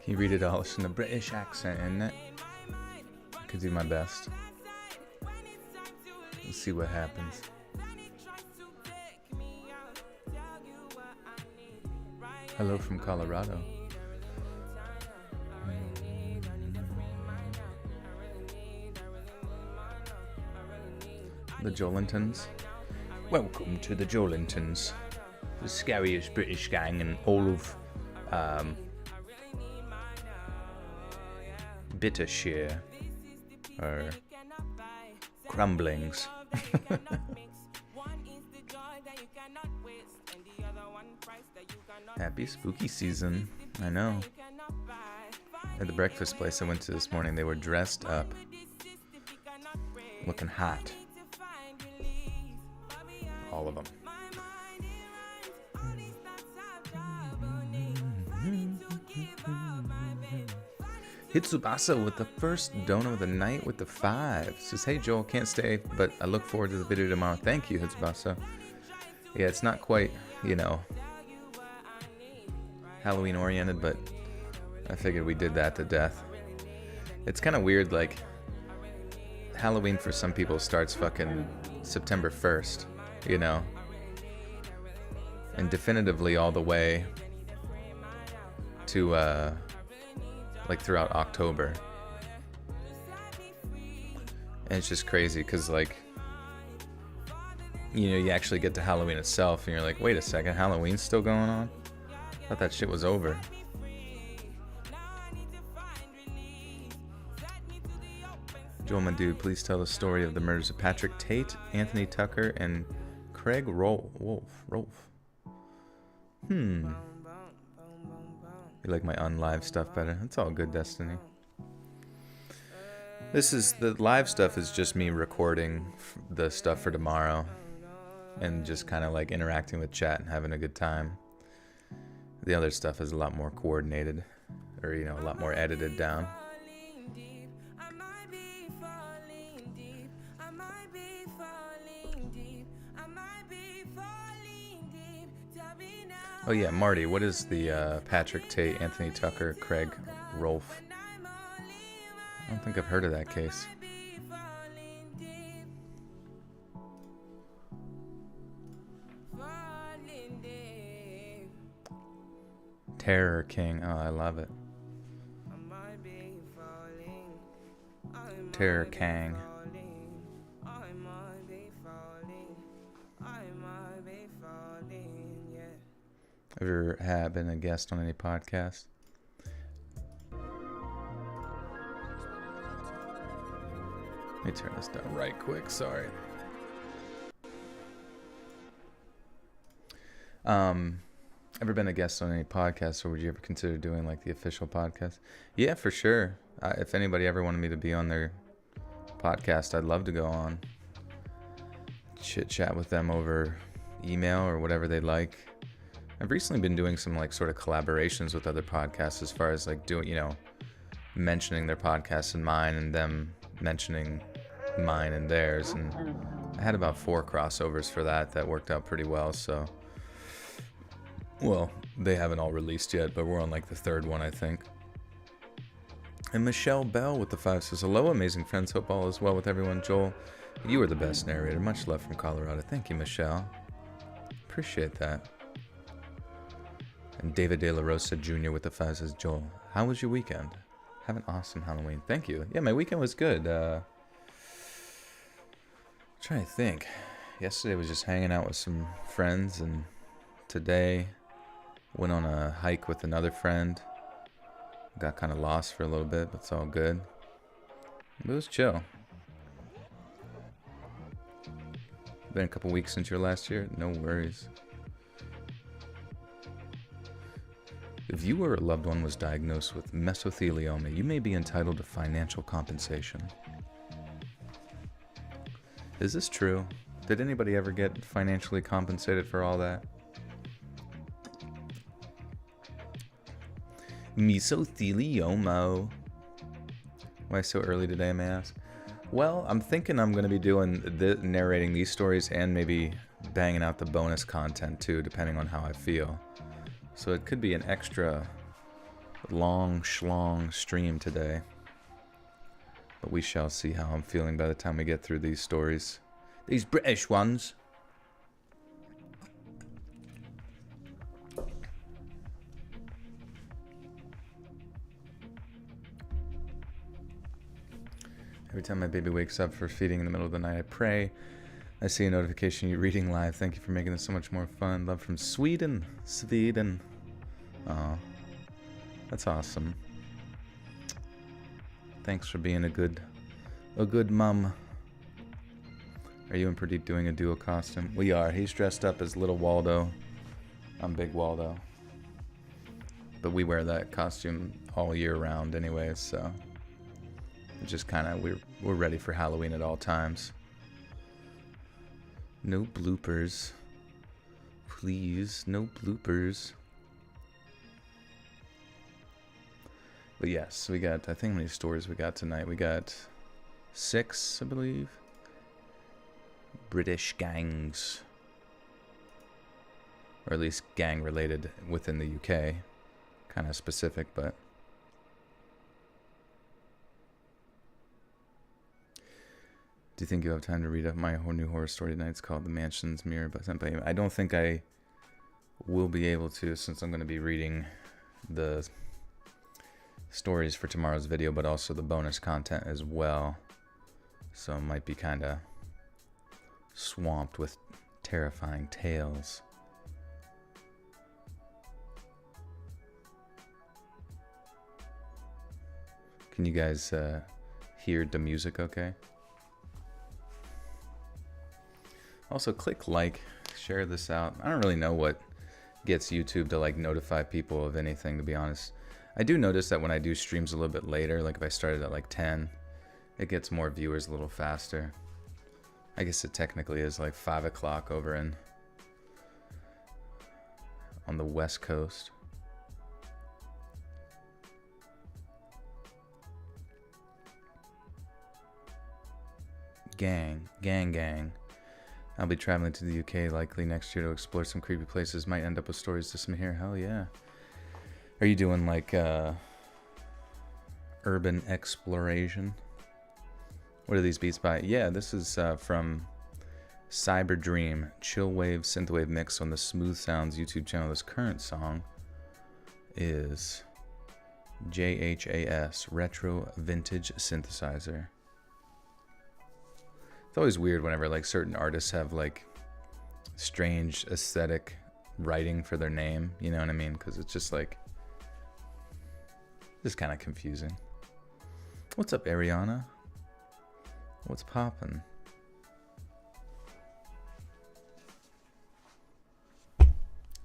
Can you read it all in a British accent, isn't it? I could do my best. Let's see what happens. Hello from Colorado. The Jolintons. Welcome to the Jolintons, the scariest British gang in all of Bittershire, or Crumblings. Happy spooky season. I know. At the breakfast place I went to this morning, they were dressed up, looking hot. All of them. Hitsubasa with the first donut of the night with the 5. Says, hey Joel, can't stay, but I look forward to the video tomorrow. Thank you, Hitsubasa. Yeah, it's not quite, Halloween oriented, but I figured we did that to death. It's kind of weird, like, Halloween for some people starts fucking September 1st, and definitively all the way to, like, throughout October. And it's just crazy, because, like, you actually get to Halloween itself, and you're like, wait a second, Halloween's still going on? I thought that shit was over. Joel, my dude, please tell the story of the murders of Patrick Tate, Anthony Tucker, and Craig Rolfe. You like my unlive stuff better? It's all good, Destiny. The live stuff is just me recording the stuff for tomorrow and just kind of like interacting with chat and having a good time. The other stuff is a lot more coordinated, or, a lot more edited down. Oh yeah, Marty, what is the Patrick Tate, Anthony Tucker, Craig Rolfe? I don't think I've heard of that case. Terror King, oh, I love it. Terror King. Ever have been a guest on any podcast? Let me turn this down right quick, sorry. Ever been a guest on any podcast, or would you ever consider doing like the official podcast? Yeah, for sure. If anybody ever wanted me to be on their podcast, I'd love to go on. Chit chat with them over email or whatever they like. I've recently been doing some like sort of collaborations with other podcasts as far as like doing, mentioning their podcasts and mine, and them mentioning mine and theirs. And I had about 4 crossovers for that worked out pretty well. So, well, they haven't all released yet, but we're on like the 3rd one, I think. And Michelle Bell with the 5 says, hello, amazing friends. Hope all is well with everyone. Joel, you are the best narrator. Much love from Colorado. Thank you, Michelle. Appreciate that. And David De La Rosa Jr. with the 5 says, Joel, how was your weekend? Have an awesome Halloween. Thank you. Yeah, my weekend was good. Trying to think. Yesterday was just hanging out with some friends, and today went on a hike with another friend. Got kind of lost for a little bit, but it's all good. It was chill. Been a couple weeks since your last year. No worries. If you or a loved one was diagnosed with mesothelioma, you may be entitled to financial compensation. Is this true? Did anybody ever get financially compensated for all that? Mesothelioma. Why so early today, may I ask? Well, I'm thinking I'm going to be doing narrating these stories and maybe banging out the bonus content too, depending on how I feel. So it could be an extra long schlong stream today. But we shall see how I'm feeling by the time we get through these stories. These British ones. Every time my baby wakes up for feeding in the middle of the night, I pray. I see a notification you're reading live. Thank you for making this so much more fun. Love from Sweden. Sweden. Aw. That's awesome. Thanks for being a good mum. Are you and Pradeep doing a duo costume? We are. He's dressed up as Little Waldo. I'm Big Waldo. But we wear that costume all year round anyways, so it's just kind of, we're ready for Halloween at all times. No bloopers. Please, no bloopers. But yes, we got, I think how many stories we got tonight. We got 6, I believe. British gangs. Or at least gang related within the UK. Kind of specific, but do you think you have time to read up my new horror story tonight? It's called The Mansion's Mirror by somebody. I don't think I will be able to, since I'm going to be reading the stories for tomorrow's video, but also the bonus content as well. So I might be kind of swamped with terrifying tales. Can you guys hear the music okay? Also, click like, share this out. I don't really know what gets YouTube to like notify people of anything, to be honest. I do notice that when I do streams a little bit later, like if I started at like 10, it gets more viewers a little faster. I guess it technically is like 5 o'clock over on the West Coast. Gang. I'll be traveling to the UK likely next year to explore some creepy places. Might end up with stories to submit here. Hell yeah. Are you doing like urban exploration? What are these beats by? Yeah, this is from Cyber Dream, Chillwave Synthwave Mix on the Smooth Sounds YouTube channel. This current song is JHAS, Retro Vintage Synthesizer. It's always weird whenever like certain artists have like strange aesthetic writing for their name, you know what I mean? Because it's just like, just kind of confusing. What's up, Ariana? What's poppin'?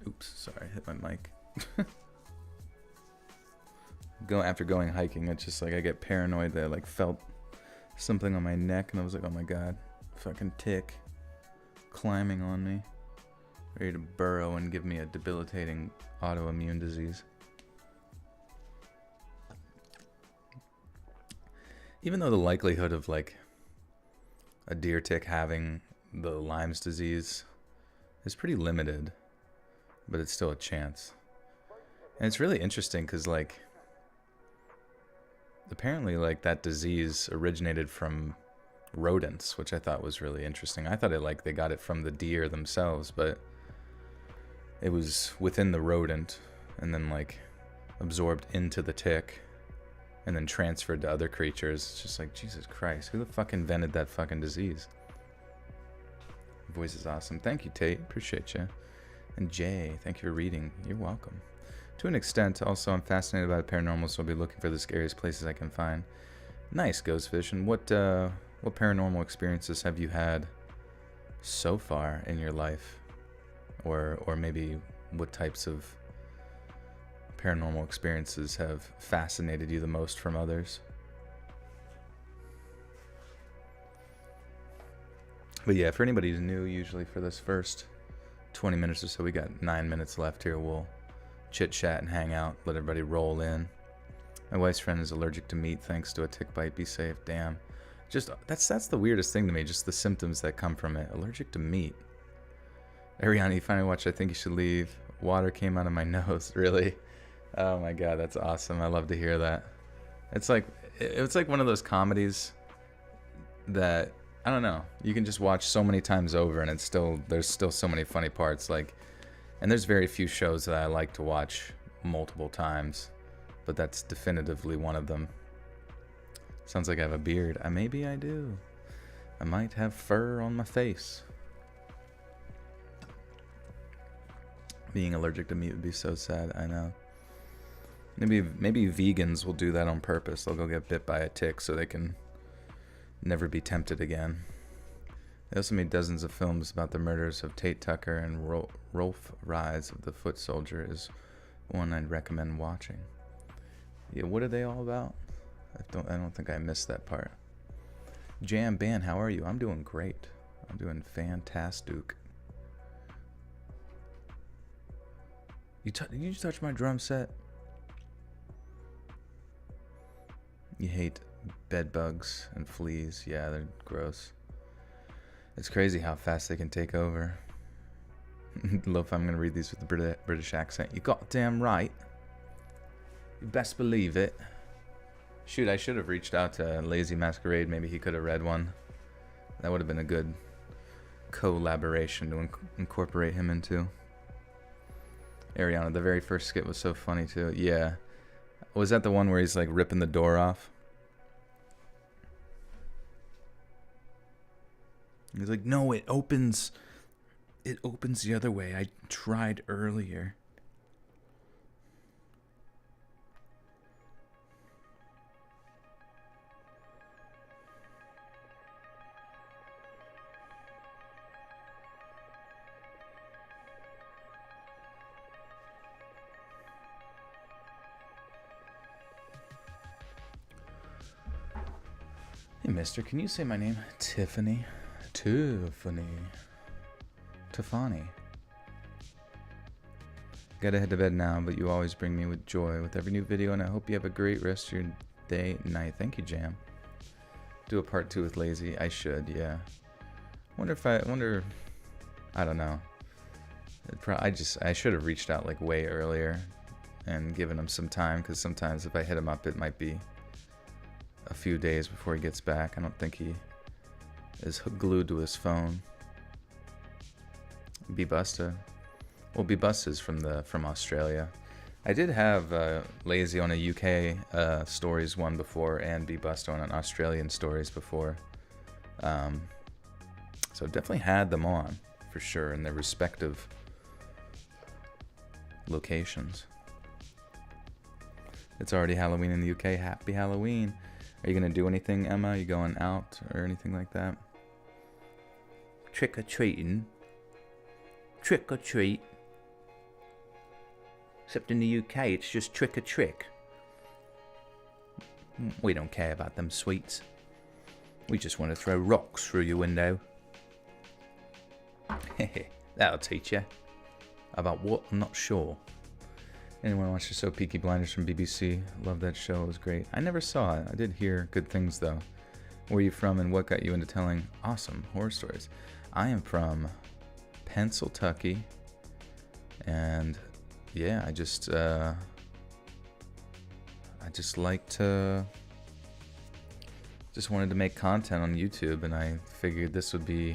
Oops, sorry, hit my mic. After going hiking, it's just like I get paranoid that I like felt something on my neck and I was like, oh my god, fucking tick climbing on me, ready to burrow and give me a debilitating autoimmune disease. Even though the likelihood of like a deer tick having the Lyme's disease is pretty limited, but it's still a chance. And it's really interesting because like apparently like that disease originated from rodents, which I thought was really interesting. I thought they got it from the deer themselves, but it was within the rodent and then like absorbed into the tick and then transferred to other creatures. It's just like, Jesus Christ, who the fuck invented that fucking disease? Your voice is awesome. Thank you, Tate. Appreciate you. And Jay, thank you for reading. You're welcome. To an extent, also, I'm fascinated by the paranormal, so I'll be looking for the scariest places I can find. Nice, Ghostfish. And what paranormal experiences have you had so far in your life? Or maybe what types of paranormal experiences have fascinated you the most from others. But yeah, for anybody who's new, usually for this first 20 minutes or so, we got 9 minutes left here. We'll chit chat and hang out, let everybody roll in. My wife's friend is allergic to meat thanks to a tick bite. Be safe. Damn. Just that's the weirdest thing to me, just the symptoms that come from it. Allergic to meat. Ariana, you finally watched I Think You Should Leave. Water came out of my nose. Really? Oh my god, that's awesome. I love to hear that. It's like one of those comedies that, I don't know, you can just watch so many times over and there's still so many funny parts. Like, and there's very few shows that I like to watch multiple times, but that's definitively one of them. Sounds like I have a beard. Maybe I do. I might have fur on my face. Being allergic to meat would be so sad. I know. Maybe vegans will do that on purpose. They'll go get bit by a tick so they can never be tempted again. They also made dozens of films about the murders of Tate Tucker, and Rolf Rise of the Foot Soldier is one I'd recommend watching. Yeah, what are they all about? I don't think I missed that part. Jam Band, how are you? I'm doing great. I'm doing fantastic. Did you touch my drum set? You hate bed bugs and fleas. Yeah, they're gross. It's crazy how fast they can take over. Love, I'm going to read these with the British accent. You goddamn right. You best believe it. Shoot, I should have reached out to Lazy Masquerade. Maybe he could have read one. That would have been a good collaboration to incorporate him into. Ariana, the very first skit was so funny too. Yeah. Was that the one where he's like ripping the door off? He's like, no, it opens the other way. I tried earlier. Hey, mister, can you say my name? Tiffany. Gotta head to bed now, but you always bring me with joy with every new video, and I hope you have a great rest of your day, night. Thank you, Jam. Do a part 2 with Lazy. I should, yeah. I don't know. I should have reached out like way earlier and given him some time, because sometimes if I hit him up, it might be a few days before he gets back. I don't think he is glued to his phone. B-Busta. Well, B-Busta's from Australia. I did have Lazy on a UK stories one before, and B-Busta on an Australian stories before. So definitely had them on, for sure, in their respective locations. It's already Halloween in the UK. Happy Halloween. Are you going to do anything, Emma? Are you going out or anything like that? Trick-or-treating. Trick-or-treat. Except in the UK, it's just trick-or-trick. We don't care about them sweets. We just want to throw rocks through your window. That'll teach you. About what? I'm not sure. Anyone watch the show Peaky Blinders from BBC? Love that show. It was great. I never saw it. I did hear good things, though. Where are you from, and what got you into telling awesome horror stories? I am from Pennsylvania, and yeah, I just wanted to make content on YouTube, and I figured this would be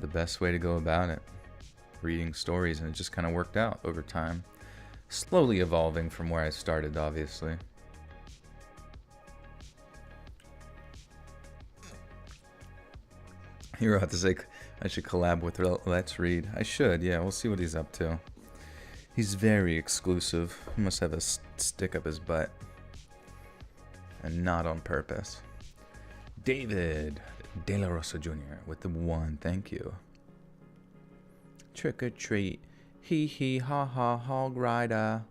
the best way to go about it. Reading stories, and it just kind of worked out over time. Slowly evolving from where I started, obviously. You're about to say I should collab with Let's Read. I should, yeah. We'll see what he's up to. He's very exclusive. He must have a stick up his butt. And not on purpose. David De La Rosa Jr. with the 1. Thank you. Trick or treat. Hee hee ha ha hog rider.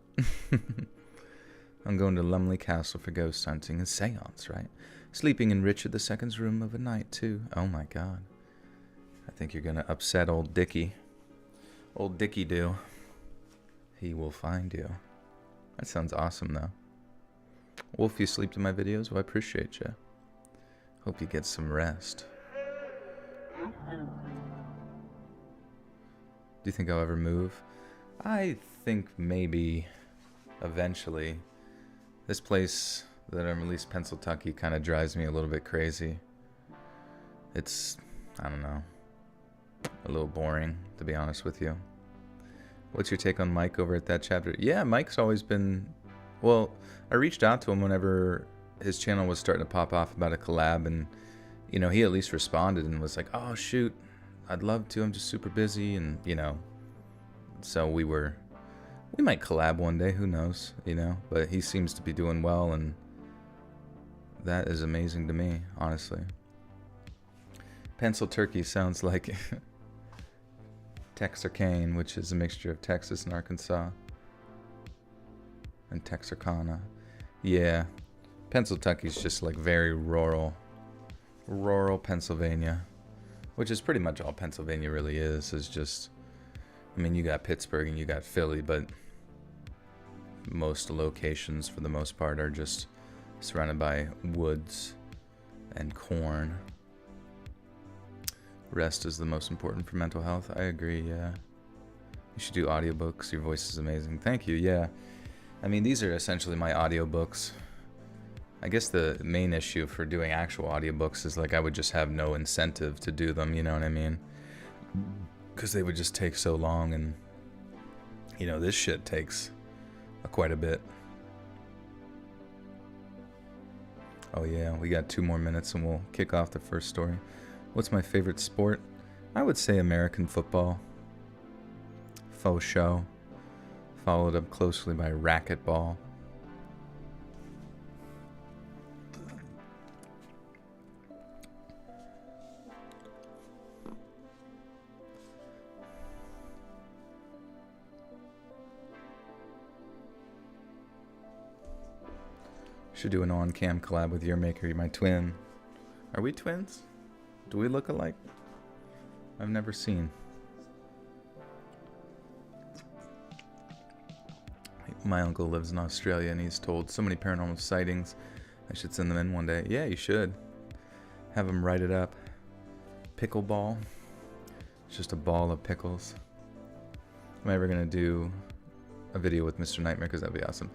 I'm going to Lumley Castle for ghost hunting and seance, right? Sleeping in Richard II's room of a night, too. Oh my god. I think you're gonna upset old Dickie. Old Dickie do. He will find you. That sounds awesome, though. Wolf, you sleep to my videos? Well, I appreciate you. Hope you get some rest. Do you think I'll ever move? I think maybe eventually. This place that I'm at least Pennsylvania kind of drives me a little bit crazy. It's, I don't know, a little boring, to be honest with you. What's your take on Mike over at that chapter? Yeah, Mike's always been, well, I reached out to him whenever his channel was starting to pop off about a collab, and, you know, he at least responded and was like, oh, shoot, I'd love to, I'm just super busy, and, you know, so we might collab one day, who knows, you know, but he seems to be doing well, and that is amazing to me, honestly. Pencil turkey sounds like Texarkana, which is a mixture of Texas and Arkansas, and Texarkana. Yeah, Pennsylvania is just like very rural Pennsylvania, which is pretty much all Pennsylvania really is just, I mean, you got Pittsburgh and you got Philly, but most locations for the most part are just surrounded by woods and corn. Rest is the most important for mental health. I agree, yeah. You should do audiobooks. Your voice is amazing. Thank you, yeah. I mean, these are essentially my audiobooks. I guess the main issue for doing actual audiobooks is like I would just have no incentive to do them, you know what I mean? Because they would just take so long, and, you know, this shit takes quite a bit. Oh yeah, we got 2 more minutes and we'll kick off the first story. What's my favorite sport? I would say American football. Faux show. Followed up closely by racquetball. Should do an on-cam collab with your maker, my twin. Are we twins? Do we look alike? I've never seen. My uncle lives in Australia and he's told so many paranormal sightings. I should send them in one day. Yeah, you should. Have him write it up. Pickleball. It's just a ball of pickles. Am I ever going to do a video with Mr. Nightmare? Because that'd be awesome.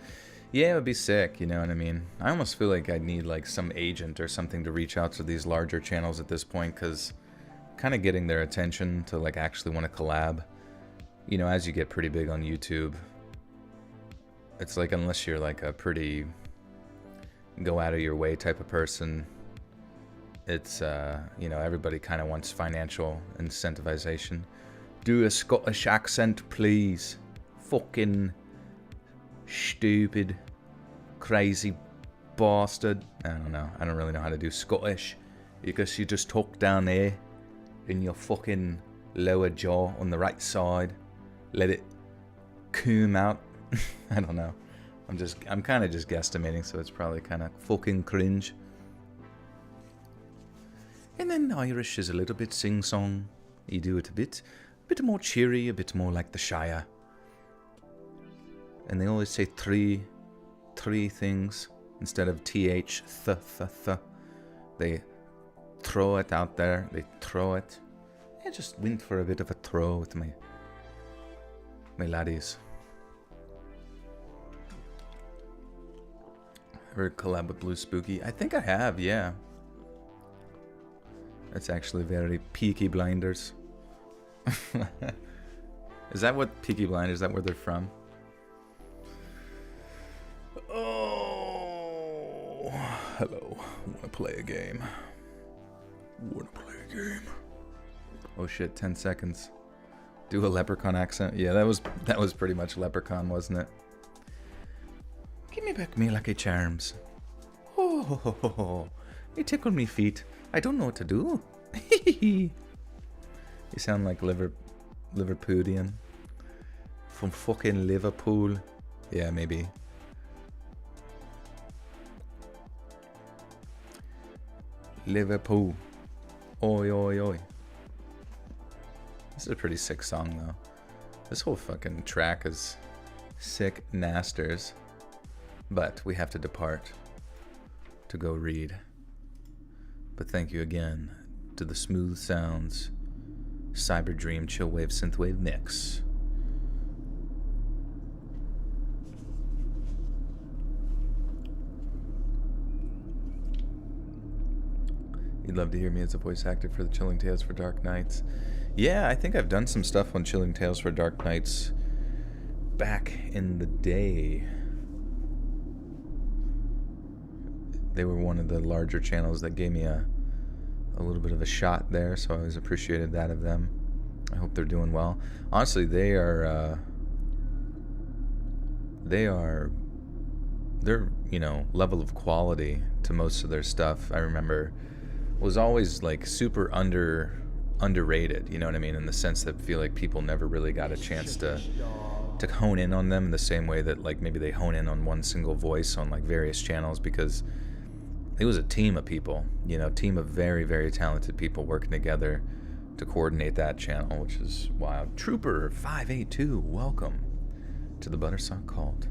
Yeah, it would be sick, you know what I mean? I almost feel like I need like some agent or something to reach out to these larger channels at this point, because kind of getting their attention to like actually want to collab, you know, as you get pretty big on YouTube, it's like unless you're like a pretty go out of your way type of person, it's, you know, everybody kind of wants financial incentivization. Do a Scottish accent, please. Fucking stupid, crazy bastard. I don't know. I don't really know how to do Scottish. Because you just talk down there in your fucking lower jaw on the right side. Let it come out. I don't know. I'm kind of just guesstimating, so it's probably kind of fucking cringe. And then Irish is a little bit sing-song. You do it a bit more cheery, a bit more like the Shire. And they always say three things instead of th, th. They throw it out there. They throw it. I just went for a bit of a throw with my laddies. Ever collab with Blue Spooky? I think I have, yeah. That's actually very Peaky Blinders. Is that what Peaky Blinders, is that where they're from? Oh, hello. Wanna play a game? Oh shit, 10 seconds. Do a leprechaun accent? Yeah, that was pretty much leprechaun, wasn't it? Give me back me lucky charms. Oh, ho, ho, ho, ho. You tickle me feet. I don't know what to do. You sound like Liverpoolian. From fucking Liverpool. Yeah, maybe. Liverpool. Oi, oi, oi. This is a pretty sick song, though. This whole fucking track is sick nasters. But we have to depart to go read. But thank you again to the Smooth Sounds Cyber Dream Chillwave Synthwave Mix. You'd love to hear me as a voice actor for the Chilling Tales for Dark Nights. Yeah, I think I've done some stuff on Chilling Tales for Dark Nights back in the day. They were one of the larger channels that gave me a little bit of a shot there, so I always appreciated that of them. I hope they're doing well. Honestly, their level of quality to most of their stuff, I remember, was always like super underrated, you know what I mean, in the sense that I feel like people never really got a chance to hone in on them in the same way that like maybe they hone in on one single voice on like various channels, because it was a team of people, team of very, very talented people working together to coordinate that channel, which is wild. Trooper 582, welcome to the Buttersock Cult.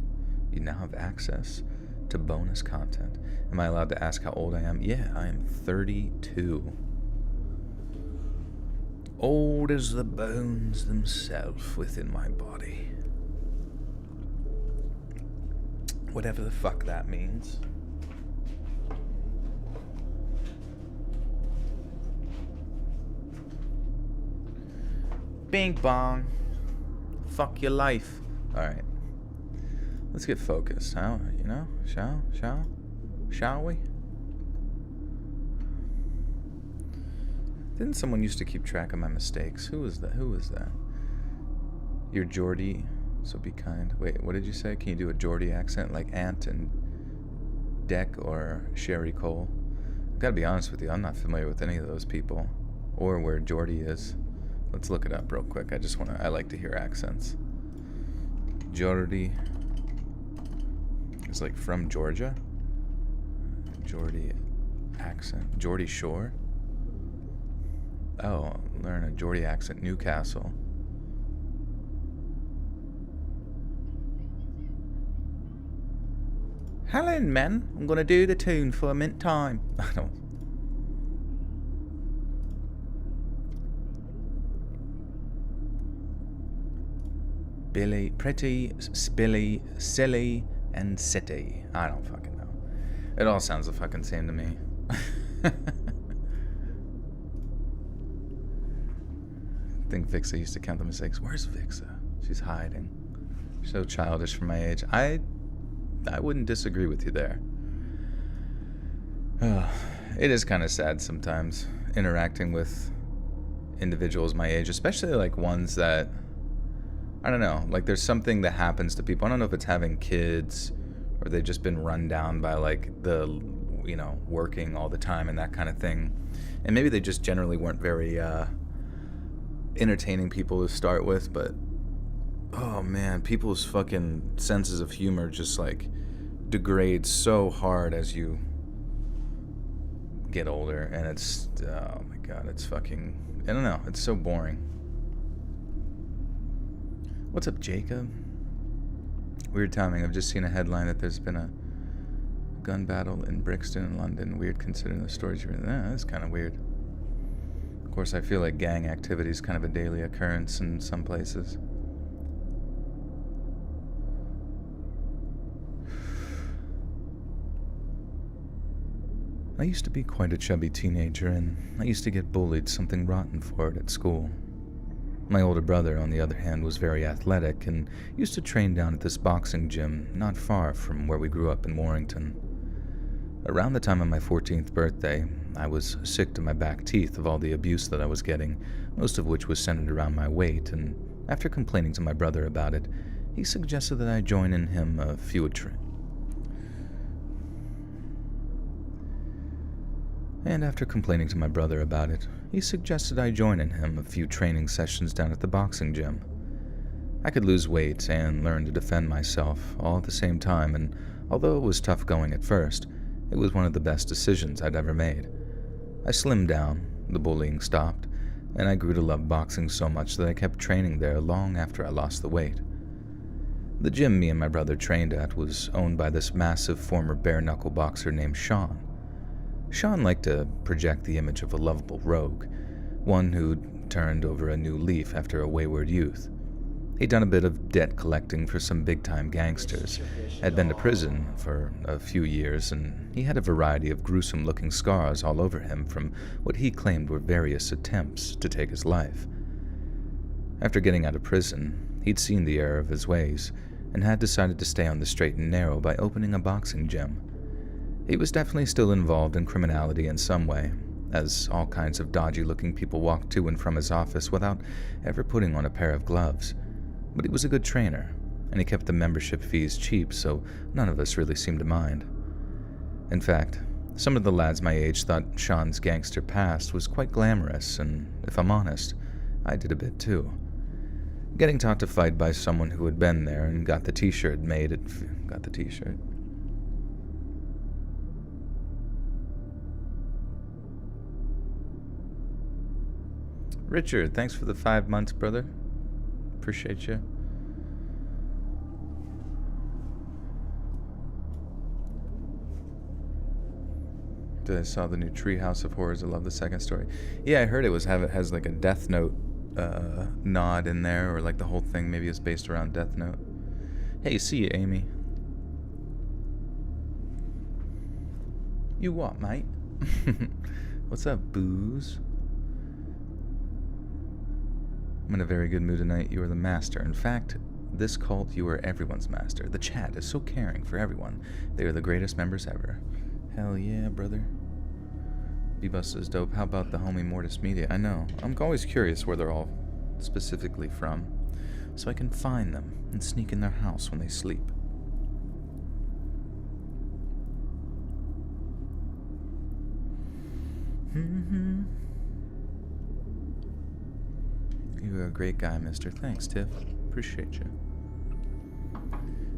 You now have access to bonus content. Am I allowed to ask how old I am? Yeah, I am 32. Old as the bones themselves within my body. Whatever the fuck that means. Bing bong. Fuck your life. Alright. Let's get focused, huh? Shall we? Didn't someone used to keep track of my mistakes? Who was that? You're Geordie, so be kind. Wait, what did you say? Can you do a Geordie accent like Ant and Deck or Sherry Cole? I've got to be honest with you, I'm not familiar with any of those people or where Geordie is. Let's look it up real quick. I like to hear accents. Geordie is like from Georgia. Geordie accent. Geordie Shore. Oh, learn a Geordie accent. Newcastle. Hello, men. I'm gonna do the tune for a mint time. I don't. Billy, pretty, spilly, silly, and city. I don't fucking know. It all sounds the fucking same to me. I think Vixa used to count the mistakes. Where's Vixa? She's hiding. So childish for my age. I wouldn't disagree with you there. It is kind of sad sometimes interacting with individuals my age, especially like ones that, I don't know, like there's something that happens to people. I don't know if it's having kids or they've just been run down by like the, working all the time and that kind of thing. And maybe they just generally weren't very entertaining people to start with, but oh man, people's fucking senses of humor just like degrade so hard as you get older, and it's, oh my god, it's fucking, I don't know, it's so boring. What's up, Jacob? Weird timing. I've just seen a headline that there's been a gun battle in Brixton in London. Weird considering the stories you're in. That's kind of weird. Of course, I feel like gang activity is kind of a daily occurrence in some places. I used to be quite a chubby teenager, and I used to get bullied something rotten for it at school. My older brother, on the other hand, was very athletic and used to train down at this boxing gym not far from where we grew up in Warrington. Around the time of my 14th birthday, I was sick to my back teeth of all the abuse that I was getting, most of which was centered around my weight, and after complaining to my brother about it, he suggested that I join in him a few training sessions down at the boxing gym. I could lose weight and learn to defend myself all at the same time, and although it was tough going at first, it was one of the best decisions I'd ever made. I slimmed down, the bullying stopped, and I grew to love boxing so much that I kept training there long after I lost the weight. The gym me and my brother trained at was owned by this massive former bare-knuckle boxer named Sean. Sean liked to project the image of a lovable rogue, one who'd turned over a new leaf after a wayward youth. He'd done a bit of debt collecting for some big-time gangsters, had been to prison for a few years, and he had a variety of gruesome-looking scars all over him from what he claimed were various attempts to take his life. After getting out of prison, he'd seen the error of his ways and had decided to stay on the straight and narrow by opening a boxing gym. He was definitely still involved in criminality in some way, as all kinds of dodgy-looking people walked to and from his office without ever putting on a pair of gloves. But he was a good trainer, and he kept the membership fees cheap, so none of us really seemed to mind. In fact, some of the lads my age thought Sean's gangster past was quite glamorous, and if I'm honest, I did a bit too. Getting taught to fight by someone who had been there and got the t-shirt made it... got the t-shirt. Richard, thanks for the 5 months, brother. Appreciate you. I saw the new Treehouse of Horrors. I love the second story. Yeah, I heard it has like a Death Note nod in there, or like the whole thing maybe is based around Death Note. Hey, see you, Amy. You what, mate? What's up, booze? I'm in a very good mood tonight. You are the master. In fact, this cult, you are everyone's master. The chat is so caring for everyone. They are the greatest members ever. Hell yeah, brother. B-Bus is dope. How about the homie Mortis Media? I know. I'm always curious where they're all specifically from, so I can find them and sneak in their house when they sleep. You're a great guy, mister. Thanks, Tiff. Appreciate you.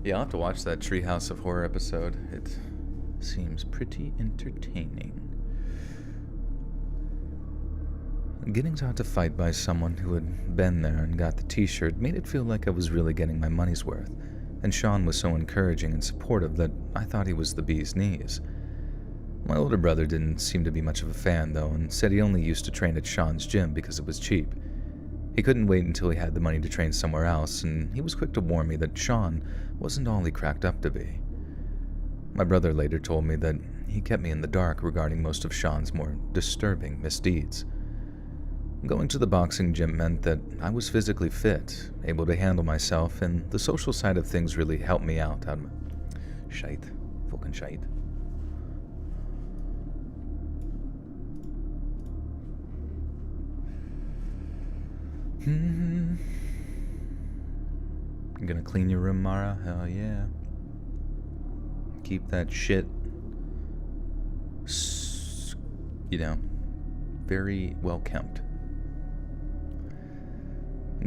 Yeah, I'll have to watch that Treehouse of Horror episode. It seems pretty entertaining. Getting taught to fight by someone who had been there and got the t-shirt made it feel like I was really getting my money's worth, and Sean was so encouraging and supportive that I thought he was the bee's knees. My older brother didn't seem to be much of a fan, though, and said he only used to train at Sean's gym because it was cheap. He couldn't wait until he had the money to train somewhere else, and he was quick to warn me that Sean wasn't all he cracked up to be. My brother later told me that he kept me in the dark regarding most of Sean's more disturbing misdeeds. Going to the boxing gym meant that I was physically fit, able to handle myself, and the social side of things really helped me out. Shite. Fucking shite. I'm gonna clean your room, Mara? Hell yeah. Keep that shit, very well kept.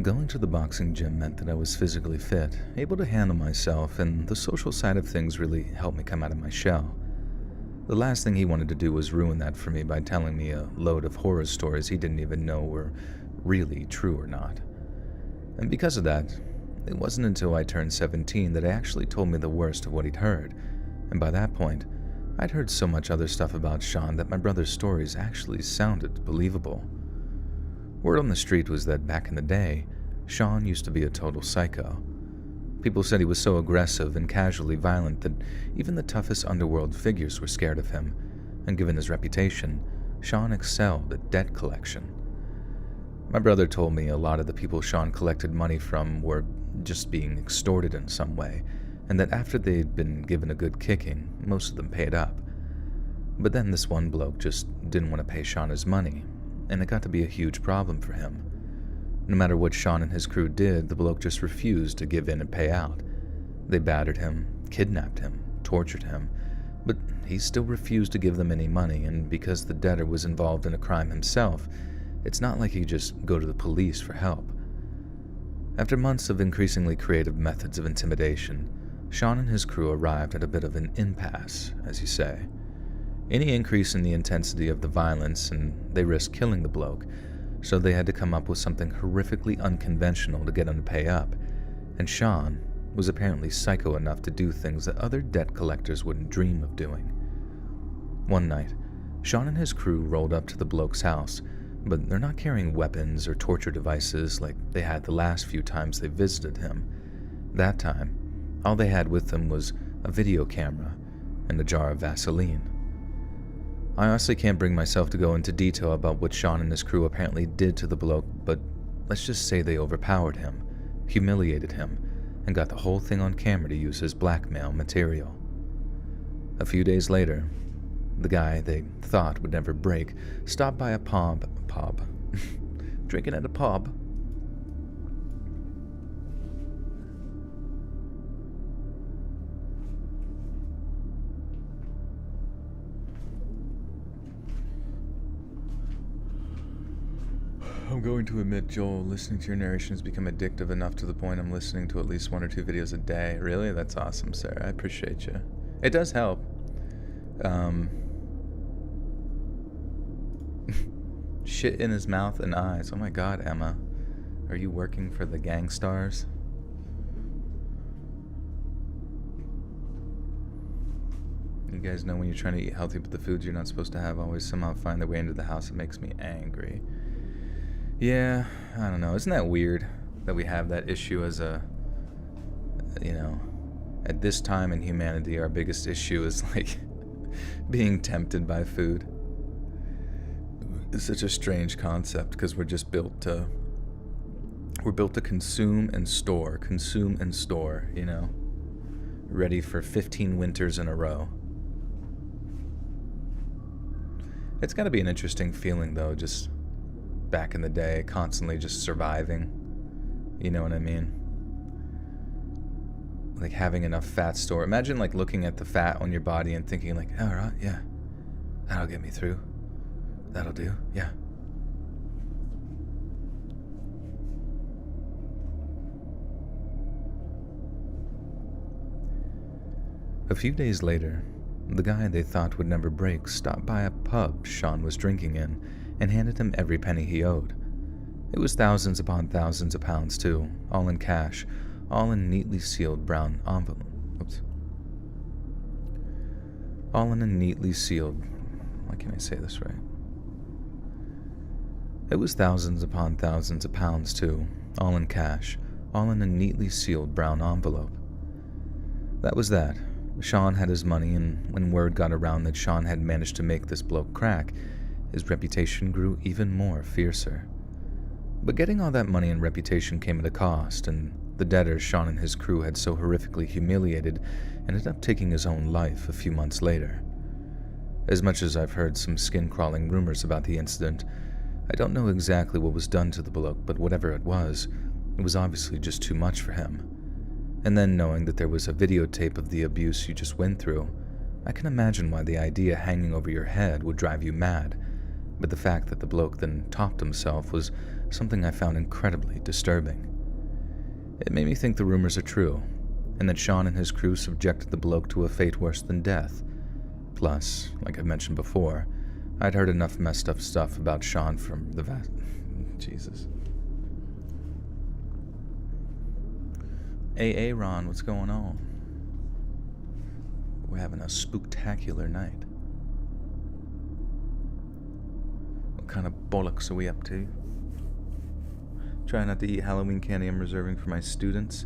Going to the boxing gym meant that I was physically fit, able to handle myself, and the social side of things really helped me come out of my shell. The last thing he wanted to do was ruin that for me by telling me a load of horror stories he didn't even know were really true or not. And because of that, it wasn't until I turned 17 that he actually told me the worst of what he'd heard, and by that point, I'd heard so much other stuff about Sean that my brother's stories actually sounded believable. Word on the street was that back in the day, Sean used to be a total psycho. People said he was so aggressive and casually violent that even the toughest underworld figures were scared of him, and given his reputation, Sean excelled at debt collection. My brother told me a lot of the people Sean collected money from were just being extorted in some way, and that after they'd been given a good kicking, most of them paid up. But then this one bloke just didn't want to pay Sean his money, and it got to be a huge problem for him. No matter what Sean and his crew did, the bloke just refused to give in and pay out. They battered him, kidnapped him, tortured him, but he still refused to give them any money, and because the debtor was involved in a crime himself, it's not like he could just go to the police for help. After months of increasingly creative methods of intimidation, Sean and his crew arrived at a bit of an impasse, as you say. Any increase in the intensity of the violence, and they risked killing the bloke, so they had to come up with something horrifically unconventional to get him to pay up, and Sean was apparently psycho enough to do things that other debt collectors wouldn't dream of doing. One night, Sean and his crew rolled up to the bloke's house, but they're not carrying weapons or torture devices like they had the last few times they visited him. That time, all they had with them was a video camera and a jar of Vaseline. I honestly can't bring myself to go into detail about what Sean and his crew apparently did to the bloke, but let's just say they overpowered him, humiliated him, and got the whole thing on camera to use as blackmail material. A few days later, the guy they thought would never break stopped by a pub, drinking at a pub. I'm going to admit, Joel, listening to your narration has become addictive enough to the point I'm listening to at least 1 or 2 videos a day. Really? That's awesome, Sarah. I appreciate you. It does help. Shit in his mouth and eyes. Oh my god, Emma. Are you working for the Gangstars? You guys know when you're trying to eat healthy, but the foods you're not supposed to have always somehow find their way into the house. It makes me angry. Yeah, I don't know. Isn't that weird that we have that issue as a, at this time in humanity, our biggest issue is like being tempted by food. It's such a strange concept because we're built to consume and store, ready for 15 winters in a row. It's got to be an interesting feeling though, just back in the day, constantly just surviving. You know what I mean? Like having enough fat store. Imagine like looking at the fat on your body and thinking like, all right, yeah, that'll get me through. That'll do, yeah. A few days later, the guy they thought would never break stopped by a pub Sean was drinking in and handed him every penny he owed. It was thousands upon thousands of pounds too, all in cash, all in neatly sealed brown envelope. All in a neatly sealed... Why can't I say this right? It was thousands upon thousands of pounds too, all in cash, all in a neatly sealed brown envelope. That was that. Sean had his money, and when word got around that Sean had managed to make this bloke crack, his reputation grew even more fiercer. But getting all that money and reputation came at a cost, and the debtor Sean and his crew had so horrifically humiliated ended up taking his own life a few months later. As much as I've heard some skin-crawling rumors about the incident, I don't know exactly what was done to the bloke, but whatever it was obviously just too much for him. And then knowing that there was a videotape of the abuse you just went through, I can imagine why the idea hanging over your head would drive you mad, but the fact that the bloke then topped himself was something I found incredibly disturbing. It made me think the rumors are true, and that Sean and his crew subjected the bloke to a fate worse than death. Plus, like I've mentioned before, I'd heard enough messed up stuff about Sean from the Jesus. Hey, Ron, what's going on? We're having a spooktacular night. What kind of bollocks are we up to? Trying not to eat Halloween candy I'm reserving for my students.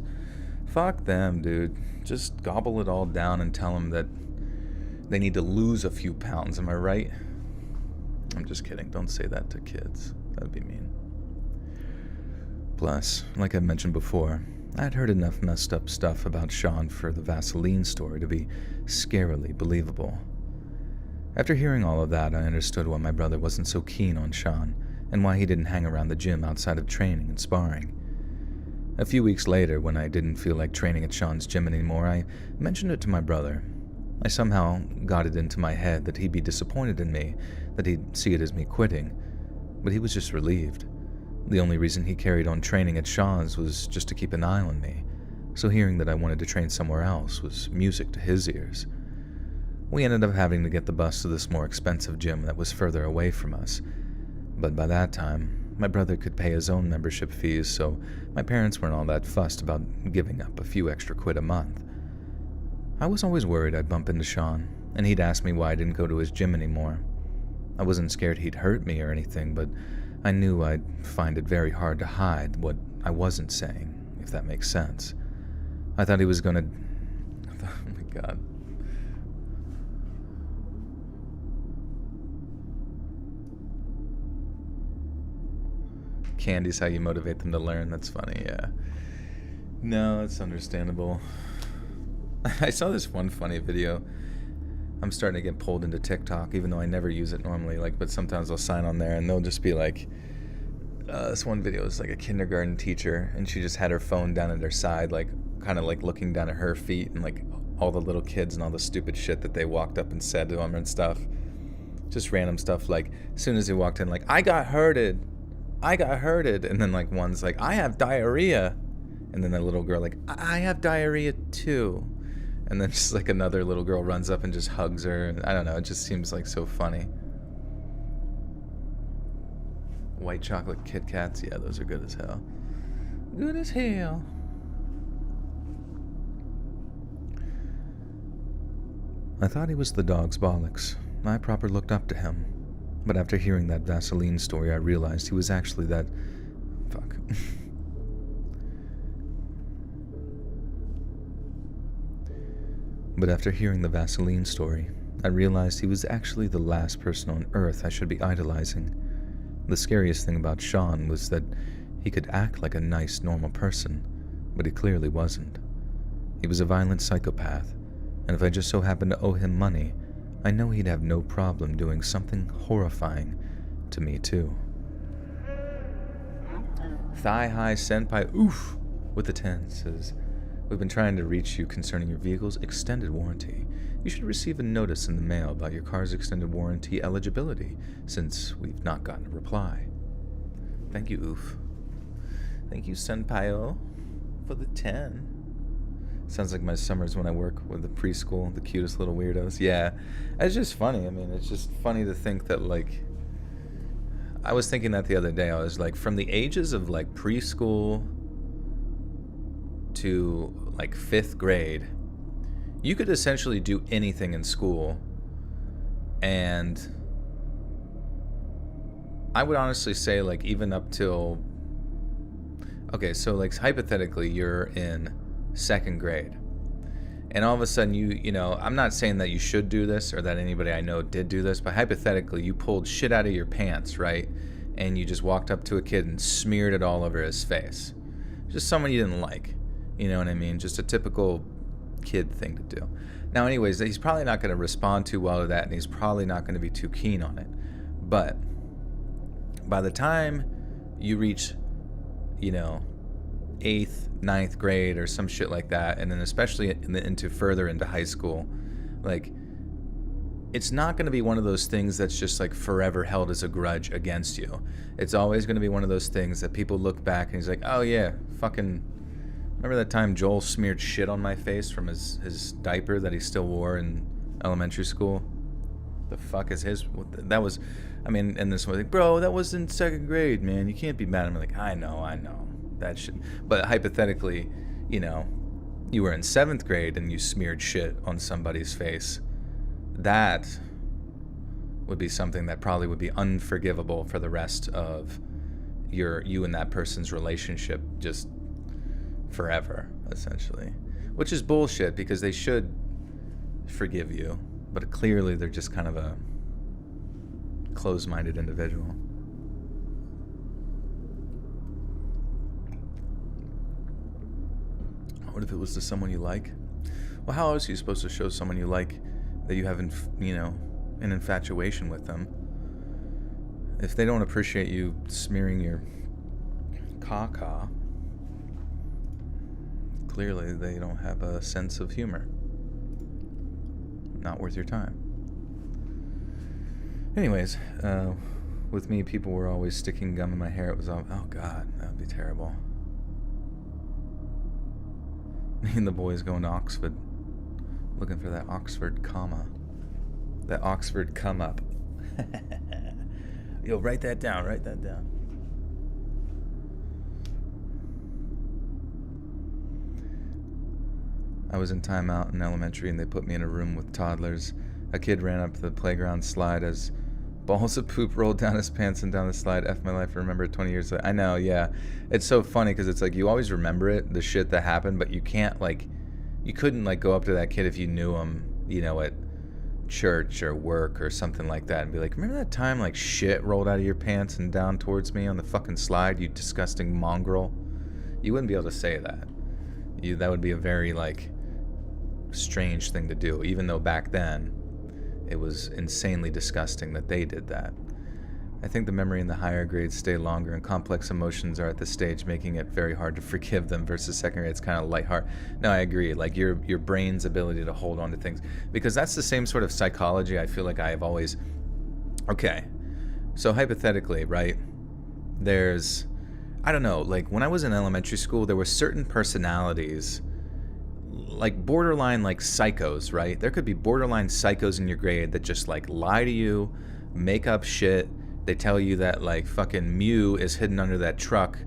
Fuck them, dude. Just gobble it all down and tell them that they need to lose a few pounds, am I right? I'm just kidding. Don't say that to kids. That'd be mean. Plus, like I mentioned before, I'd heard enough messed up stuff about Sean for the Vaseline story to be scarily believable. After hearing all of that, I understood why my brother wasn't so keen on Sean, and why he didn't hang around the gym outside of training and sparring. A few weeks later, when I didn't feel like training at Sean's gym anymore, I mentioned it to my brother. I somehow got it into my head that he'd be disappointed in me, that he'd see it as me quitting, but he was just relieved. The only reason he carried on training at Shaw's was just to keep an eye on me, so hearing that I wanted to train somewhere else was music to his ears. We ended up having to get the bus to this more expensive gym that was further away from us, but by that time, my brother could pay his own membership fees, so my parents weren't all that fussed about giving up a few extra quid a month. I was always worried I'd bump into Sean, and he'd ask me why I didn't go to his gym anymore. I wasn't scared he'd hurt me or anything, but I knew I'd find it very hard to hide what I wasn't saying, if that makes sense. I thought he was gonna... Oh my god. Candy's how you motivate them to learn. That's funny, yeah. No, it's understandable. I saw this one funny video. I'm starting to get pulled into TikTok, even though I never use it normally. But sometimes I'll sign on there, and they'll just be like, this one video is like a kindergarten teacher, and she just had her phone down at her side, kind of looking down at her feet, and all the little kids and all the stupid shit that they walked up and said to them and stuff. Just random stuff. As soon as he walked in, I got hurted. And then one's like, I have diarrhea. And then the little girl I have diarrhea too. And then just another little girl runs up and just hugs her. I don't know, it just seems so funny. White chocolate Kit Kats, yeah, those are good as hell. Good as hell. I thought he was the dog's bollocks. I proper looked up to him. But after hearing that Vaseline story, I realized he was actually that... Fuck. But after hearing the Vaseline story, I realized he was actually the last person on Earth I should be idolizing. The scariest thing about Sean was that he could act like a nice, normal person, but he clearly wasn't. He was a violent psychopath, and if I just so happened to owe him money, I know he'd have no problem doing something horrifying to me too. Thigh High Senpai Oof with the 10 says, we've been trying to reach you concerning your vehicle's extended warranty. You should receive a notice in the mail about your car's extended warranty eligibility, since we've not gotten a reply. Thank you, Oof. Thank you, Senpai, for the 10. Sounds like my summers when I work with the preschool, the cutest little weirdos. Yeah, it's just funny. I mean, it's just funny to think that, I was thinking that the other day. I was from the ages of, preschool to, 5th grade, you could essentially do anything in school. And I would honestly say, even up till... Okay, so, hypothetically, you're in 2nd grade, and all of a sudden you know, I'm not saying that you should do this or that anybody I know did do this, but hypothetically you pulled shit out of your pants, right? And you just walked up to a kid and smeared it all over his face. Just someone you didn't like, you know what I mean? Just a typical kid thing to do. Now anyways, he's probably not going to respond too well to that, and he's probably not going to be too keen on it. But by the time you reach, 8th, 9th grade or some shit like that, and then especially further into high school, it's not going to be one of those things that's just forever held as a grudge against you. It's always going to be one of those things that people look back and he's like, oh yeah, fucking remember that time Joel smeared shit on my face from his diaper that he still wore in elementary school? The fuck is his... That was... I mean, and this was bro, that was in 2nd grade, man. You can't be mad at me. I know. That shit. But hypothetically, you were in 7th grade and you smeared shit on somebody's face. That would be something that probably would be unforgivable for the rest of you and that person's relationship, just forever, essentially. Which is bullshit, because they should forgive you, but clearly they're just kind of a closed-minded individual. What if it was to someone you like? Well, how else are you supposed to show someone you like that you have, an infatuation with them? If they don't appreciate you smearing your caca, clearly they don't have a sense of humor. Not worth your time. Anyways, With me, people were always sticking gum in my hair. It was all, oh God, that would be terrible. Me and the boys going to Oxford, looking for that Oxford comma. That Oxford come up. Yo, write that down, I was in timeout in elementary and they put me in a room with toddlers. A kid ran up the playground slide as balls of poop rolled down his pants and down the slide. F my life, I remember it 20 years later. I know, yeah. It's so funny because it's like you always remember it, the shit that happened, but you can't you couldn't go up to that kid if you knew him, at church or work or something like that and be like, remember that time shit rolled out of your pants and down towards me on the fucking slide, you disgusting mongrel? You wouldn't be able to say that. That would be a very strange thing to do, even though back then it was insanely disgusting that they did that. I think the memory in the higher grades stay longer and complex emotions are at this stage, making it very hard to forgive them, versus second grade it's kind of lighthearted. No, I agree. Your brain's ability to hold on to things, because that's the same sort of psychology I feel like I have always. Okay, so hypothetically, right, there's, I don't know, when I was in elementary school, there were certain personalities borderline psychos, right? There could be borderline psychos in your grade that just lie to you, make up shit. They tell you that fucking Mew is hidden under that truck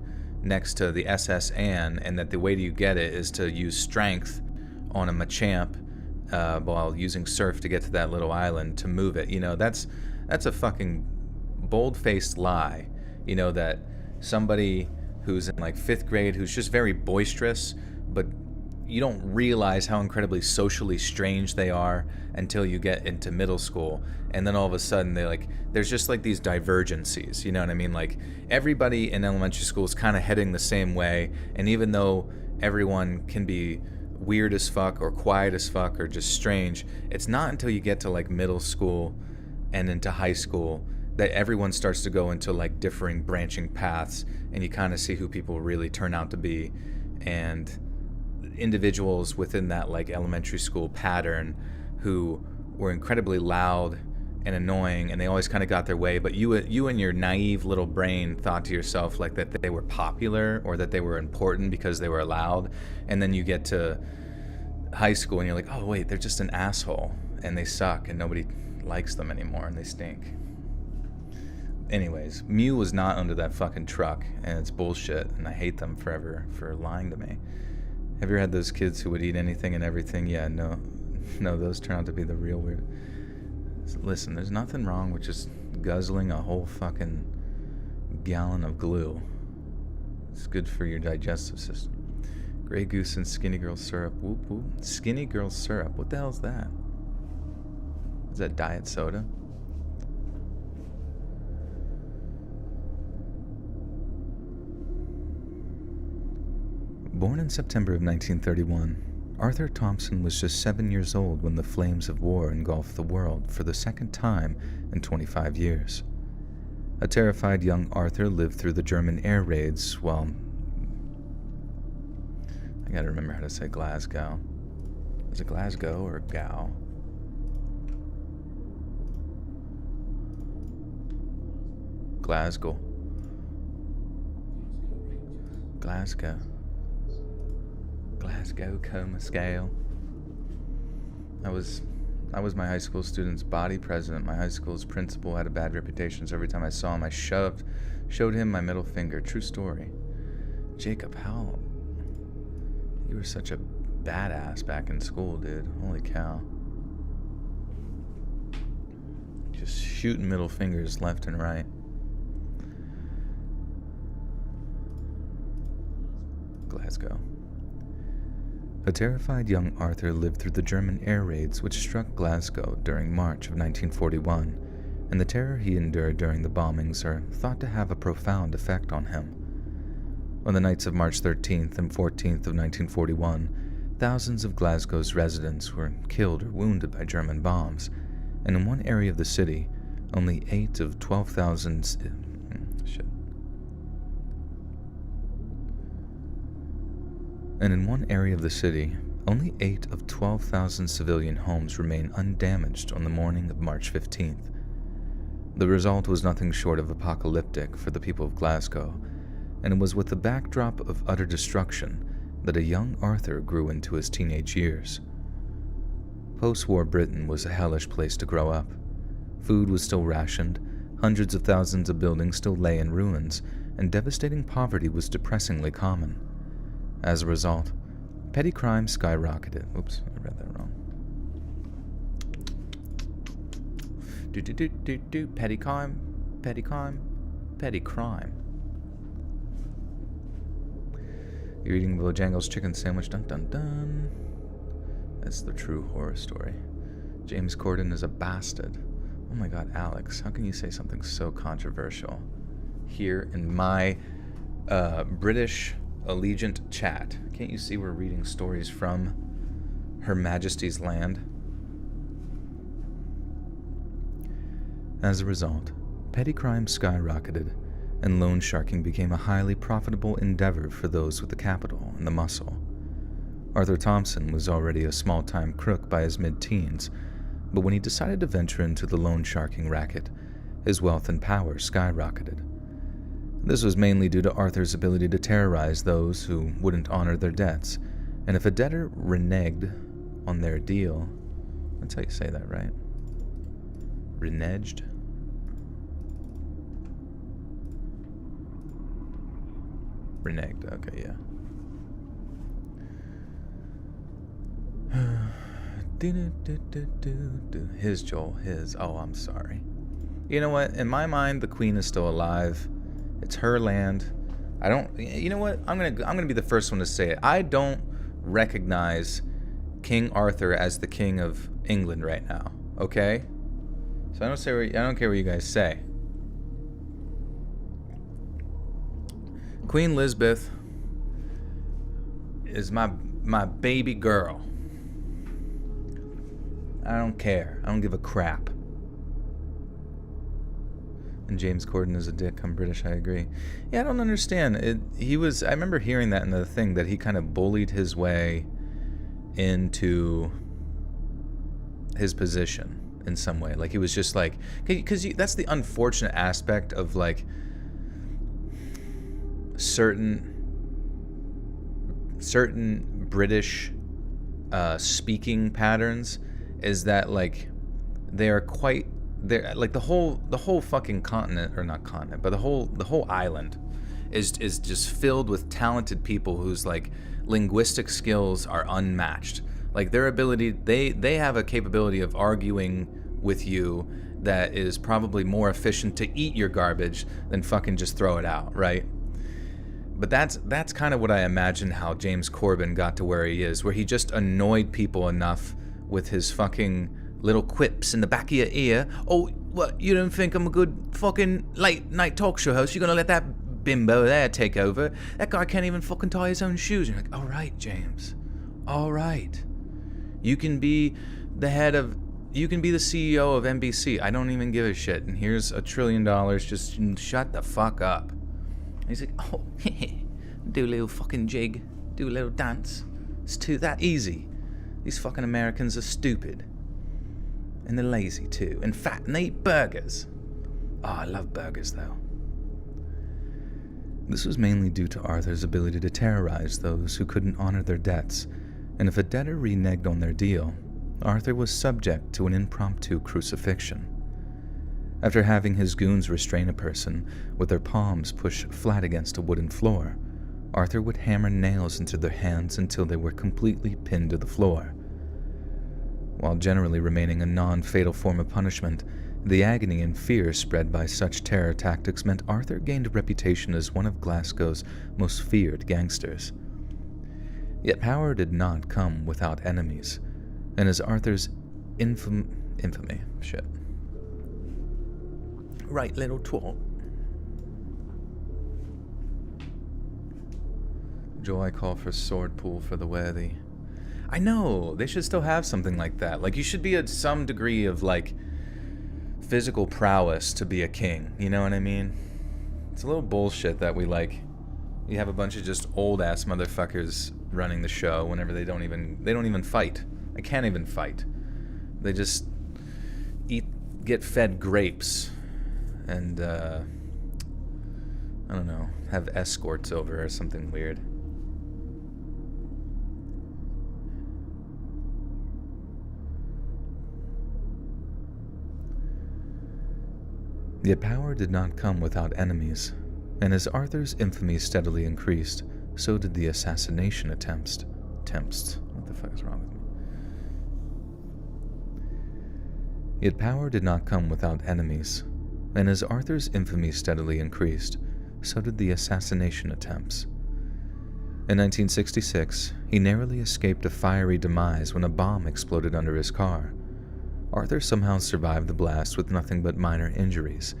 next to the SS Anne, and that the way you get it is to use strength on a Machamp while using surf to get to that little island to move it. That's a fucking bold-faced lie. That somebody who's in 5th grade who's just very boisterous, but you don't realize how incredibly socially strange they are until you get into middle school, and then all of a sudden they there's just these divergencies, you know what I mean? Everybody in elementary school is kind of heading the same way, and even though everyone can be weird as fuck or quiet as fuck or just strange, it's not until you get to middle school and into high school that everyone starts to go into differing branching paths, and you kind of see who people really turn out to be. And individuals within that elementary school pattern who were incredibly loud and annoying, and they always kind of got their way, but you and your naive little brain thought to yourself that they were popular or that they were important because they were loud. And then you get to high school and you're like, oh wait, they're just an asshole and they suck and nobody likes them anymore and they stink. Anyways, Mew was not under that fucking truck, and it's bullshit, and I hate them forever for lying to me. Have you ever had those kids who would eat anything and everything? Yeah, no, those turn out to be the real weird. Listen, there's nothing wrong with just guzzling a whole fucking gallon of glue. It's good for your digestive system. Grey Goose and Skinny Girl syrup. Whoop whoop. Skinny Girl syrup. What the hell's that? Is that diet soda? Born in September of 1931, Arthur Thompson was just 7 years old when the flames of war engulfed the world for the second time in 25 years. A terrified young Arthur lived through the German air raids while... I gotta remember how to say Glasgow. Is it Glasgow or Gow? Glasgow. Glasgow coma scale. I was my high school student's body president. My high school's principal had a bad reputation, so every time I saw him, I showed him my middle finger. True story. Jacob, how... You were such a badass back in school, dude. Holy cow. Just shooting middle fingers left and right. Glasgow. A terrified young Arthur lived through the German air raids which struck Glasgow during March of 1941, and the terror he endured during the bombings are thought to have a profound effect on him. On the nights of March 13th and 14th of 1941, thousands of Glasgow's residents were killed or wounded by German bombs, and in one area of the city, only 8 of 12,000... And in one area of the city, only 8 of 12,000 civilian homes remain undamaged on the morning of March 15th. The result was nothing short of apocalyptic for the people of Glasgow, and it was with the backdrop of utter destruction that a young Arthur grew into his teenage years. Post-war Britain was a hellish place to grow up. Food was still rationed, hundreds of thousands of buildings still lay in ruins, and devastating poverty was depressingly common. As a result, petty crime skyrocketed. Oops, I read that wrong. Petty crime, petty crime, petty crime. You're eating Bojangles chicken sandwich, dun dun dun. That's the true horror story. James Corden is a bastard. Oh my god, Alex, how can you say something so controversial here in my British Allegiant chat? Can't you see we're reading stories from Her Majesty's land? As a result, petty crime skyrocketed, and loan sharking became a highly profitable endeavor for those with the capital and the muscle. Arthur Thompson was already a small-time crook by his mid-teens, but when he decided to venture into the loan sharking racket, his wealth and power skyrocketed. This was mainly due to Arthur's ability to terrorize those who wouldn't honor their debts, and if a debtor reneged on their deal, that's how you say that, right? Reneged? Reneged, okay, yeah. His, Joel, his. Oh, I'm sorry. You know what? In my mind, the queen is still alive. It's her land. I don't. You know what? I'm gonna be the first one to say it. I don't recognize King Arthur as the king of England right now. Okay? So I don't care what you guys say. Queen Elizabeth is my baby girl. I don't care. I don't give a crap. And James Corden is a dick. I'm British, I agree. Yeah, I don't understand. I remember hearing that in the thing, that he kind of bullied his way into his position in some way. Like, he was just like, because that's the unfortunate aspect of, like, certain British speaking patterns, is that, like, they're like the whole fucking continent, or not continent, but the whole island is just filled with talented people whose, like, linguistic skills are unmatched. Like, their ability, they have a capability of arguing with you that is probably more efficient to eat your garbage than fucking just throw it out, right? But that's kind of what I imagine how James Corden got to where he is, where he just annoyed people enough with his fucking little quips in the back of your ear. Oh, what, you don't think I'm a good fucking late night talk show host? You're gonna let that bimbo there take over? That guy can't even fucking tie his own shoes. And you're like, all right, James. All right. You can be the CEO of NBC. I don't even give a shit. And here's $1 trillion. Just shut the fuck up. And he's like, oh, do a little fucking jig. Do a little dance. It's that easy. These fucking Americans are stupid. And they're lazy too. And fat. And they eat burgers. Oh, I love burgers though. This was mainly due to Arthur's ability to terrorize those who couldn't honor their debts. And if a debtor reneged on their deal, Arthur was subject to an impromptu crucifixion. After having his goons restrain a person with their palms pushed flat against a wooden floor, Arthur would hammer nails into their hands until they were completely pinned to the floor. While generally remaining a non-fatal form of punishment, the agony and fear spread by such terror tactics meant Arthur gained a reputation as one of Glasgow's most feared gangsters. Yet power did not come without enemies, and as Arthur's infamy, shit. Right, little twat. Joel, I call for sword pool for the worthy. I know, they should still have something like that. Like, you should be at some degree of, like, physical prowess to be a king. You know what I mean? It's a little bullshit that you have a bunch of just old-ass motherfuckers running the show whenever they don't even fight. They can't even fight. They just get fed grapes and I don't know, have escorts over or something weird. Yet power did not come without enemies, and as Arthur's infamy steadily increased, so did the assassination attempts. What the fuck is wrong with me? Yet power did not come without enemies, and as Arthur's infamy steadily increased, so did the assassination attempts. In 1966, he narrowly escaped a fiery demise when a bomb exploded under his car. Arthur somehow survived the blast with nothing but minor injuries.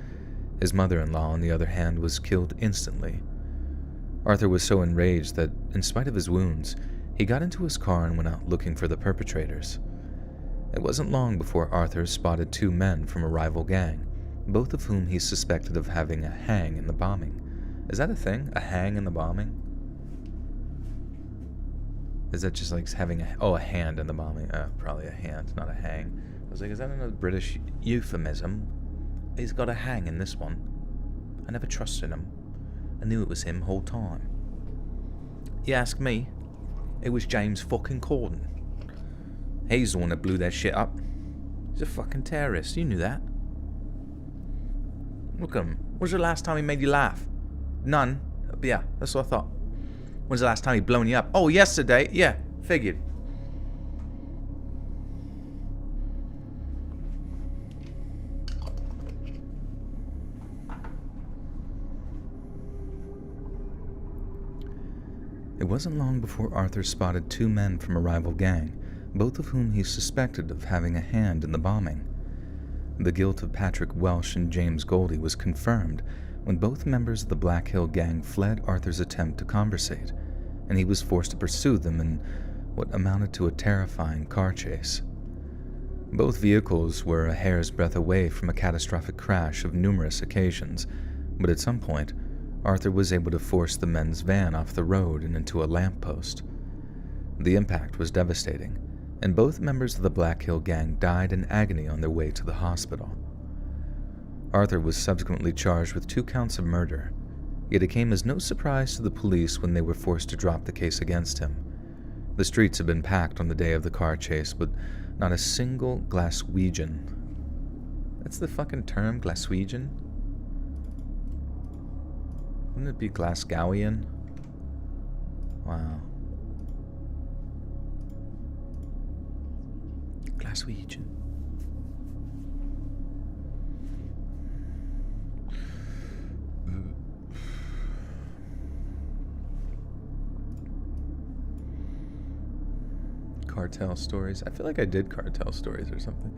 His mother-in-law, on the other hand, was killed instantly. Arthur was so enraged that, in spite of his wounds, he got into his car and went out looking for the perpetrators. It wasn't long before Arthur spotted two men from a rival gang, both of whom he suspected of having a hang in the bombing. Is that a thing? A hang in the bombing? Is that just like having a hand in the bombing? Probably a hand, not a hang. I was like, is that another British euphemism? He's got a hang in this one. I never trusted him. I knew it was him whole time. You ask me, it was James fucking Corden. He's the one that blew that shit up. He's a fucking terrorist, you knew that. Look at him. When's the last time he made you laugh? None. But yeah, that's what I thought. When's the last time he blown you up? Oh, yesterday. Yeah, figured. It wasn't long before Arthur spotted two men from a rival gang, both of whom he suspected of having a hand in the bombing. The guilt of Patrick Welsh and James Goldie was confirmed when both members of the Black Hill Gang fled Arthur's attempt to conversate, and he was forced to pursue them in what amounted to a terrifying car chase. Both vehicles were a hair's breadth away from a catastrophic crash of numerous occasions, but at some point, Arthur was able to force the men's van off the road and into a lamppost. The impact was devastating, and both members of the Black Hill Gang died in agony on their way to the hospital. Arthur was subsequently charged with 2 counts of murder, yet it came as no surprise to the police when they were forced to drop the case against him. The streets had been packed on the day of the car chase, but not a single Glaswegian. That's the fucking term, Glaswegian? Wouldn't it be Glasgowian? Wow. Glaswegian. Cartel stories. I feel like I did cartel stories or something.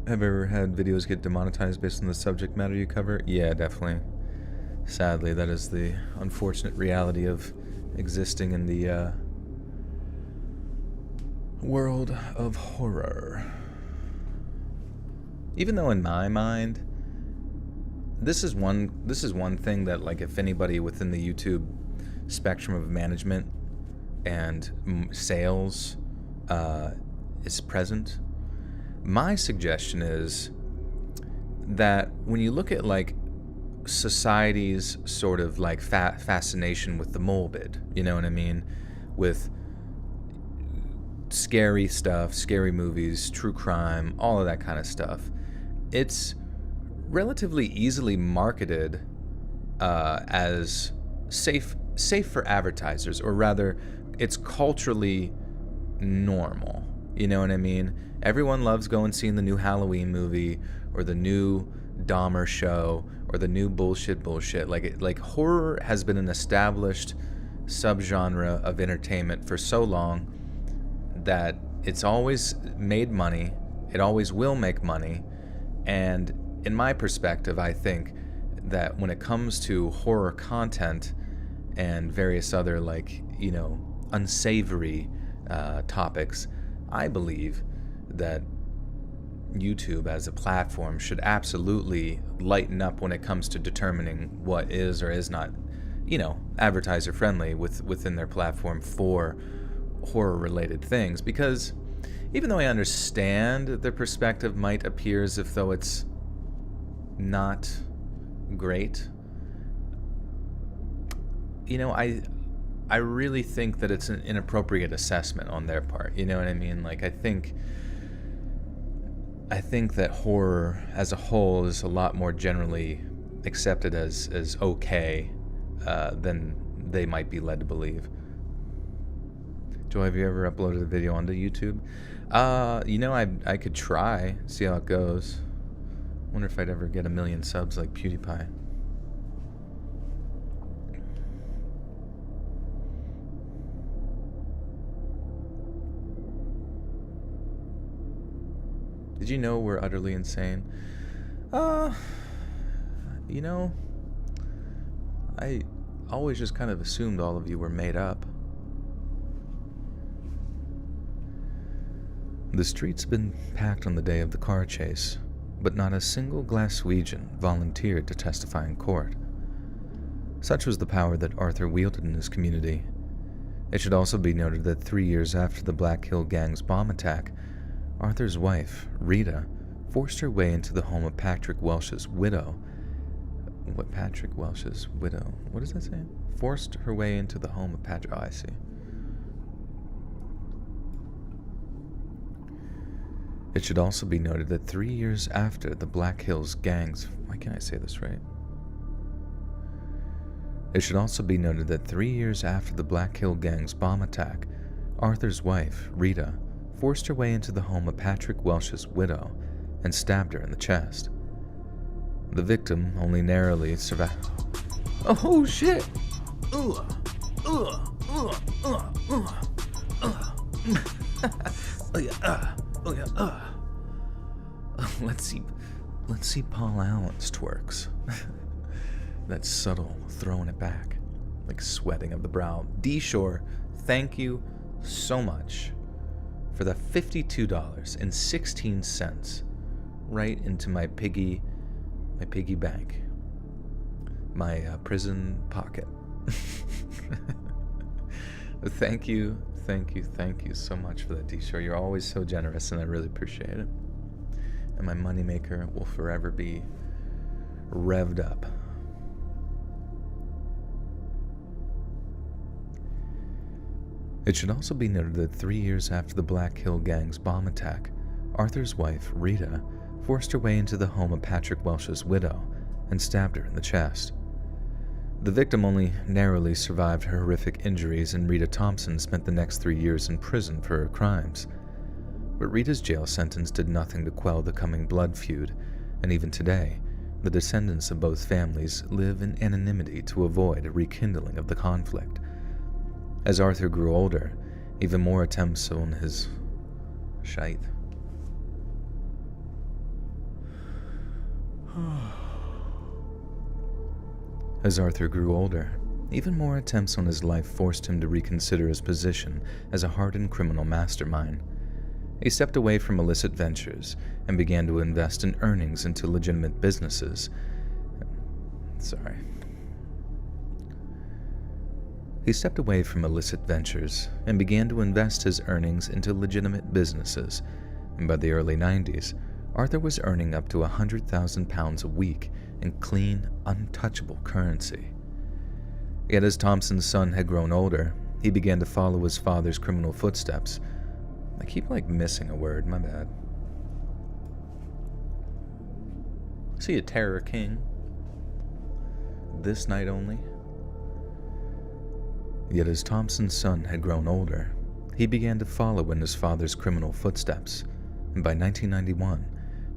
Have you ever had videos get demonetized based on the subject matter you cover? Yeah, definitely. Sadly, that is the unfortunate reality of existing in the world of horror. Even though in my mind, this is one thing that, like, if anybody within the YouTube spectrum of management and sales is present, my suggestion is that when you look at, like, society's sort of, like, fascination with the morbid, you know what I mean, with scary stuff, scary movies, true crime, all of that kind of stuff, it's relatively easily marketed as safe for advertisers, or rather, it's culturally normal. You know what I mean? Everyone loves going and seeing the new Halloween movie, or the new Dahmer show, or the new bullshit. Like horror has been an established subgenre of entertainment for so long that it's always made money. It always will make money. And in my perspective, I think that when it comes to horror content and various other, like, you know, unsavory topics, I believe that YouTube as a platform should absolutely lighten up when it comes to determining what is or is not, you know, advertiser friendly within their platform for horror related things. Because even though I understand that their perspective might appear as if though it's not great. I really think that it's an inappropriate assessment on their part. You know what I mean? Like, I think that horror as a whole is a lot more generally accepted as okay than they might be led to believe. Joy, have you ever uploaded a video onto YouTube? I could try, see how it goes. Wonder if I'd ever get 1 million subs like PewDiePie. Did you know we're utterly insane? I always just kind of assumed all of you were made up. The streets have been packed on the day of the car chase, but not a single Glaswegian volunteered to testify in court. Such was the power that Arthur wielded in his community. It should also be noted that 3 years after the Black Hill Gang's bomb attack, Arthur's wife, Rita, forced her way into the home of Patrick Welsh's widow. What, Patrick Welsh's widow? What does that say? Forced her way into the home of Patrick... Oh, I see. It should also be noted that 3 years after the Black Hills Gang's... Why can't I say this right? It should also be noted that 3 years after the Black Hill Gang's bomb attack, Arthur's wife, Rita, forced her way into the home of Patrick Welsh's widow and stabbed her in the chest. The victim only narrowly survived. Oh shit! Oh yeah. Let's see Paul Allen's twerks. That subtle throwing it back, like sweating of the brow. D-Shore, thank you so much for the $52.16 right into my piggy bank, my prison pocket. Thank you so much for that, D-Shore. You're always so generous, and I really appreciate it. And my moneymaker will forever be revved up. It should also be noted that 3 years after the Black Hill Gang's bomb attack, Arthur's wife, Rita, forced her way into the home of Patrick Welsh's widow and stabbed her in the chest. The victim only narrowly survived her horrific injuries, and Rita Thompson spent the next 3 years in prison for her crimes. But Rita's jail sentence did nothing to quell the coming blood feud, and even today, the descendants of both families live in anonymity to avoid a rekindling of the conflict. As Arthur grew older, even more attempts on his shite. As Arthur grew older, even more attempts on his life forced him to reconsider his position as a hardened criminal mastermind. He stepped away from illicit ventures and began to invest in earnings into legitimate businesses. He stepped away from illicit ventures and began to invest his earnings into legitimate businesses, and by the early 90s, Arthur was earning up to £100,000 a week in clean, untouchable currency. Yet as Thompson's son had grown older, he began to follow his father's criminal footsteps. I keep missing a word, my bad. See a Terror King. This night only. Yet as Thompson's son had grown older, he began to follow in his father's criminal footsteps, and by 1991,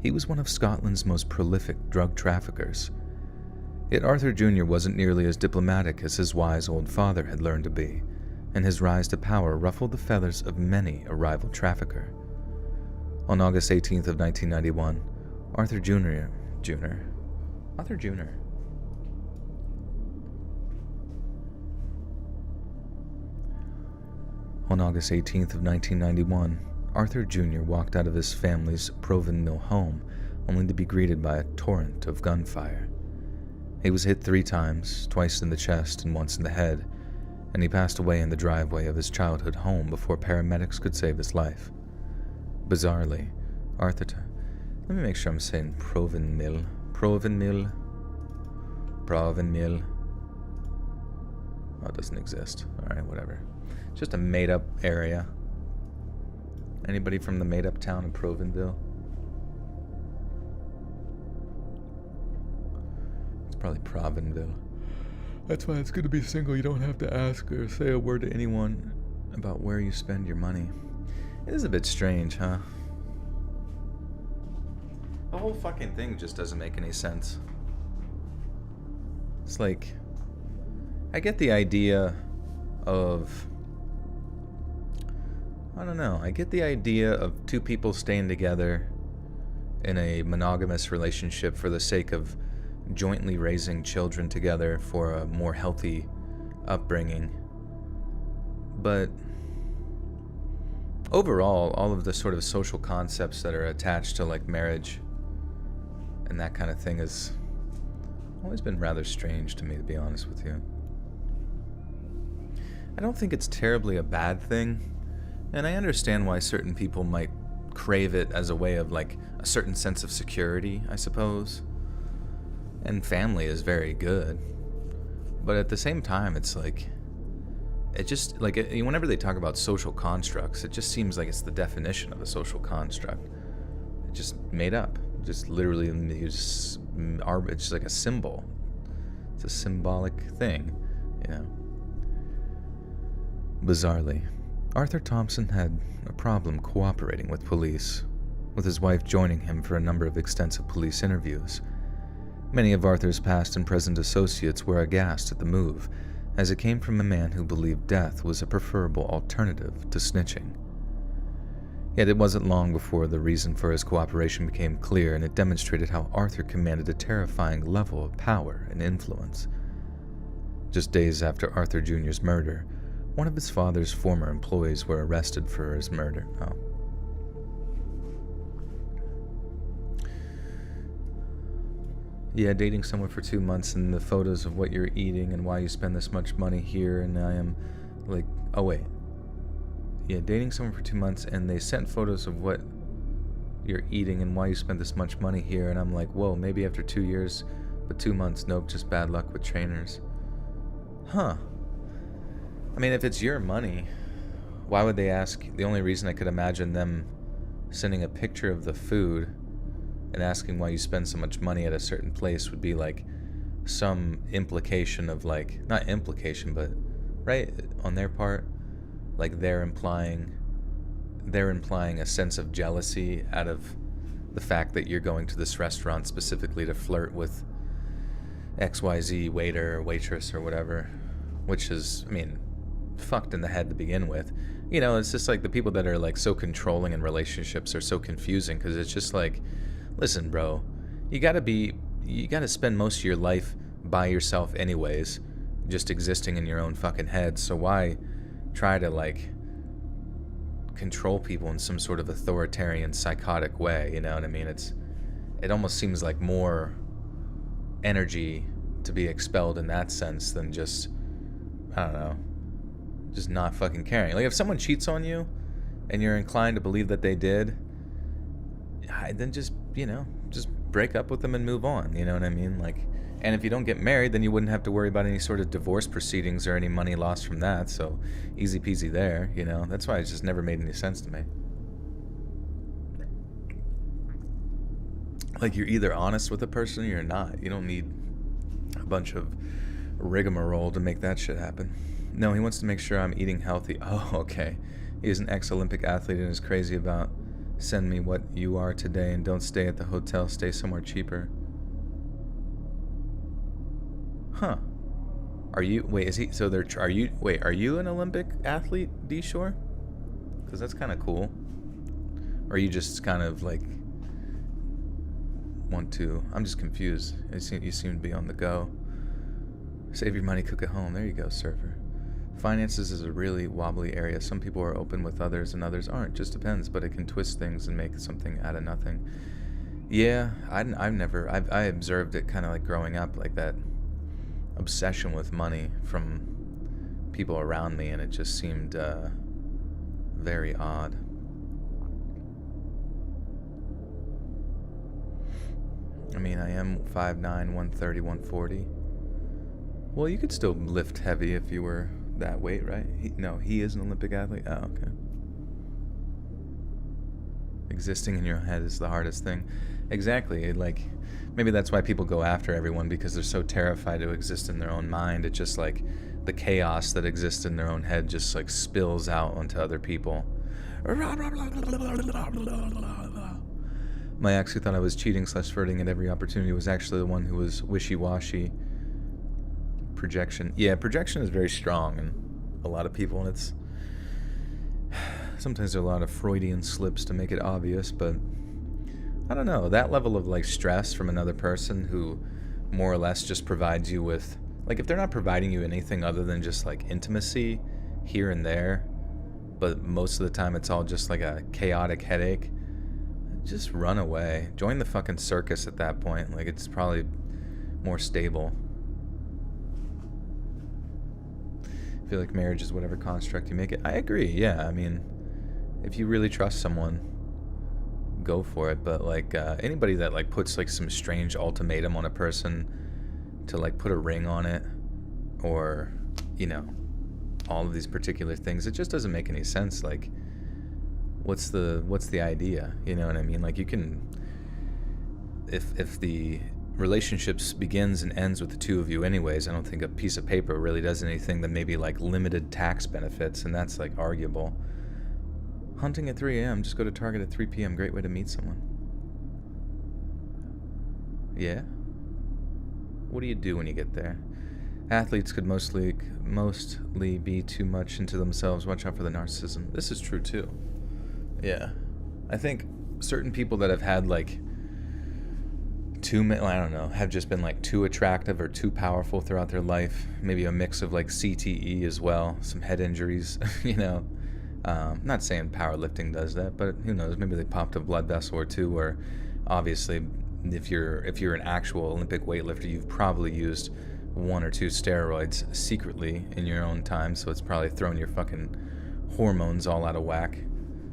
he was one of Scotland's most prolific drug traffickers. Yet Arthur Jr. wasn't nearly as diplomatic as his wise old father had learned to be, and his rise to power ruffled the feathers of many a rival trafficker. On August 18th of 1991, Arthur Jr. On August 18th of 1991, Arthur Jr. walked out of his family's Proven Mill home only to be greeted by a torrent of gunfire. He was hit 3 times, twice in the chest and once in the head, and he passed away in the driveway of his childhood home before paramedics could save his life. Bizarrely, let me make sure I'm saying Proven Mill Provenmil. Provenmil. Oh, it doesn't exist. Alright, whatever. Just a made-up area. Anybody from the made-up town of Provenville? It's probably Provenville. That's why it's good to be single. You don't have to ask or say a word to anyone about where you spend your money. It is a bit strange, huh? The whole fucking thing just doesn't make any sense. It's like, I get the idea of, I don't know, I get the idea of two people staying together in a monogamous relationship for the sake of jointly raising children together for a more healthy upbringing. But overall, all of the sort of social concepts that are attached to like marriage and that kind of thing has always been rather strange to me, to be honest with you. I don't think it's terribly a bad thing, and I understand why certain people might crave it as a way of like a certain sense of security, I suppose. And family is very good. But at the same time, it's like, it just, like, whenever they talk about social constructs, it just seems like it's the definition of a social construct. It's just made up. Just literally, it's just like a symbol. It's a symbolic thing, you know. Bizarrely, Arthur Thompson had a problem cooperating with police, with his wife joining him for a number of extensive police interviews. Many of Arthur's past and present associates were aghast at the move, as it came from a man who believed death was a preferable alternative to snitching. Yet it wasn't long before the reason for his cooperation became clear, and it demonstrated how Arthur commanded a terrifying level of power and influence. Just days after Arthur Jr.'s murder, one of his father's former employees were arrested for his murder. Yeah, dating someone for 2 months and the photos of what you're eating and why you spend this much money here, and I am like, oh wait. Yeah, dating someone for 2 months and they sent photos of what you're eating and why you spent this much money here, and I'm like, whoa, maybe after 2 years, but 2 months, nope, just bad luck with trainers. Huh. I mean, if it's your money, why would they ask? The only reason I could imagine them sending a picture of the food and asking why you spend so much money at a certain place would be like some implication of like, not implication, but right on their part, like they're implying a sense of jealousy out of the fact that you're going to this restaurant specifically to flirt with XYZ waiter or waitress or whatever, which is, I mean, fucked in the head to begin with. You know, it's just like the people that are like so controlling in relationships are so confusing, because it's just like, listen, bro, you gotta spend most of your life by yourself anyways, just existing in your own fucking head, so why try to like control people in some sort of authoritarian, psychotic way, you know what I mean? It almost seems like more energy to be expelled in that sense than just, I don't know, just not fucking caring. Like, if someone cheats on you and you're inclined to believe that they did, then just, you know, just break up with them and move on, you know what I mean? Like, and if you don't get married, then you wouldn't have to worry about any sort of divorce proceedings or any money lost from that, so easy peasy there, you know? That's why it just never made any sense to me. Like, you're either honest with a person or you're not. You don't need a bunch of rigmarole to make that shit happen. No, he wants to make sure I'm eating healthy. Oh, okay. He's an ex-Olympic athlete and is crazy about send me what you are today and don't stay at the hotel, stay somewhere cheaper. Huh. Are you, wait, is he, so they're, are you an Olympic athlete, D-Shore? Because that's kind of cool. Or are you just kind of like, want to, I'm just confused. You seem to be on the go. Save your money, cook at home. There you go, surfer. Finances is a really wobbly area. Some people are open with others and others aren't. Just depends, but it can twist things and make something out of nothing. Yeah, I observed it kind of like growing up, like that obsession with money from people around me, and it just seemed very odd. I mean, I am 5'9", 130, 140. Well, you could still lift heavy if you were that weight, right? He is an Olympic athlete. Oh, okay. Existing in your head is the hardest thing. Exactly. Like, maybe that's why people go after everyone, because they're so terrified to exist in their own mind. It just like the chaos that exists in their own head just like spills out onto other people. My ex, who thought I was cheating/flirting at every opportunity, was actually the one who was wishy-washy. Projection. Yeah, projection is very strong in a lot of people, and it's sometimes there are a lot of Freudian slips to make it obvious, but I don't know, that level of like stress from another person who more or less just provides you with, like, if they're not providing you anything other than just like intimacy here and there, but most of the time it's all just like a chaotic headache, just run away. Join the fucking circus at that point. Like, it's probably more stable. I feel like marriage is whatever construct you make it. I agree, yeah. I mean, if you really trust someone, go for it. But like anybody that like puts like some strange ultimatum on a person to like put a ring on it, or all of these particular things, it just doesn't make any sense. Like, what's the idea? You know what I mean? Like, you can, if the relationships begins and ends with the two of you anyways, I don't think a piece of paper really does anything than maybe like limited tax benefits, and that's like arguable. Hunting at 3 a.m., just go to Target at 3 p.m. Great way to meet someone. Yeah? What do you do when you get there? Athletes could mostly be too much into themselves. Watch out for the narcissism. This is true too. Yeah. I think certain people that have had like have just been like too attractive or too powerful throughout their life. Maybe a mix of like CTE as well, some head injuries, Not saying powerlifting does that, but who knows? Maybe they popped a blood vessel or two, or obviously if you're an actual Olympic weightlifter, you've probably used 1 or 2 steroids secretly in your own time, so it's probably thrown your fucking hormones all out of whack.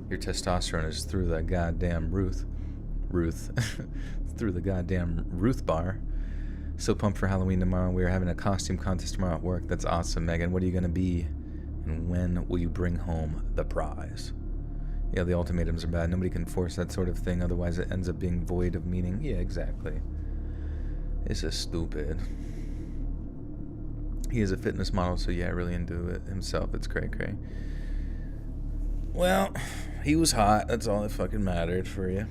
Your testosterone is through the goddamn Ruth through the goddamn Ruth bar. So pumped for Halloween tomorrow. We're having a costume contest tomorrow at work. That's awesome, Megan. What are you going to be? And when will you bring home the prize? Yeah, the ultimatums are bad. Nobody can force that sort of thing. Otherwise, it ends up being void of meaning. Yeah, exactly. This is stupid. He is a fitness model, so yeah, really into it himself. It's cray. Well, he was hot. That's all that fucking mattered for you.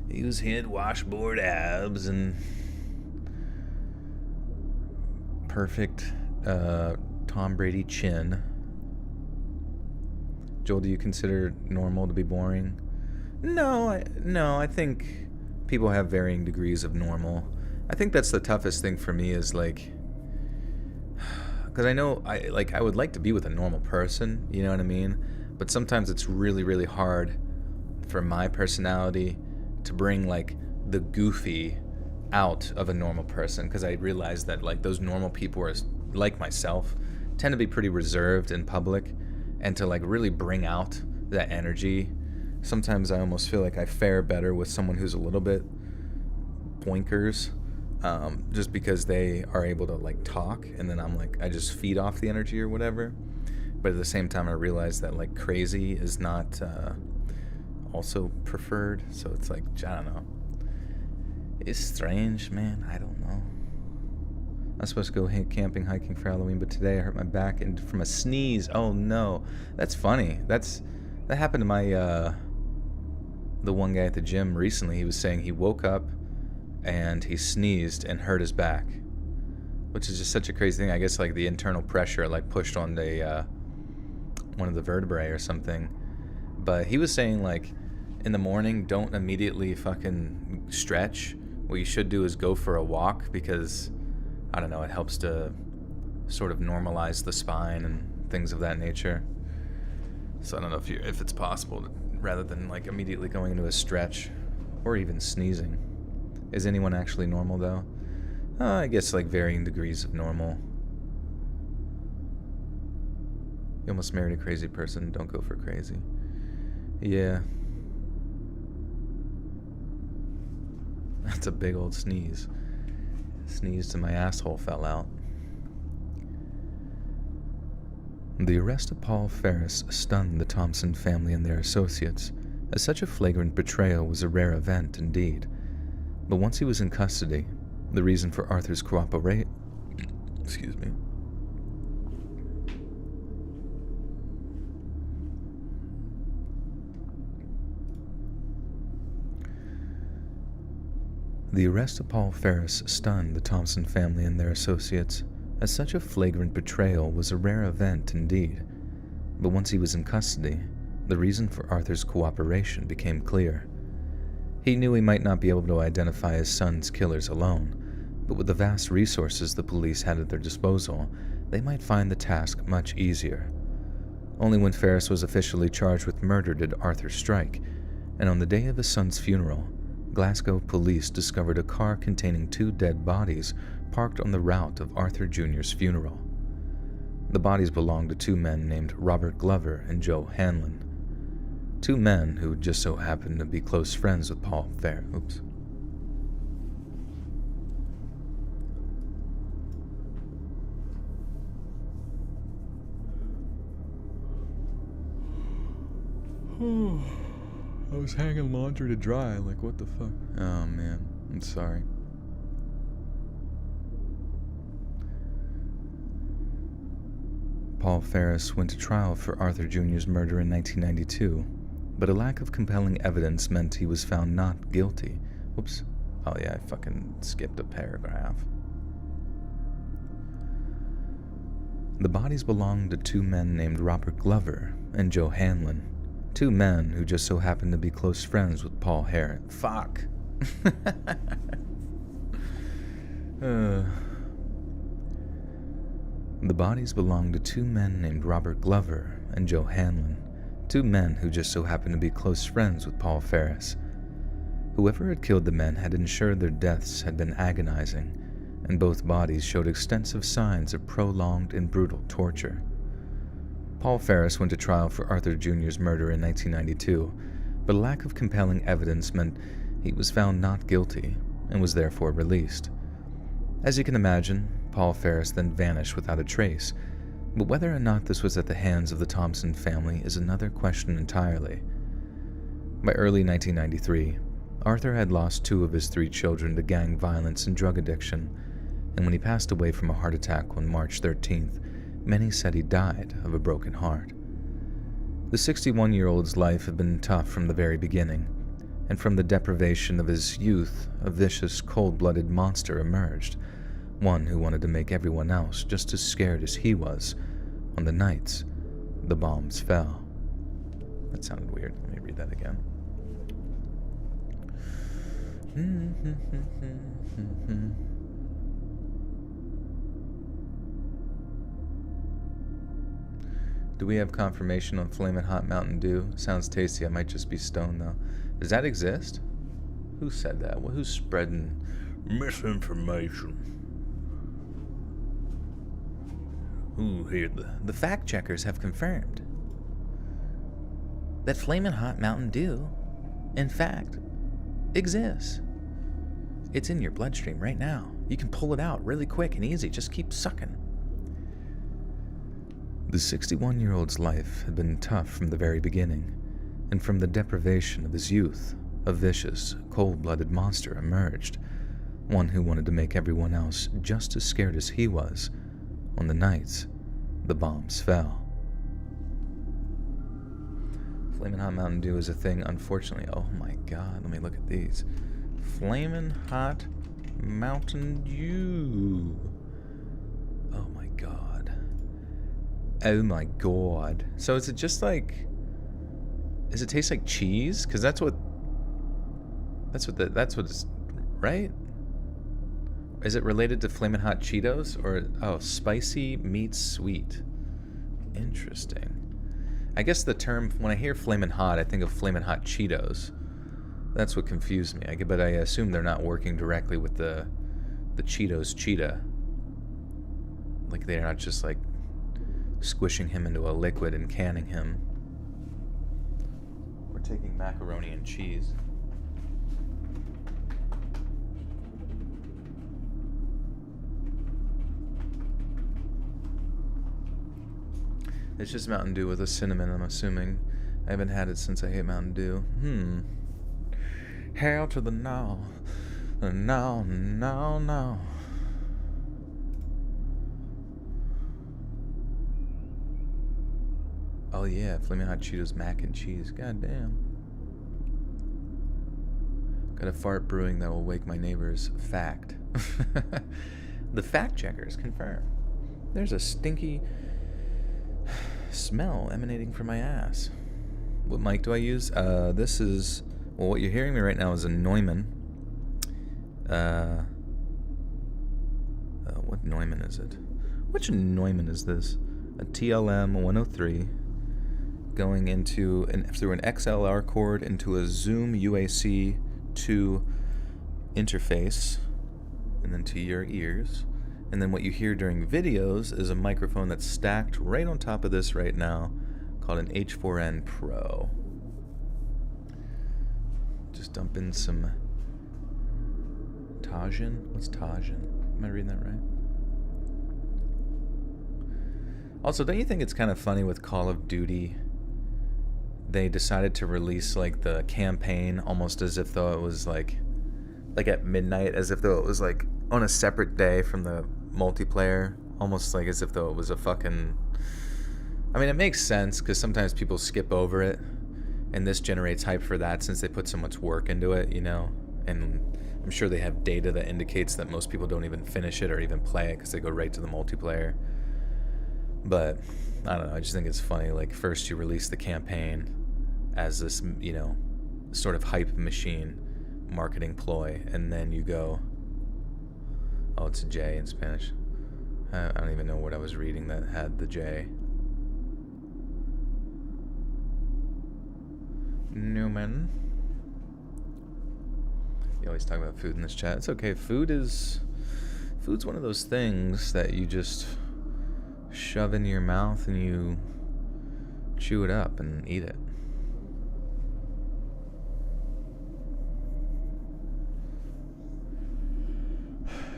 He had washboard abs and perfect Tom Brady chin. Joel, do you consider normal to be boring? No, I think people have varying degrees of normal. I think that's the toughest thing for me, is like, because I know I would like to be with a normal person, you know what I mean? But sometimes it's really, really hard for my personality to bring like the goofy out of a normal person, because I realize that like those normal people are, like myself, tend to be pretty reserved in public, and to like really bring out that energy, sometimes I almost feel like I fare better with someone who's a little bit boinkers, just because they are able to like talk, and then I'm like, I just feed off the energy or whatever. But at the same time, I realize that like crazy is not also preferred. So it's like, I don't know. It's strange, man. I don't know. I was supposed to go camping, hiking for Halloween, but today I hurt my back and from a sneeze. Oh no, that's funny. That happened to my the one guy at the gym recently. He was saying he woke up and he sneezed and hurt his back, which is just such a crazy thing. I guess like the internal pressure like pushed on the one of the vertebrae or something. But he was saying like in the morning, don't immediately fucking stretch. What you should do is go for a walk, because I don't know, it helps to sort of normalize the spine and things of that nature. So I don't know if it's possible to, rather than like immediately going into a stretch or even sneezing. Is anyone actually normal though? I guess like varying degrees of normal. You almost married a crazy person. Don't go for crazy. Yeah. That's a big old sneeze. Sneezed and my asshole fell out. The arrest of Paul Ferris stunned the Thompson family and their associates, as such a flagrant betrayal was a rare event indeed. But once he was in custody, the reason for Arthur's cooperation... Excuse me. The arrest of Paul Ferris stunned the Thompson family and their associates, as such a flagrant betrayal was a rare event indeed. But once he was in custody, the reason for Arthur's cooperation became clear. He knew he might not be able to identify his son's killers alone, but with the vast resources the police had at their disposal, they might find the task much easier. Only when Ferris was officially charged with murder did Arthur strike, and on the day of his son's funeral, Glasgow police discovered a car containing 2 dead bodies parked on the route of Arthur Jr.'s funeral. The bodies belonged to 2 men named Robert Glover and Joe Hanlon, 2 men who just so happened to be close friends with Paul Ferris. I was hanging laundry to dry, like what the fuck? Oh man, I'm sorry. Paul Ferris went to trial for Arthur Jr.'s murder in 1992, but a lack of compelling evidence meant he was found not guilty. Whoops. Oh yeah, I fucking skipped a paragraph. The bodies belonged to 2 men named Robert Glover and Joe Hanlon, 2 men who just so happened to be close friends with Paul Harris. Fuck. The bodies belonged to 2 men named Robert Glover and Joe Hanlon, 2 men who just so happened to be close friends with Paul Ferris. Whoever had killed the men had ensured their deaths had been agonizing, and both bodies showed extensive signs of prolonged and brutal torture. Paul Ferris went to trial for Arthur Jr.'s murder in 1992, but a lack of compelling evidence meant he was found not guilty and was therefore released. As you can imagine, Paul Ferris then vanished without a trace, but whether or not this was at the hands of the Thompson family is another question entirely. By early 1993, Arthur had lost 2 of his 3 children to gang violence and drug addiction, and when he passed away from a heart attack on March 13th, many said he died of a broken heart. The 61-year-old's life had been tough from the very beginning, and from the deprivation of his youth, a vicious, cold-blooded monster emerged, one who wanted to make everyone else just as scared as he was on the nights the bombs fell. That sounded weird. Let me read that again. Do we have confirmation on Flamin' Hot Mountain Dew? Sounds tasty. I might just be stoned, though. Does that exist? Who said that? Who's spreading misinformation? Ooh, here. The fact checkers have confirmed that Flamin' Hot Mountain Dew, in fact, exists. It's in your bloodstream right now. You can pull it out really quick and easy. Just keep sucking. The 61-year-old's life had been tough from the very beginning, and from the deprivation of his youth, a vicious, cold-blooded monster emerged, one who wanted to make everyone else just as scared as he was on the nights the bombs fell. Flamin' Hot Mountain Dew is a thing, unfortunately. Oh my god, let me look at these. Flamin' Hot Mountain Dew. Oh my god. Oh my god. So is it just like... Does it taste like cheese? Because that's what it's... Right? Is it related to Flamin' Hot Cheetos? Or... Oh, spicy meets sweet. Interesting. I guess the term... When I hear Flamin' Hot, I think of Flamin' Hot Cheetos. That's what confused me. But I assume they're not working directly with the Cheetos Cheetah. Like they're not just like squishing him into a liquid and canning him. We're taking macaroni and cheese. It's just Mountain Dew with a cinnamon, I'm assuming. I haven't had it since I hate Mountain Dew. Hail to the now. Now. Oh yeah, Flamin' Hot Cheetos mac and cheese. God damn. Got a fart brewing that will wake my neighbors. Fact. The fact checkers confirm. There's a stinky smell emanating from my ass. What mic do I use? This is... Well, what you're hearing me right now is a Neumann. What Neumann is it? Which Neumann is this? A TLM 103 going into through an XLR cord into a Zoom UAC 2 interface, and then to your ears. And then what you hear during videos is a microphone that's stacked right on top of this right now, called an H4n Pro. Just dump in some Tajin. What's Tajin? Am I reading that right? Also, don't you think it's kind of funny with Call of Duty? They decided to release like the campaign almost as if though it was like at midnight, as if though it was like on a separate day from the multiplayer, almost like as if though it was a fucking... I mean, it makes sense because sometimes people skip over it, and this generates hype for that since they put so much work into it, you know? And I'm sure they have data that indicates that most people don't even finish it or even play it because they go right to the multiplayer. But I don't know, I just think it's funny. Like, first you release the campaign as this, you know, sort of hype machine marketing ploy, and then you go, oh, it's a J in Spanish. I don't even know what I was reading that had the J. Newman. You always talk about food in this chat. It's okay. Food's one of those things that you just shove into your mouth and you chew it up and eat it.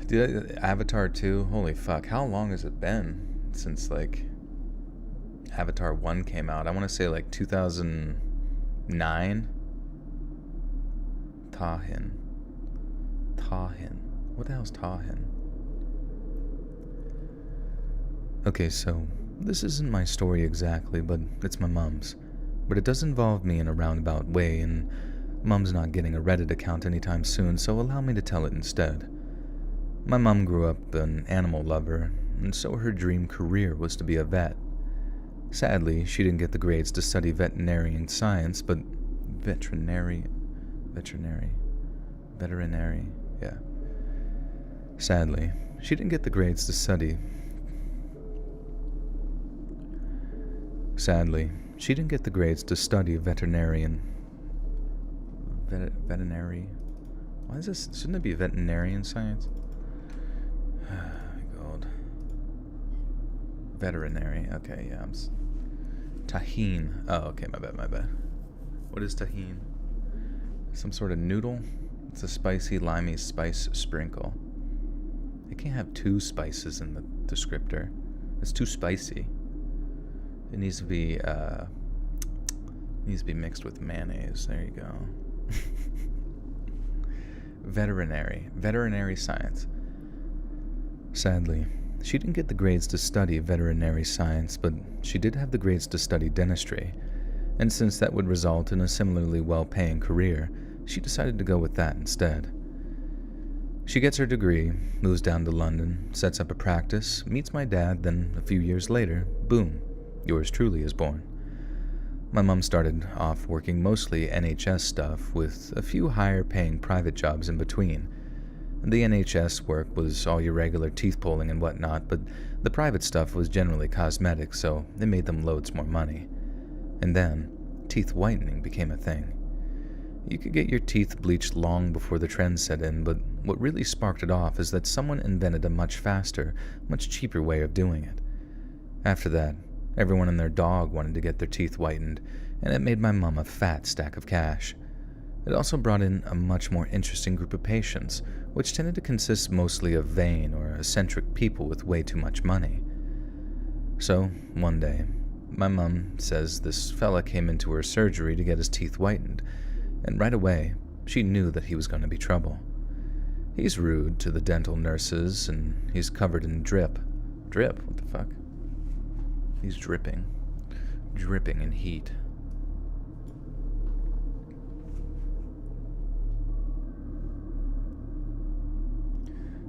Dude, Avatar 2, holy fuck, how long has it been since, like, Avatar 1 came out? I want to say, like, 2009? Tahin. What the hell's Tahin? Okay, so, this isn't my story exactly, but it's my mom's. But it does involve me in a roundabout way, and mom's not getting a Reddit account anytime soon, so allow me to tell it instead. My mom grew up an animal lover, and so her dream career was to be a vet. Sadly, she didn't get the grades to study veterinary science, but veterinary, yeah. Sadly, she didn't get the grades to study. Veterinary. Why is this? Shouldn't it be veterinarian science? God. Veterinary. Okay, yeah. Tahine. Oh, okay, my bad. What is tahine? Some sort of noodle? It's a spicy, limey spice sprinkle. It can't have two spices in the descriptor. It's too spicy. It needs to be mixed with mayonnaise. There you go. Veterinary science. Sadly, she didn't get the grades to study veterinary science, but she did have the grades to study dentistry, and since that would result in a similarly well-paying career, she decided to go with that instead. She gets her degree, moves down to London, sets up a practice, meets my dad, then a few years later, boom, yours truly is born. My mom started off working mostly NHS stuff with a few higher-paying private jobs in between. The NHS work was all your regular teeth pulling and whatnot, but the private stuff was generally cosmetic, so it made them loads more money. And then, teeth whitening became a thing. You could get your teeth bleached long before the trend set in, but what really sparked it off is that someone invented a much faster, much cheaper way of doing it. After that, everyone and their dog wanted to get their teeth whitened, and it made my mom a fat stack of cash. It also brought in a much more interesting group of patients, which tended to consist mostly of vain or eccentric people with way too much money. So, one day, My mom says this fella came into her surgery to get his teeth whitened, and right away, she knew that he was going to be trouble. He's rude to the dental nurses, and he's covered in drip. Drip? What the fuck? He's dripping. Dripping in heat.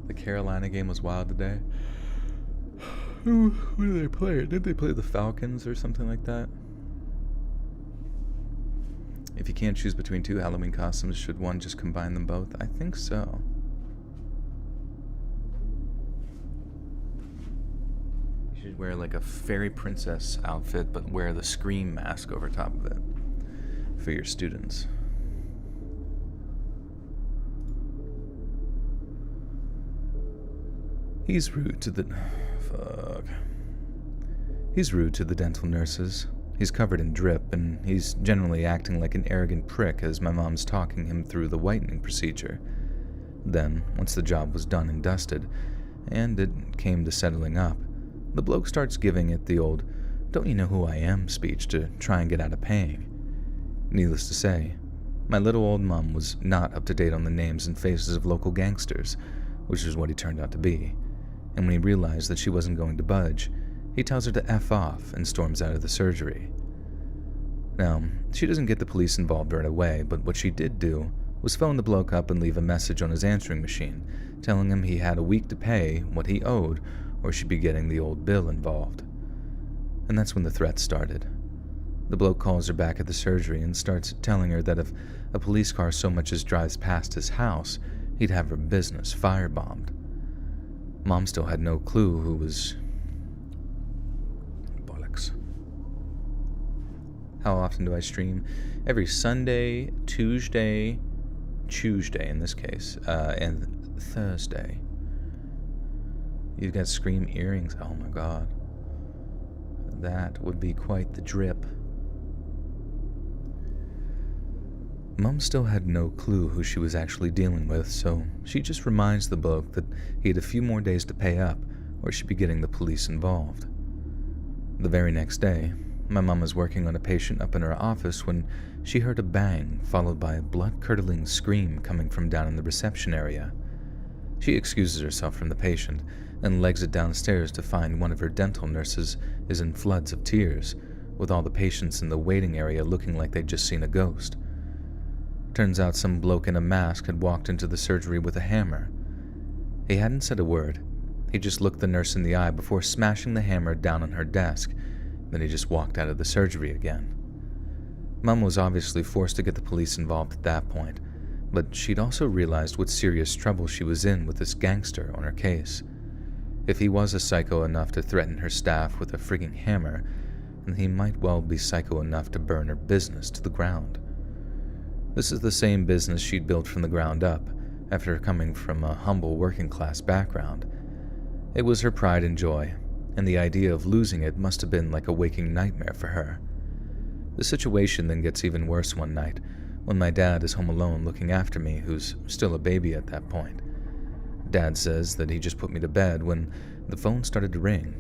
The Carolina game was wild today. Who did they play? Did they play the Falcons or something like that? If you can't choose between two Halloween costumes, should one just combine them both? I think so. You should wear like a fairy princess outfit, but wear the Scream mask over top of it for your students. He's rude to the dental nurses. He's covered in drip, and he's generally acting like an arrogant prick as my mom's talking him through the whitening procedure. Then, once the job was done and dusted, and it came to settling up, the bloke starts giving it the old, "Don't you know who I am" speech to try and get out of paying. Needless to say, my little old mum was not up to date on the names and faces of local gangsters, which is what he turned out to be. And when he realized that she wasn't going to budge, he tells her to F off and storms out of the surgery. Now, she doesn't get the police involved right away, but what she did do was phone the bloke up and leave a message on his answering machine, telling him he had a week to pay what he owed, or she'd be getting the old bill involved. And that's when the threat started. The bloke calls her back at the surgery and starts telling her that if a police car so much as drives past his house, he'd have her business firebombed. Mom still had no clue who was... Bollocks. How often do I stream? Every Sunday, Tuesday in this case, and Thursday. You've got Scream earrings. Oh my god. That would be quite the drip. Mum still had no clue who she was actually dealing with, so she just reminds the bloke that he had a few more days to pay up, or she'd be getting the police involved. The very next day, my mum was working on a patient up in her office when she heard a bang, followed by a blood-curdling scream coming from down in the reception area. She excuses herself from the patient and legs it downstairs to find one of her dental nurses is in floods of tears, with all the patients in the waiting area looking like they'd just seen a ghost. Turns out some bloke in a mask had walked into the surgery with a hammer. He hadn't said a word. He just looked the nurse in the eye before smashing the hammer down on her desk. Then he just walked out of the surgery again. Mum was obviously forced to get the police involved at that point, but she'd also realized what serious trouble she was in with this gangster on her case. If he was a psycho enough to threaten her staff with a frigging hammer, then he might well be psycho enough to burn her business to the ground. This is the same business she'd built from the ground up, after coming from a humble working-class background. It was her pride and joy, and the idea of losing it must have been like a waking nightmare for her. The situation then gets even worse one night, when my dad is home alone looking after me, who's still a baby at that point. Dad says that he just put me to bed when the phone started to ring.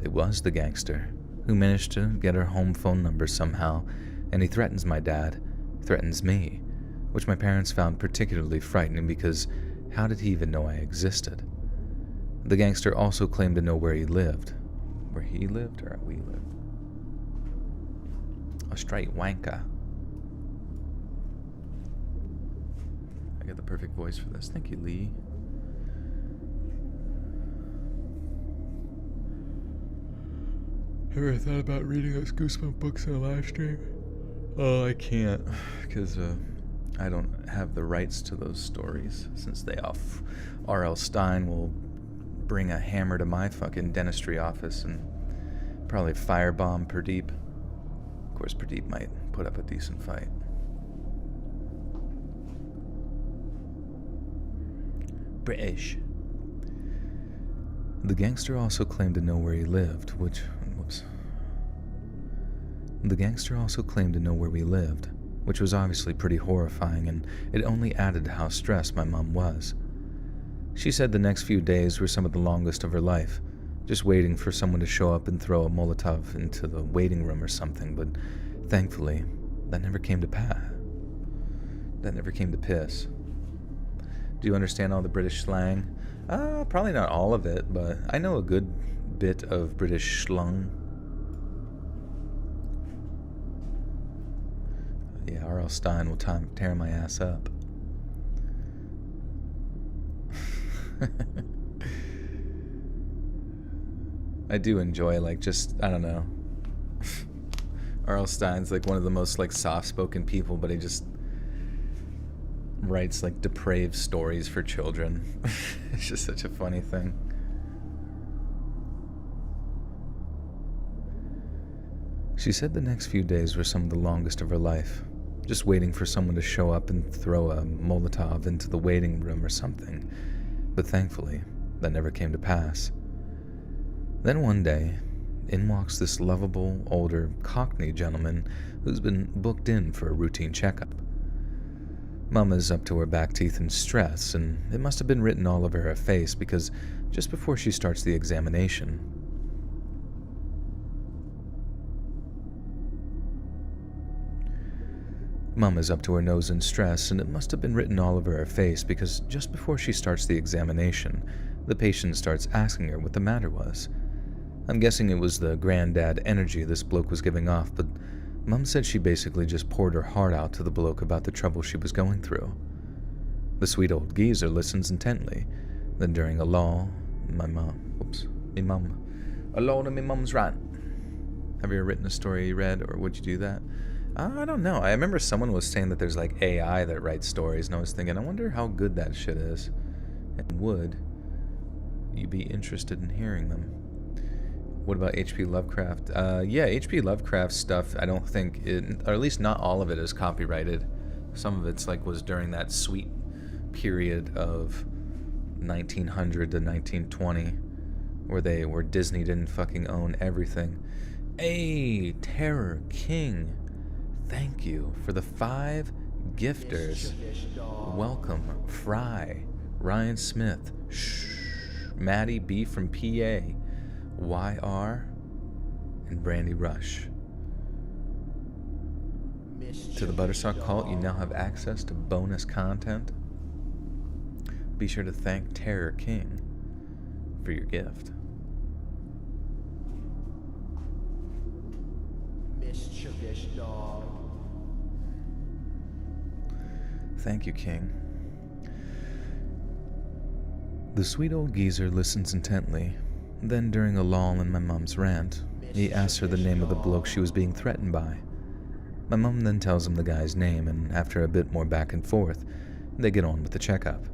It was the gangster, who managed to get her home phone number somehow, and he threatens my dad, threatens me, which my parents found particularly frightening because how did he even know I existed? The gangster also claimed to know where he lived. Where he lived or we lived? A straight wanker. I got the perfect voice for this. Thank you, Lee. Ever thought about reading those Goosebump books in a live stream? Oh, I can't, because I don't have the rights to those stories, since they off R.L. Stine will bring a hammer to my fucking dentistry office and probably firebomb Pradeep. Of course, Pradeep might put up a decent fight. British. The gangster also claimed to know where he lived, The gangster also claimed to know where we lived, which was obviously pretty horrifying, and it only added to how stressed my mom was. She said the next few days were some of the longest of her life, just waiting for someone to show up and throw a Molotov into the waiting room or something, but thankfully, that never came to pass. That never came to piss. Do you understand all the British slang? Probably not all of it, but I know a good bit of British slung. Yeah, R.L. Stein will tear my ass up. I do enjoy, like, just, I don't know. R.L. Stein's like one of the most like soft-spoken people, but he just writes like depraved stories for children. It's just such a funny thing. She said the next few days were some of the longest of her life, just waiting for someone to show up and throw a Molotov into the waiting room or something, but thankfully, that never came to pass. Then one day, in walks this lovable, older Cockney gentleman who's been booked in for a routine checkup. Mama's up to her back teeth in stress, and it must have been written all over her face because just before she starts the examination, Mama's up to her nose in stress, and it must have been written all over her face because just before she starts the examination, the patient starts asking her what the matter was. I'm guessing it was the granddad energy this bloke was giving off, but Mum said she basically just poured her heart out to the bloke about the trouble she was going through. The sweet old geezer listens intently. Then during a lull, a lull in my mum's rant. Have you ever written a story you read, or would you do that? I don't know. I remember someone was saying that there's like AI that writes stories, and I was thinking, I wonder how good that shit is. And would you be interested in hearing them? What about H.P. Lovecraft? Yeah, H.P. Lovecraft stuff, I don't think, or at least not all of it is copyrighted. Some of it's like was during that sweet period of 1900 to 1920, where Disney didn't fucking own everything. Hey, Terror King, thank you for the 5 gifters. Welcome, Fry, Ryan Smith, Maddie B from PA, YR, and Brandy Rush. To the Buttersock Cult, you now have access to bonus content. Be sure to thank Terror King for your gift. Mischievous dog. Thank you, King. The sweet old geezer listens intently. Then, during a lull in my mum's rant, he asks her the name of the bloke she was being threatened by. My mum then tells him the guy's name, and after a bit more back and forth, they get on with the checkup.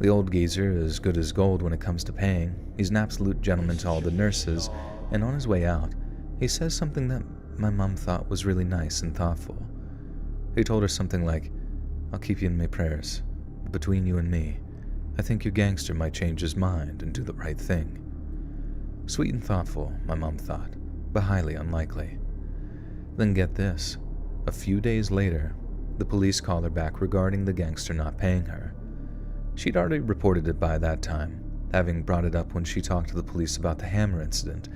The old geezer is good as gold when it comes to paying. He's an absolute gentleman to all the nurses, and on his way out, he says something that my mum thought was really nice and thoughtful. He told her something like, "I'll keep you in my prayers, but between you and me, I think your gangster might change his mind and do the right thing." Sweet and thoughtful, my mum thought, but highly unlikely. Then get this. A few days later, the police call her back regarding the gangster not paying her. She'd already reported it by that time, having brought it up when she talked to the police about the hammer incident,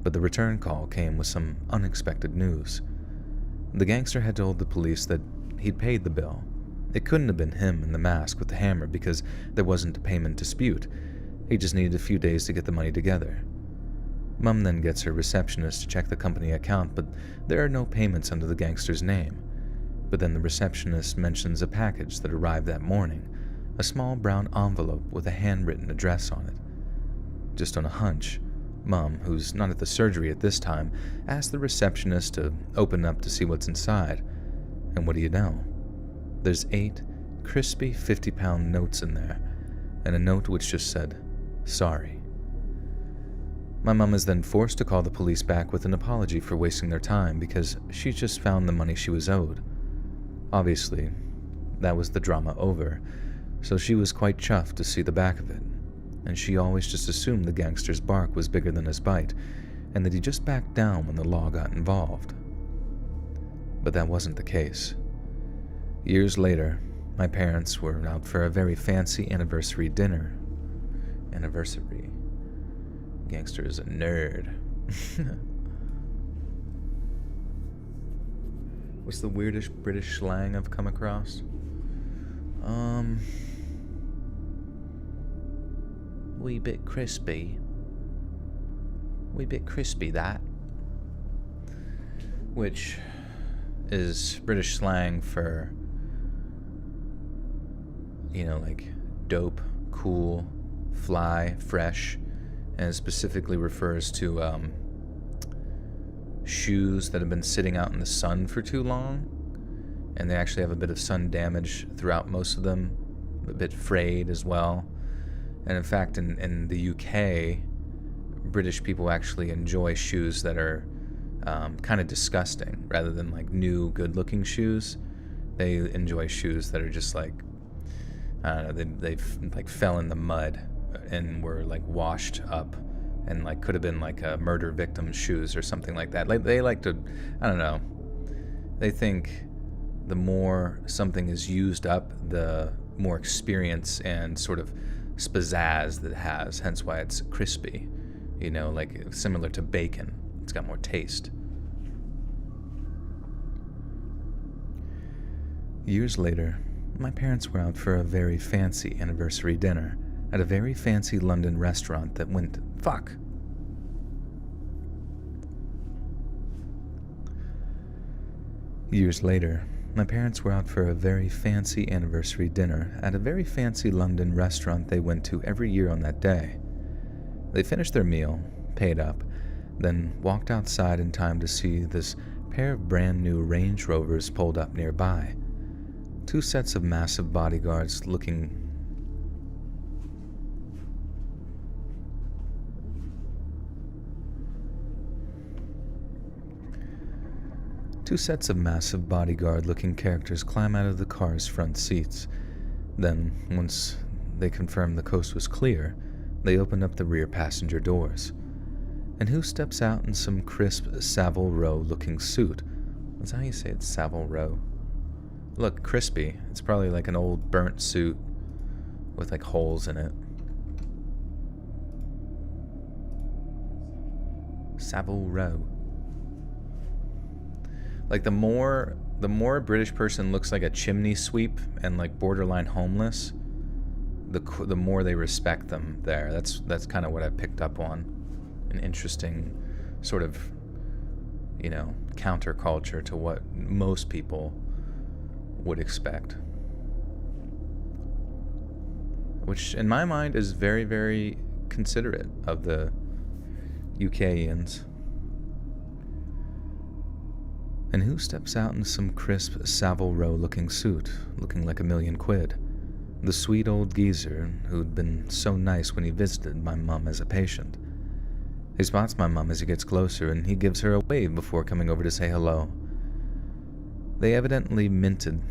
but the return call came with some unexpected news. The gangster had told the police that he'd paid the bill. It couldn't have been him in the mask with the hammer because there wasn't a payment dispute. He just needed a few days to get the money together. Mum then gets her receptionist to check the company account, but there are no payments under the gangster's name. But then the receptionist mentions a package that arrived that morning, a small brown envelope with a handwritten address on it. Just on a hunch, Mum, who's not at the surgery at this time, asked the receptionist to open up to see what's inside. And what do you know? There's 8 crispy 50-pound notes in there, and a note which just said, "Sorry." My mum is then forced to call the police back with an apology for wasting their time because she just found the money she was owed. Obviously, that was the drama over, so she was quite chuffed to see the back of it, and she always just assumed the gangster's bark was bigger than his bite, and that he just backed down when the law got involved. But that wasn't the case. Years later, my parents were out for a very fancy anniversary dinner. Gangster is a nerd. What's the weirdest British slang I've come across? Wee bit crispy. Wee bit crispy, that. Which is British slang for, like dope, cool, fly, fresh, and it specifically refers to shoes that have been sitting out in the sun for too long, and they actually have a bit of sun damage throughout most of them, a bit frayed as well. And in fact, in the UK, British people actually enjoy shoes that are kind of disgusting rather than like new, good-looking shoes. They enjoy shoes that are just like, I don't know, they've like fell in the mud and were like washed up and like could have been like a murder victim's shoes or something like that. Like they like to, I don't know, they think the more something is used up, the more experience and sort of pizzazz that it has, hence why it's crispy, like similar to bacon. It's got more taste. Years later, my parents were out for a very fancy anniversary dinner at a very fancy London restaurant that went fuck. Years later, my parents were out for a very fancy anniversary dinner at a very fancy London restaurant they went to every year on that day. They finished their meal, paid up, then walked outside in time to see this pair of brand new Range Rovers pulled up nearby. Two sets of massive bodyguards looking looking characters climb out of the car's front seats. Then, once they confirmed the coast was clear, they opened up the rear passenger doors. And who steps out in some crisp Savile Row looking suit? That's how you say it, Savile Row. Look, crispy. It's probably like an old burnt suit with like holes in it. Savile Row. Like the more a British person looks like a chimney sweep and like borderline homeless, the more they respect them there. That's kind of what I picked up on. An interesting sort of, counterculture to what most people would expect. Which in my mind is very, very considerate of the UKians. And who steps out in some crisp Savile Row looking suit, looking like £1,000,000? The sweet old geezer who'd been so nice when he visited my mum as a patient. He spots my mum as he gets closer and he gives her a wave before coming over to say hello. The evidently minted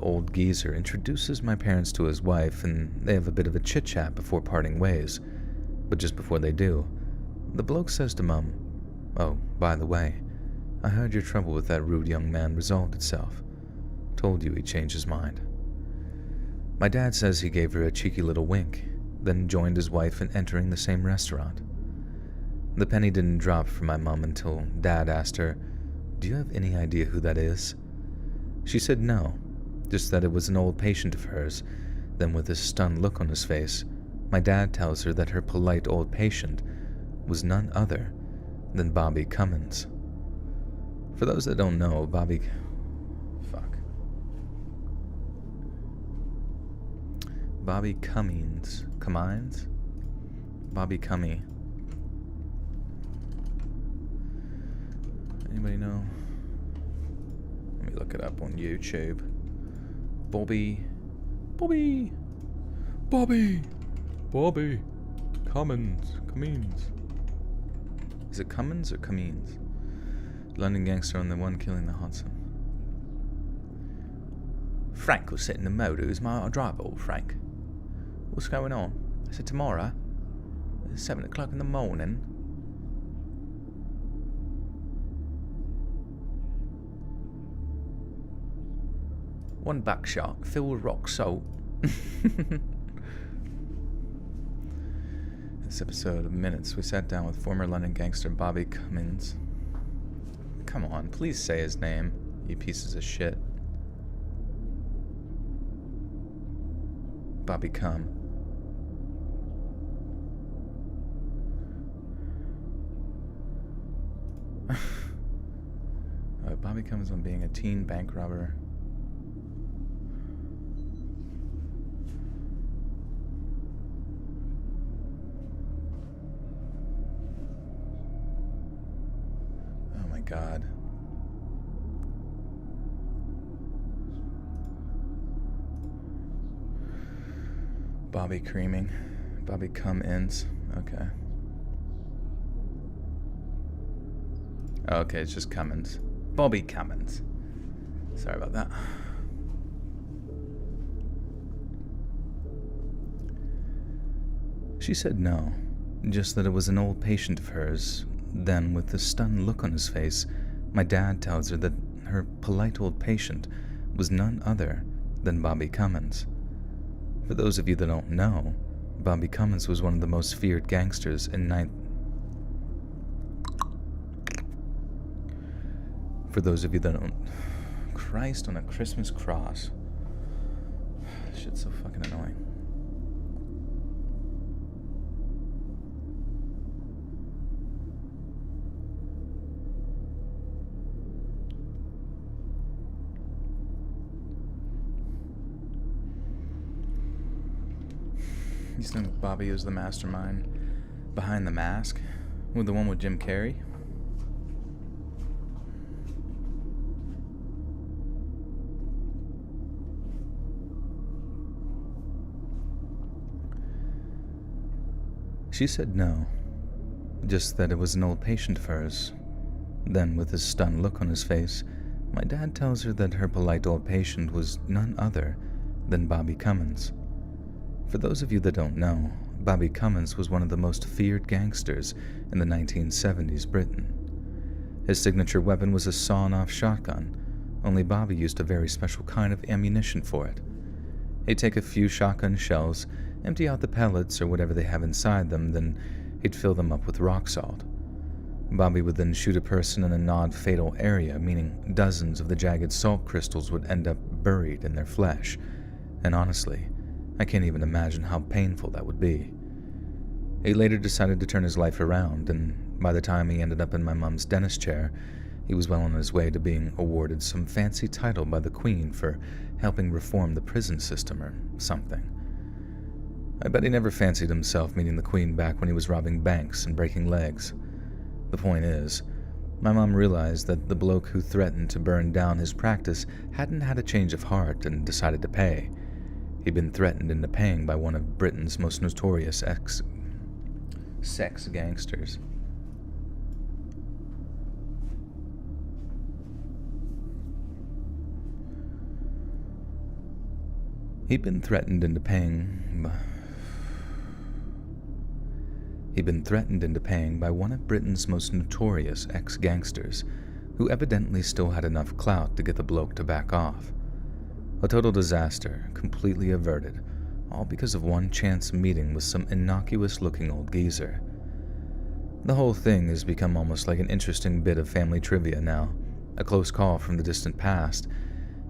old geezer introduces my parents to his wife, and they have a bit of a chit-chat before parting ways. But just before they do, the bloke says to Mum, "Oh, by the way, I heard your trouble with that rude young man resolved itself. Told you he'd change his mind." My dad says he gave her a cheeky little wink, then joined his wife in entering the same restaurant. The penny didn't drop for my mum until Dad asked her, "Do you have any idea who that is?" She said no, just that it was an old patient of hers. Then with a stunned look on his face, my dad tells her that her polite old patient was none other than Bobby Cummins. For those that don't know, Bobby Cummins? Bobby Cummy. Anybody know? Let me look it up on YouTube. Bobby Cummins. Is it Cummins or Cummins? London gangster on the one killing the Hudson. Frank was sitting in the motor. It was my driver, old Frank. What's going on? I said, tomorrow, at 7 o'clock in the morning. One buckshot filled with rock salt. This episode of Minutes, we sat down with former London gangster Bobby Cummins. Come on, please say his name, you pieces of shit. Bobby Cum. Bobby Cummins on being a teen bank robber. Oh my God. Bobby creaming. Bobby Cummins. Okay. Oh, okay, it's just Cummins. Bobby Cummins. Sorry about that. She said no, just that it was an old patient of hers. Then, with a stunned look on his face, my dad tells her that her polite old patient was none other than Bobby Cummins. For those of you that don't know, Bobby Cummins was one of the most feared gangsters in For those of you that don't... Christ on a Christmas cross. Shit's so fucking annoying. You think Bobby was the mastermind behind The Mask? With the one with Jim Carrey? She said no, just that it was an old patient of hers. Then, with a stunned look on his face, my dad tells her that her polite old patient was none other than Bobby Cummins. For those of you that don't know, Bobby Cummins was one of the most feared gangsters in the 1970s Britain. His signature weapon was a sawn-off shotgun, only Bobby used a very special kind of ammunition for it. He'd take a few shotgun shells, empty out the pellets or whatever they have inside them, then he'd fill them up with rock salt. Bobby would then shoot a person in a non-fatal area, meaning dozens of the jagged salt crystals would end up buried in their flesh. And honestly, I can't even imagine how painful that would be. He later decided to turn his life around, and by the time he ended up in my mom's dentist chair, he was well on his way to being awarded some fancy title by the Queen for helping reform the prison system or something. I bet he never fancied himself meeting the Queen back when he was robbing banks and breaking legs. The point is, my mom realized that the bloke who threatened to burn down his practice hadn't had a change of heart and decided to pay. He'd been threatened into paying by one of Britain's most notorious sex gangsters. He'd been threatened into paying by one of Britain's most notorious ex-gangsters, who evidently still had enough clout to get the bloke to back off. A total disaster, completely averted, all because of one chance meeting with some innocuous-looking old geezer. The whole thing has become almost like an interesting bit of family trivia now, a close call from the distant past,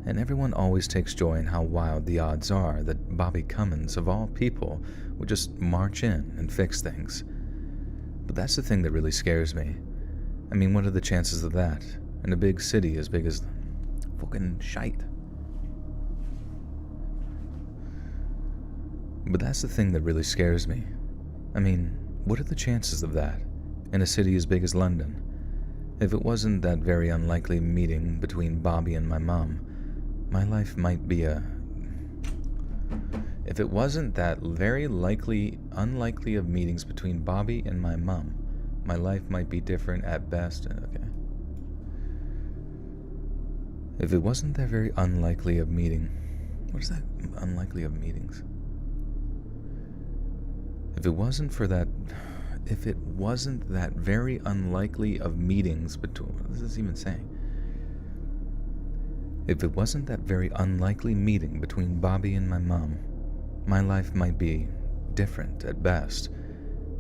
and everyone always takes joy in how wild the odds are that Bobby Cummins, of all people, would just march in and fix things. But that's the thing that really scares me. I mean, what are the chances of that in a big city as big as fucking shite? But that's the thing that really scares me. I mean, what are the chances of that in a city as big as London? If it wasn't that very unlikely meeting between Bobby and my mom, my life might be If it wasn't that very unlikely of meetings between Bobby and my mom, my life might be different at best. Okay. If it wasn't that very unlikely of meeting... What is that? Unlikely of meetings? If it wasn't that very unlikely of meetings between... What is this even saying? If it wasn't that very unlikely meeting between Bobby and my mom, my life might be different at best.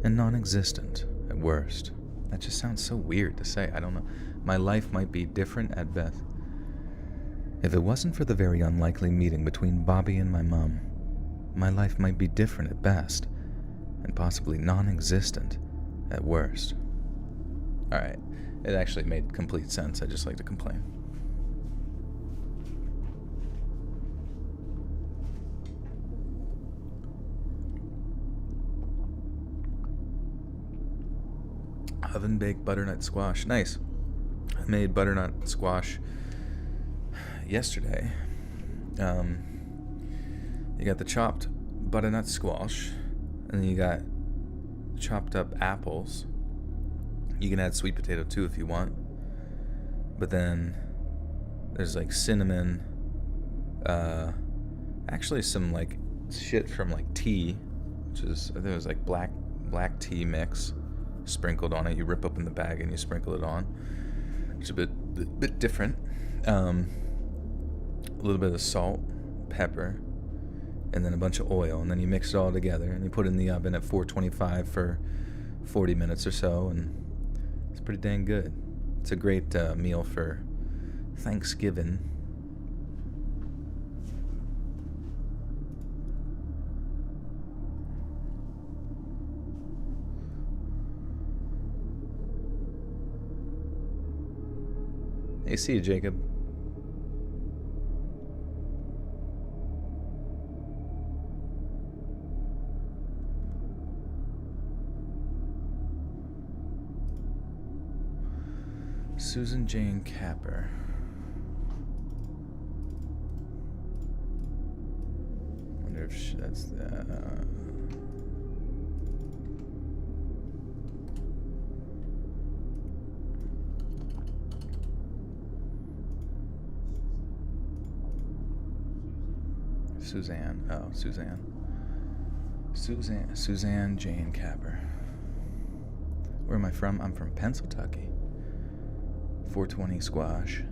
and non-existent at worst. That just sounds so weird to say. I don't know. My life might be different at best. If it wasn't for the very unlikely meeting between Bobby and my mom, my life might be different at best, and possibly non-existent at worst. Alright, it actually made complete sense. I just like to complain. Oven-baked butternut squash. Nice. I made butternut squash yesterday. You got the chopped butternut squash, and then you got chopped up apples. You can add sweet potato too if you want. But then there's like cinnamon, actually some like shit from like tea, which is, I think it was like black tea mix sprinkled on it. You rip open the bag and you sprinkle it on. It's a bit different. A little bit of salt, pepper, and then a bunch of oil, and then you mix it all together and you put it in the oven at 425 for 40 minutes or so, and it's pretty dang good. It's a great meal for Thanksgiving. Hey, see you, Jacob. Susan Jane Capper. Wonder if that's the. Suzanne. Oh, Suzanne. Suzanne Jane Capper. Where am I from? I'm from Pennsylvania. 420 squash.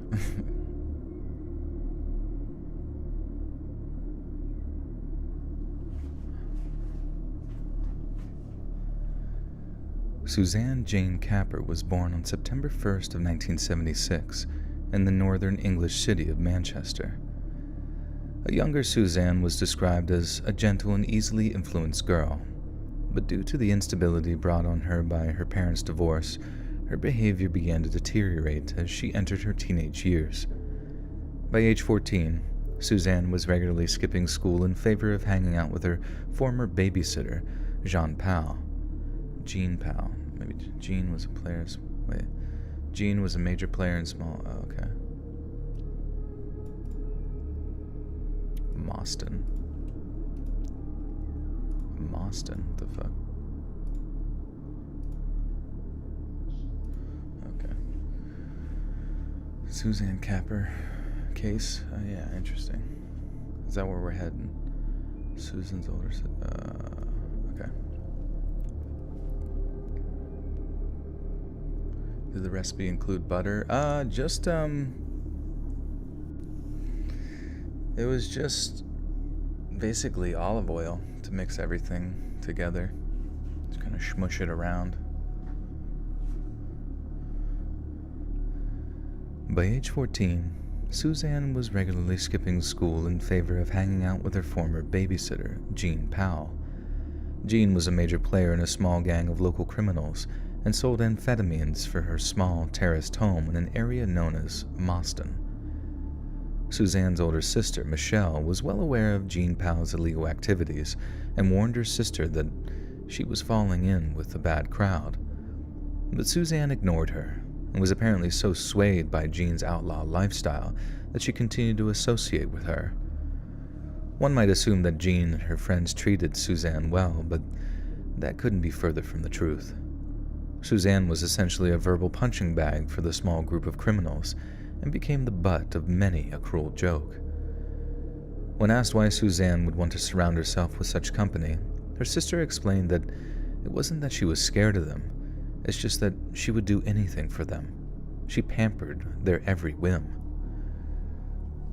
Suzanne Jane Capper was born on September 1st of 1976 in the northern English city of Manchester. A younger Suzanne was described as a gentle and easily influenced girl, but due to the instability brought on her by her parents' divorce, her behavior began to deteriorate as she entered her teenage years. By age 14, Suzanne was regularly skipping school in favor of hanging out with her former babysitter, Jean Powell. Jean Powell. Maybe Jean was a player. Wait. Jean was a major player in small. Oh, okay. Moston. What the fuck? Okay. Suzanne Capper case. Yeah, interesting. Is that where we're heading? Susan's older sister. Okay. Did the recipe include butter? It was just basically olive oil to mix everything together. Just kind of smush it around. By age 14, Suzanne was regularly skipping school in favor of hanging out with her former babysitter, Jean Powell. Jean was a major player in a small gang of local criminals and sold amphetamines for her small terraced home in an area known as Moston. Suzanne's older sister, Michelle, was well aware of Jean Powell's illegal activities and warned her sister that she was falling in with a bad crowd. But Suzanne ignored her and was apparently so swayed by Jean's outlaw lifestyle that she continued to associate with her. One might assume that Jean and her friends treated Suzanne well, but that couldn't be further from the truth. Suzanne was essentially a verbal punching bag for the small group of criminals, and became the butt of many a cruel joke. When asked why Suzanne would want to surround herself with such company, her sister explained that it wasn't that she was scared of them, it's just that she would do anything for them. She pampered their every whim.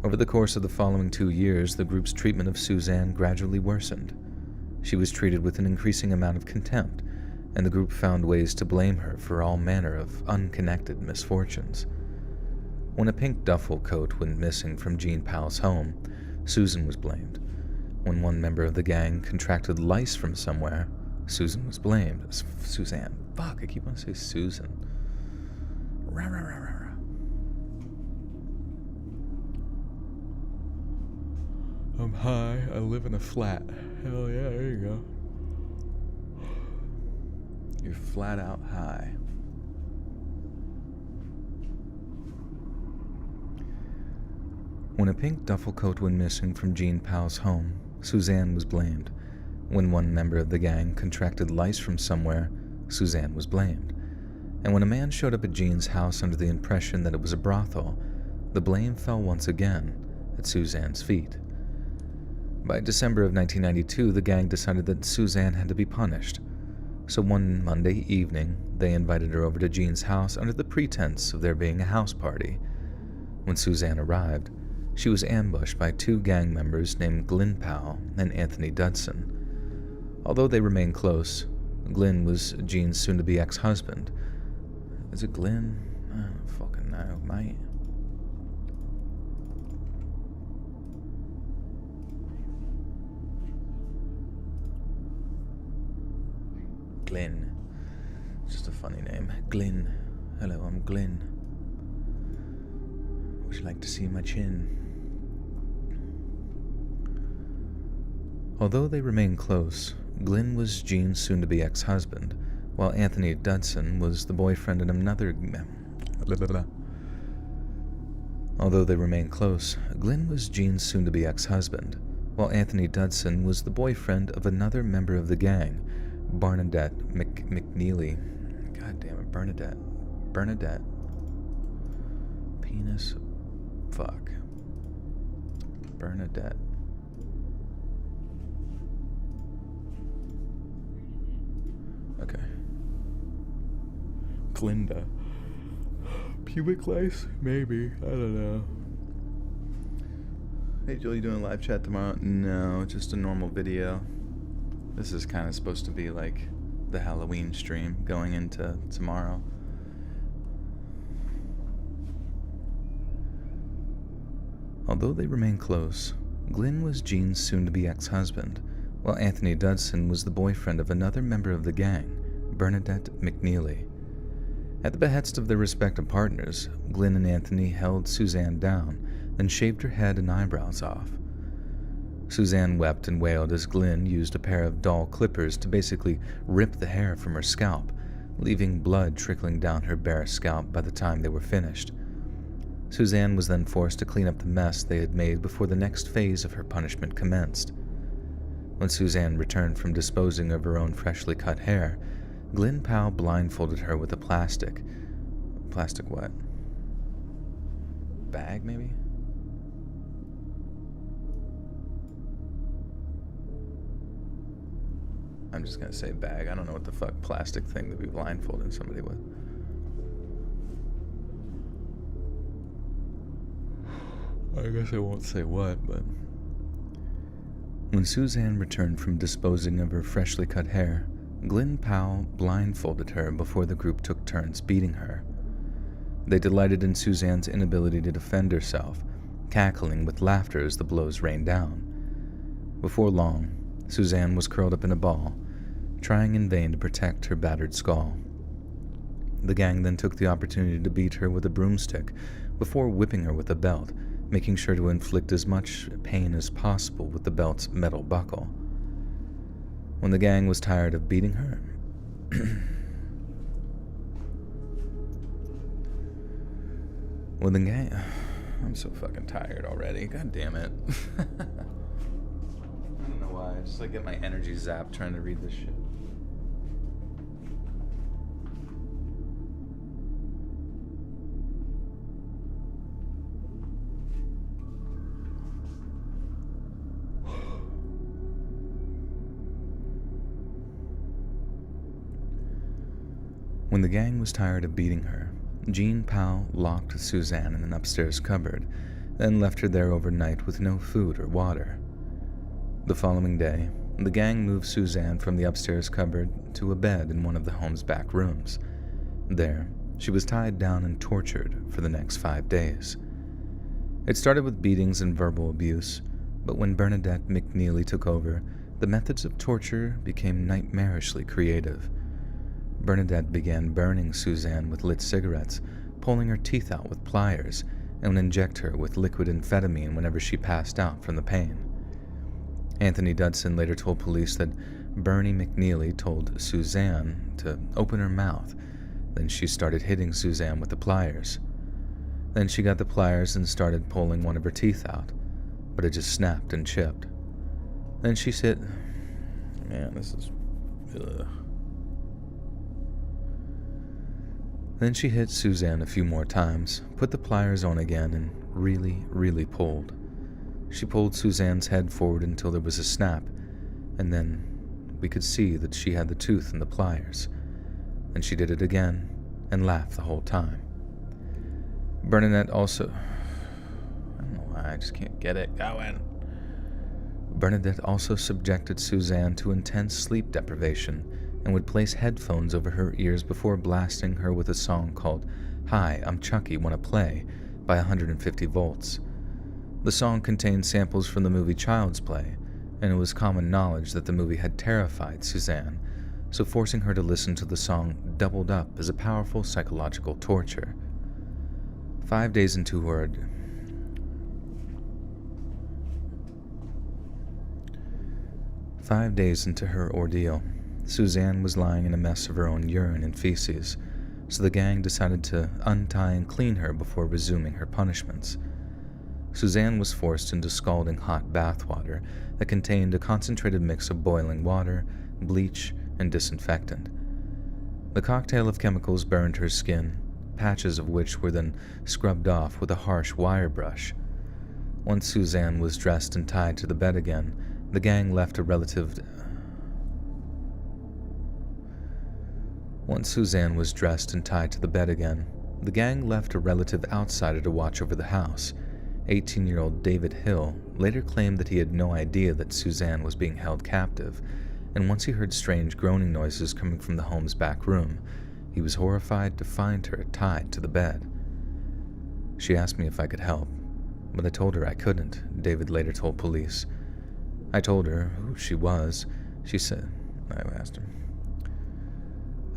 Over the course of the following 2 years, the group's treatment of Suzanne gradually worsened. She was treated with an increasing amount of contempt, and the group found ways to blame her for all manner of unconnected misfortunes. When a pink duffel coat went missing from Jean Powell's home, Susan was blamed. When one member of the gang contracted lice from somewhere, Susan was blamed. Suzanne. Fuck, I keep on saying Susan. Rah, rah, rah, rah, rah. I'm high. I live in a flat. Hell yeah, there you go. You're flat out high. When a pink duffel coat went missing from Jean Powell's home, Suzanne was blamed. When one member of the gang contracted lice from somewhere, Suzanne was blamed. And when a man showed up at Jean's house under the impression that it was a brothel, the blame fell once again at Suzanne's feet. By December of 1992, the gang decided that Suzanne had to be punished. So one Monday evening, they invited her over to Jean's house under the pretense of there being a house party. When Suzanne arrived, she was ambushed by two gang members named Glyn Powell and Anthony Dudson. Although they remained close, Glyn was Jean's soon-to-be ex-husband. Is it Glyn? I don't fucking know, mate. Glyn. Just a funny name. Glyn. Hello, I'm Glyn. Would you like to see my chin? Although they remained close, Glyn was Jean's soon-to-be ex-husband, while Anthony Dudson was the boyfriend of another... Although they remained close, Glyn was Jean's soon-to-be ex-husband, while Anthony Dudson was the boyfriend of another member of the gang, Bernadette McNeely. God damn it, Bernadette. Penis. Fuck. Bernadette. Okay. Glinda. Pubic lice? Maybe. I don't know. Hey, Joel, you doing a live chat tomorrow? No, just a normal video. This is kind of supposed to be like the Halloween stream going into tomorrow. Although they remained close, Glyn was Jean's soon-to-be ex-husband, while Anthony Dudson was the boyfriend of another member of the gang, Bernadette McNeely. At the behest of their respective partners, Glyn and Anthony held Suzanne down, then shaved her head and eyebrows off. Suzanne wept and wailed as Glyn used a pair of dull clippers to basically rip the hair from her scalp, leaving blood trickling down her bare scalp by the time they were finished. Suzanne was then forced to clean up the mess they had made before the next phase of her punishment commenced. When Suzanne returned from disposing of her own freshly cut hair, Glyn Powell blindfolded her with a plastic what? Bag, maybe? I'm just gonna say bag. I don't know what the fuck plastic thing to be blindfolding somebody with. I guess I won't say what, but... When Suzanne returned from disposing of her freshly cut hair, Glyn Powell blindfolded her before the group took turns beating her. They delighted in Suzanne's inability to defend herself, cackling with laughter as the blows rained down. Before long, Suzanne was curled up in a ball, trying in vain to protect her battered skull. The gang then took the opportunity to beat her with a broomstick before whipping her with a belt, making sure to inflict as much pain as possible with the belt's metal buckle. When the gang was tired of beating her, I'm so fucking tired already. God damn it. I don't know why. I just get my energy zapped trying to read this shit. When the gang was tired of beating her, Jean Powell locked Suzanne in an upstairs cupboard, then left her there overnight with no food or water. The following day, the gang moved Suzanne from the upstairs cupboard to a bed in one of the home's back rooms. There, she was tied down and tortured for the next 5 days. It started with beatings and verbal abuse, but when Bernadette McNeely took over, the methods of torture became nightmarishly creative. Bernadette began burning Suzanne with lit cigarettes, pulling her teeth out with pliers, and would inject her with liquid amphetamine whenever she passed out from the pain. Anthony Dudson later told police that Bernie McNeely told Suzanne to open her mouth. Then she started hitting Suzanne with the pliers. Then she got the pliers and started pulling one of her teeth out, but it just snapped and chipped. Then she said, man, this is... ugh. Then she hit Suzanne a few more times, put the pliers on again, and really pulled. She pulled Suzanne's head forward until there was a snap, and then we could see that she had the tooth in the pliers. Then she did it again, and laughed the whole time. Bernadette also... I don't know why, I just can't get it going. Bernadette also subjected Suzanne to intense sleep deprivation and would place headphones over her ears before blasting her with a song called Hi, I'm Chucky, Wanna Play by 150 volts. The song contained samples from the movie Child's Play, and it was common knowledge that the movie had terrified Suzanne, so forcing her to listen to the song doubled up as a powerful psychological torture. 5 days into her... 5 days into her ordeal, Suzanne was lying in a mess of her own urine and feces, so the gang decided to untie and clean her before resuming her punishments. Suzanne was forced into scalding hot bath water that contained a concentrated mix of boiling water, bleach, and disinfectant. The cocktail of chemicals burned her skin, patches of which were then scrubbed off with a harsh wire brush. Once Suzanne was dressed and tied to the bed again, the gang left a relative... Once Suzanne was dressed and tied to the bed again, the gang left a relative outsider to watch over the house. 18-year-old David Hill later claimed that he had no idea that Suzanne was being held captive, and once he heard strange groaning noises coming from the home's back room, he was horrified to find her tied to the bed. She asked me if I could help, but I told her I couldn't, David later told police. I told her who she was. She said, I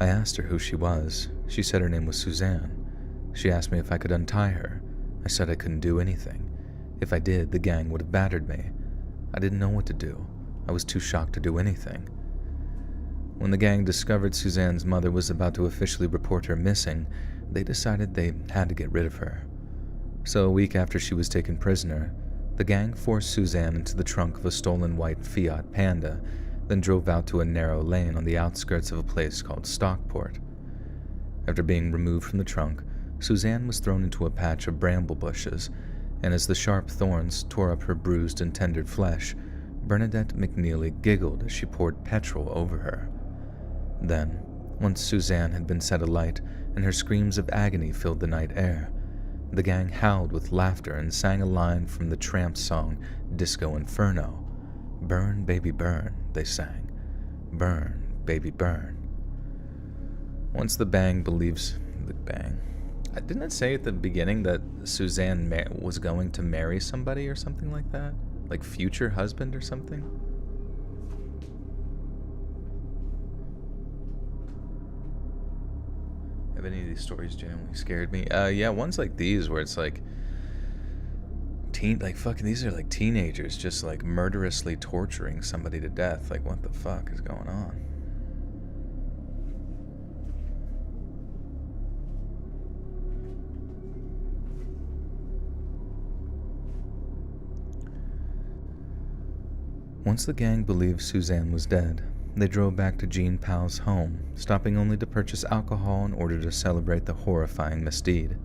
asked her who she was. She said her name was Suzanne. She asked me if I could untie her. I said I couldn't do anything. If I did, the gang would have battered me. I didn't know what to do. I was too shocked to do anything. When the gang discovered Suzanne's mother was about to officially report her missing, they decided they had to get rid of her. So a week after she was taken prisoner, the gang forced Suzanne into the trunk of a stolen white Fiat Panda, then drove out to a narrow lane on the outskirts of a place called Stockport. After being removed from the trunk, Suzanne was thrown into a patch of bramble bushes, and as the sharp thorns tore up her bruised and tender flesh, Bernadette McNeely giggled as she poured petrol over her. Then, once Suzanne had been set alight and her screams of agony filled the night air, the gang howled with laughter and sang a line from the Tramp's song Disco Inferno. Burn, baby, burn, they sang. Burn, baby, burn. Once the bang believes... The bang... Didn't it say at the beginning that Suzanne was going to marry somebody or something like that? Like future husband or something? Have any of these stories genuinely scared me? Yeah, ones like these where it's like... these are like teenagers just like murderously torturing somebody to death. Like, what the fuck is going on? Once the gang believed Suzanne was dead, they drove back to Jean Powell's home, stopping only to purchase alcohol in order to celebrate the horrifying misdeed.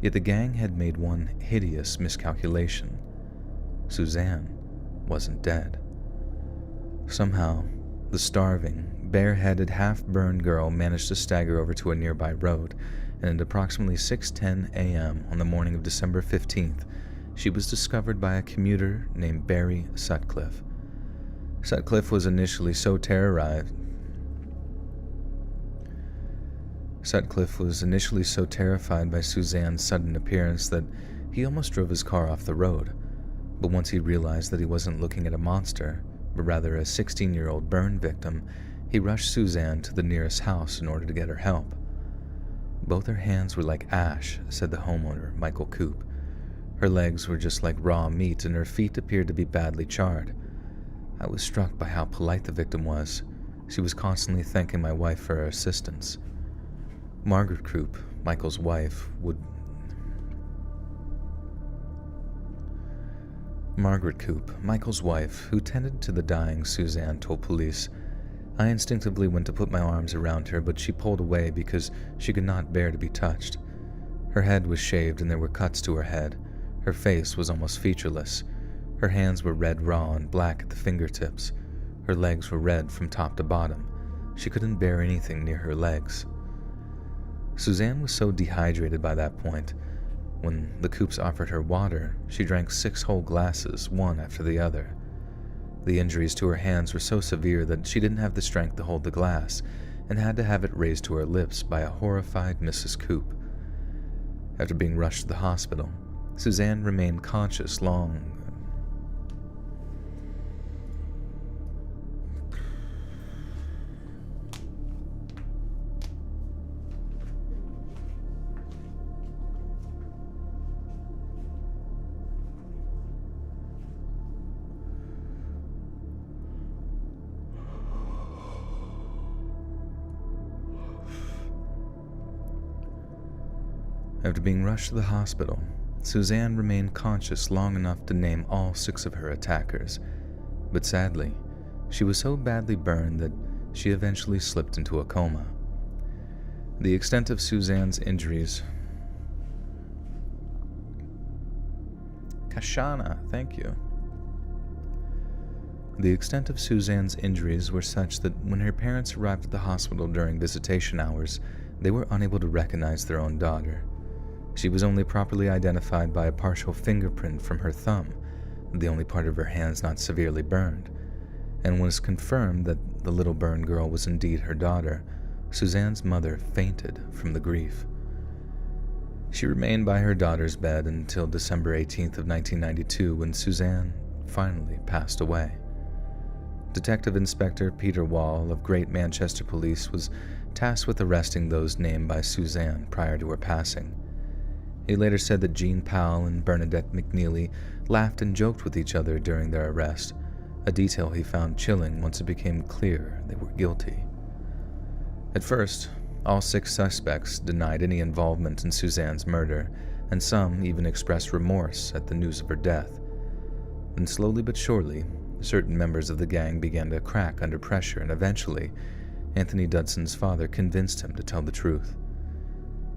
Yet the gang had made one hideous miscalculation. Suzanne wasn't dead. Somehow, the starving, bareheaded, half-burned girl managed to stagger over to a nearby road, and at approximately 6:10 a.m. on the morning of December 15th, she was discovered by a commuter named Barry Sutcliffe. Sutcliffe was initially so terrified by Suzanne's sudden appearance that he almost drove his car off the road. But once he realized that he wasn't looking at a monster, but rather a 16-year-old burn victim, he rushed Suzanne to the nearest house in order to get her help. Both her hands were like ash, said the homeowner, Michael Coop. Her legs were just like raw meat, and her feet appeared to be badly charred. I was struck by how polite the victim was. She was constantly thanking my wife for her assistance. Margaret Coop, Michael's wife, who tended to the dying Suzanne, told police, "I instinctively went to put my arms around her, but she pulled away because she could not bear to be touched. Her head was shaved and there were cuts to her head. Her face was almost featureless. Her hands were red raw and black at the fingertips. Her legs were red from top to bottom. She couldn't bear anything near her legs." Suzanne was so dehydrated by that point. When the Coops offered her water, she drank 6 whole glasses, one after the other. The injuries to her hands were so severe that she didn't have the strength to hold the glass and had to have it raised to her lips by a horrified Mrs. Coop. After being rushed to the hospital, Suzanne remained conscious long. After being rushed to the hospital, Suzanne remained conscious long enough to name all 6 of her attackers, but sadly, she was so badly burned that she eventually slipped into a coma. The extent of Suzanne's injuries... Kashana, thank you. The extent of Suzanne's injuries were such that when her parents arrived at the hospital during visitation hours, they were unable to recognize their own daughter. She was only properly identified by a partial fingerprint from her thumb, the only part of her hands not severely burned, and when it was confirmed that the little burned girl was indeed her daughter, Suzanne's mother fainted from the grief. She remained by her daughter's bed until December 18th of 1992, when Suzanne finally passed away. Detective Inspector Peter Wall of Great Manchester Police was tasked with arresting those named by Suzanne prior to her passing. He later said that Jean Powell and Bernadette McNeely laughed and joked with each other during their arrest, a detail he found chilling once it became clear they were guilty. At first, all 6 suspects denied any involvement in Suzanne's murder, and some even expressed remorse at the news of her death. Then slowly but surely, certain members of the gang began to crack under pressure, and eventually, Anthony Dudson's father convinced him to tell the truth.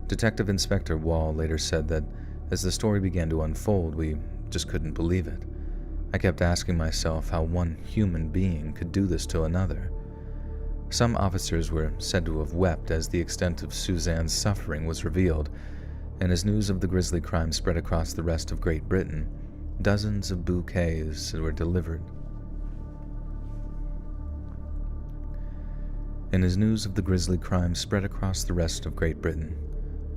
Detective Inspector Wall later said that as the story began to unfold, we just couldn't believe it. I kept asking myself how one human being could do this to another. Some officers were said to have wept as the extent of Suzanne's suffering was revealed, and as news of the grisly crime spread across the rest of Great Britain, dozens of bouquets were delivered.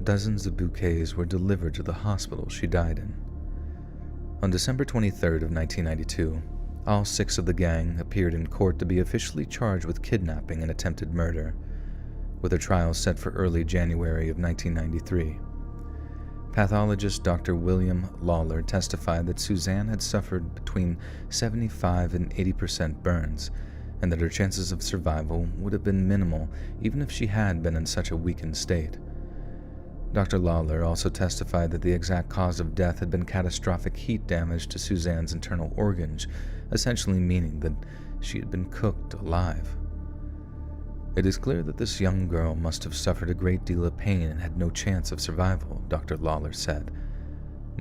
Dozens of bouquets were delivered to the hospital she died in. On December 23rd of 1992, all 6 of the gang appeared in court to be officially charged with kidnapping and attempted murder, with their trials set for early January of 1993. Pathologist Dr. William Lawler testified that Suzanne had suffered between 75 and 80% burns, and that her chances of survival would have been minimal even if she had been in such a weakened state. Dr. Lawler also testified that the exact cause of death had been catastrophic heat damage to Suzanne's internal organs, essentially meaning that she had been cooked alive. "It is clear that this young girl must have suffered a great deal of pain and had no chance of survival," Dr. Lawler said.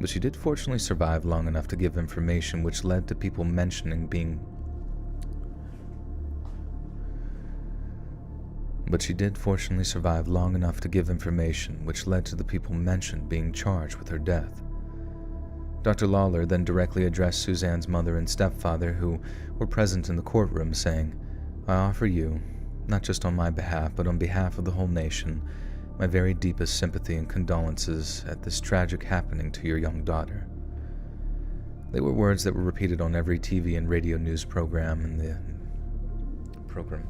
But she did fortunately survive long enough to give information which led to people mentioning being charged with her death. Dr. Lawler then directly addressed Suzanne's mother and stepfather, who were present in the courtroom, saying, "I offer you, not just on my behalf, but on behalf of the whole nation, my very deepest sympathy and condolences at this tragic happening to your young daughter." They were words that were repeated on every TV and radio news program in the program.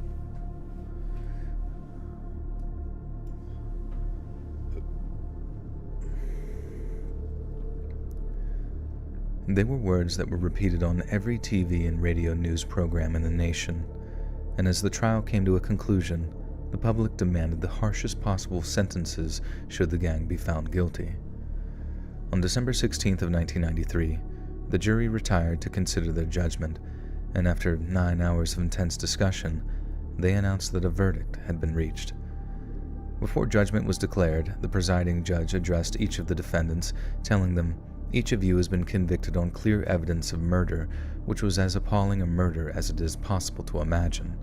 They were words that were repeated on every TV and radio news program in the nation, and as the trial came to a conclusion, the public demanded the harshest possible sentences should the gang be found guilty. On December 16th of 1993, the jury retired to consider their judgment, and after 9 hours of intense discussion, they announced that a verdict had been reached. Before judgment was declared, the presiding judge addressed each of the defendants, telling them, "Each of you has been convicted on clear evidence of murder, which was as appalling a murder as it is possible to imagine."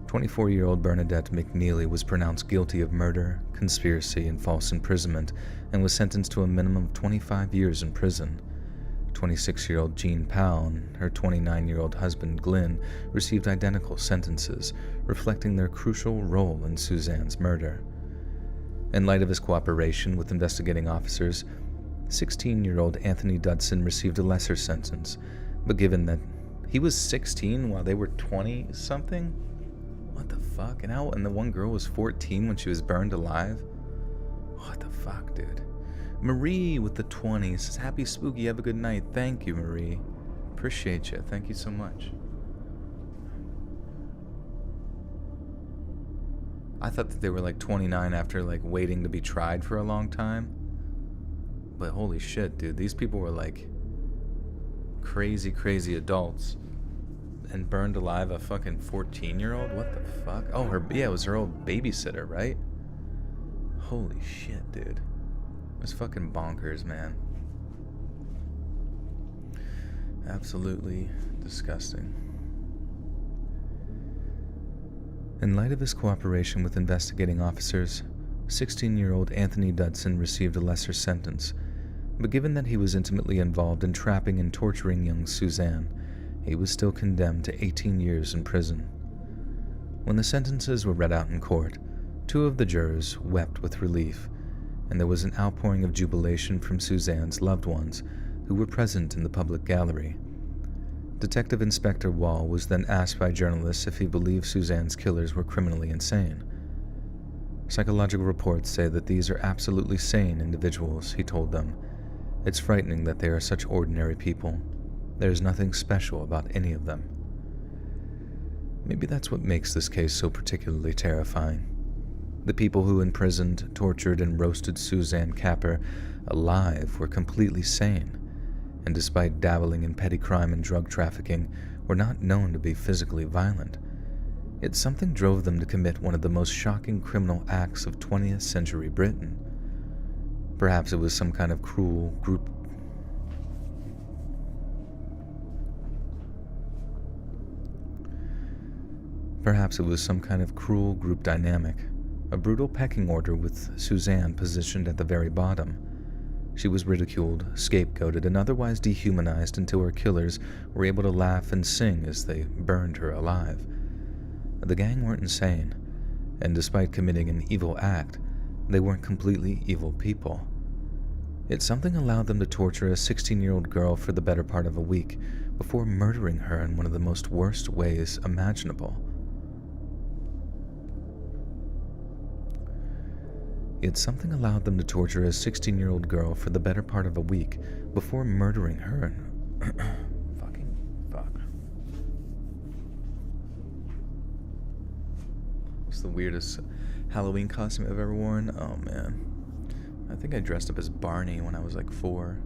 24-year-old Bernadette McNeely was pronounced guilty of murder, conspiracy, and false imprisonment, and was sentenced to a minimum of 25 years in prison. 26-year-old Jean Powell and her 29-year-old husband Glenn received identical sentences, reflecting their crucial role in Suzanne's murder. In light of his cooperation with investigating officers, 16-year-old Anthony Dudson received a lesser sentence, but given that he was 16 while they were 20-something? What the fuck? And the one girl was 14 when she was burned alive? What the fuck, dude? Marie with the 20s says, "Happy spooky, have a good night." Thank you, Marie. Appreciate you. Thank you so much. I thought that they were like 29 after like waiting to be tried for a long time. But holy shit, dude, these people were like crazy adults and burned alive a fucking 14-year-old? What the fuck? Oh, it was her old babysitter, right? Holy shit, dude. It was fucking bonkers, man. Absolutely disgusting. In light of his cooperation with investigating officers, 16-year-old Anthony Dudson received a lesser sentence, but given that he was intimately involved in trapping and torturing young Suzanne, he was still condemned to 18 years in prison. When the sentences were read out in court, 2 of the jurors wept with relief, and there was an outpouring of jubilation from Suzanne's loved ones who were present in the public gallery. Detective Inspector Wall was then asked by journalists if he believed Suzanne's killers were criminally insane. "Psychological reports say that these are absolutely sane individuals," he told them. "It's frightening that they are such ordinary people. There is nothing special about any of them." Maybe that's what makes this case so particularly terrifying. The people who imprisoned, tortured, and roasted Suzanne Capper alive were completely sane, and despite dabbling in petty crime and drug trafficking, were not known to be physically violent. Yet something drove them to commit one of the most shocking criminal acts of 20th century Britain. Perhaps it was some kind of cruel group dynamic, a brutal pecking order with Suzanne positioned at the very bottom. She was ridiculed, scapegoated, and otherwise dehumanized until her killers were able to laugh and sing as they burned her alive. The gang weren't insane, and despite committing an evil act, they weren't completely evil people. Yet something allowed them to torture a 16-year-old girl for the better part of a week before murdering her in one of the most worst ways imaginable. Yet something allowed them to torture a 16-year-old girl for the better part of a week before murdering her in... Fucking fuck. What's the weirdest Halloween costume I've ever worn? Oh, man. I think I dressed up as Barney when I was like 4.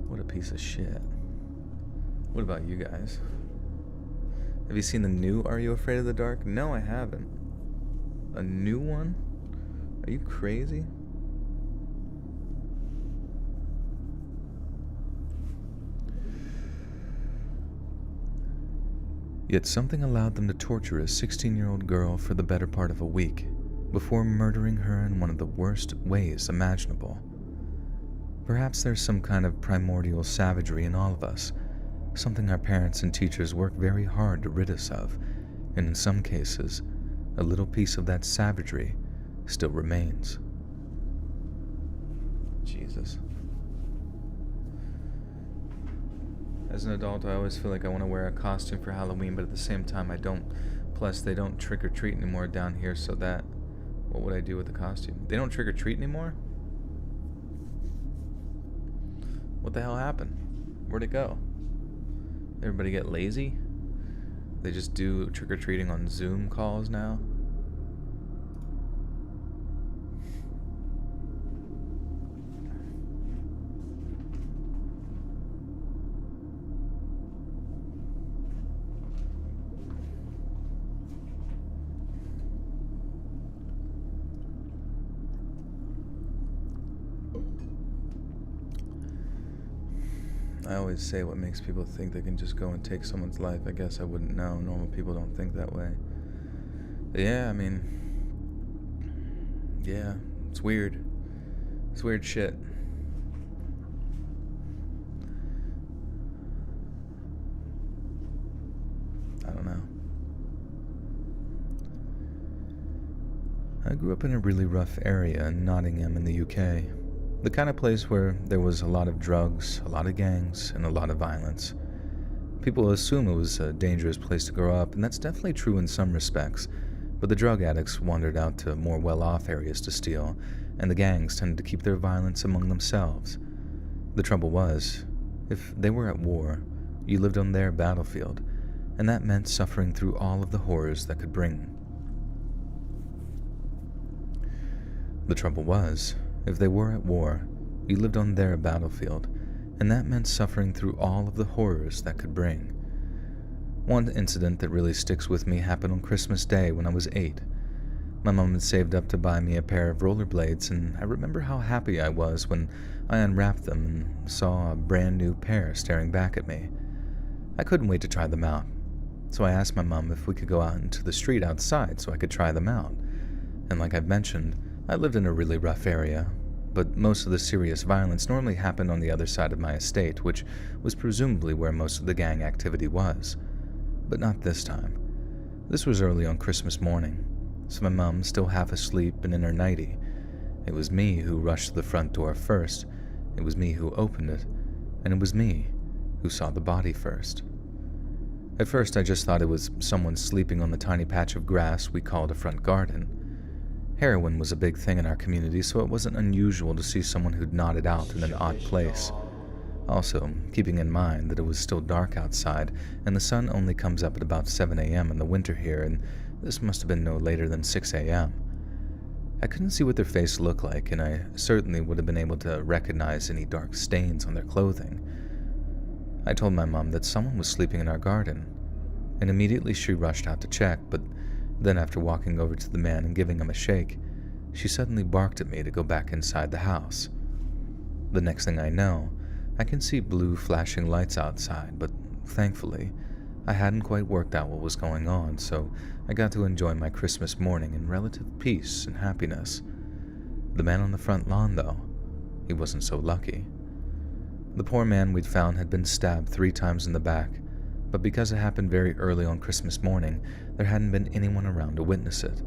What a piece of shit. What about you guys? Have you seen the new Are You Afraid of the Dark? No, I haven't. A new one? Are you crazy? Yet something allowed them to torture a 16-year-old girl for the better part of a week before murdering her in one of the worst ways imaginable. Perhaps there's some kind of primordial savagery in all of us, something our parents and teachers work very hard to rid us of, and in some cases, a little piece of that savagery still remains. Jesus. As an adult, I always feel like I want to wear a costume for Halloween, but at the same time, I don't. Plus, they don't trick-or-treat anymore down here, so that... What would I do with the costume? They don't trick-or-treat anymore? What the hell happened? Where'd it go? Everybody get lazy? They just do trick-or-treating on Zoom calls now? I always say what makes people think they can just go and take someone's life. I guess I wouldn't know. Normal people don't think that way. But yeah, I mean... Yeah, it's weird. It's weird shit. I don't know. I grew up in a really rough area in Nottingham in the UK. The kind of place where there was a lot of drugs, a lot of gangs, and a lot of violence. People assume it was a dangerous place to grow up, and that's definitely true in some respects, but the drug addicts wandered out to more well-off areas to steal, and the gangs tended to keep their violence among themselves. The trouble was, if they were at war, you lived on their battlefield, and that meant suffering through all of the horrors that could bring. The trouble was, if they were at war, you lived on their battlefield, and that meant suffering through all of the horrors that could bring. One incident that really sticks with me happened on Christmas Day when I was 8. My mom had saved up to buy me a pair of rollerblades, and I remember how happy I was when I unwrapped them and saw a brand new pair staring back at me. I couldn't wait to try them out, so I asked my mom if we could go out into the street outside so I could try them out. And like I've mentioned, I lived in a really rough area, but most of the serious violence normally happened on the other side of my estate, which was presumably where most of the gang activity was. But not this time. This was early on Christmas morning, so my mom, still half asleep and in her nightie. It was me who rushed to the front door first, it was me who opened it, and it was me who saw the body first. At first I just thought it was someone sleeping on the tiny patch of grass we called a front garden. Heroin was a big thing in our community, so it wasn't unusual to see someone who'd nodded out in an odd place. Also, keeping in mind that it was still dark outside, and the sun only comes up at about 7 a.m. in the winter here, and this must have been no later than 6 a.m. I couldn't see what their face looked like, and I certainly would have been able to recognize any dark stains on their clothing. I told my mom that someone was sleeping in our garden, and immediately she rushed out to check, but then after walking over to the man and giving him a shake, she suddenly barked at me to go back inside the house. The next thing I know, I can see blue flashing lights outside, but thankfully, I hadn't quite worked out what was going on, so I got to enjoy my Christmas morning in relative peace and happiness. The man on the front lawn, though, he wasn't so lucky. The poor man we'd found had been stabbed 3 times in the back, but because it happened very early on Christmas morning, there hadn't been anyone around to witness it.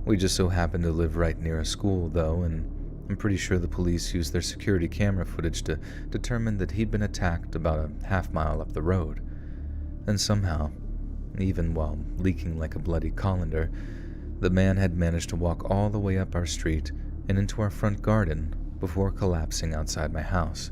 We just so happened to live right near a school, though, and I'm pretty sure the police used their security camera footage to determine that he'd been attacked about a half-mile up the road. And somehow, even while leaking like a bloody colander, the man had managed to walk all the way up our street and into our front garden before collapsing outside my house.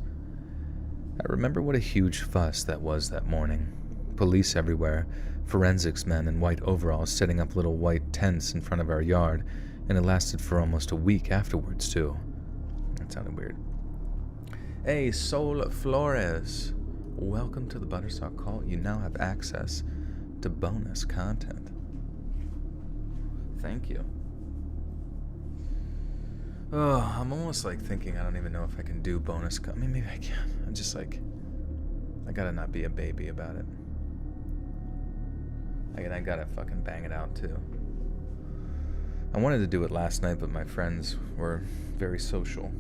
I remember what a huge fuss that was that morning. Police everywhere, forensics men in white overalls setting up little white tents in front of our yard, and it lasted for almost a week afterwards, too. That sounded weird. Hey, Sol Flores. Welcome to the Butterstock Cult. You now have access to bonus content. Thank you. Oh, I'm almost like thinking I don't even know if I can do bonus I mean, maybe I can. I'm just like, I gotta not be a baby about it. I gotta fucking bang it out, too. I wanted to do it last night, but my friends were very social.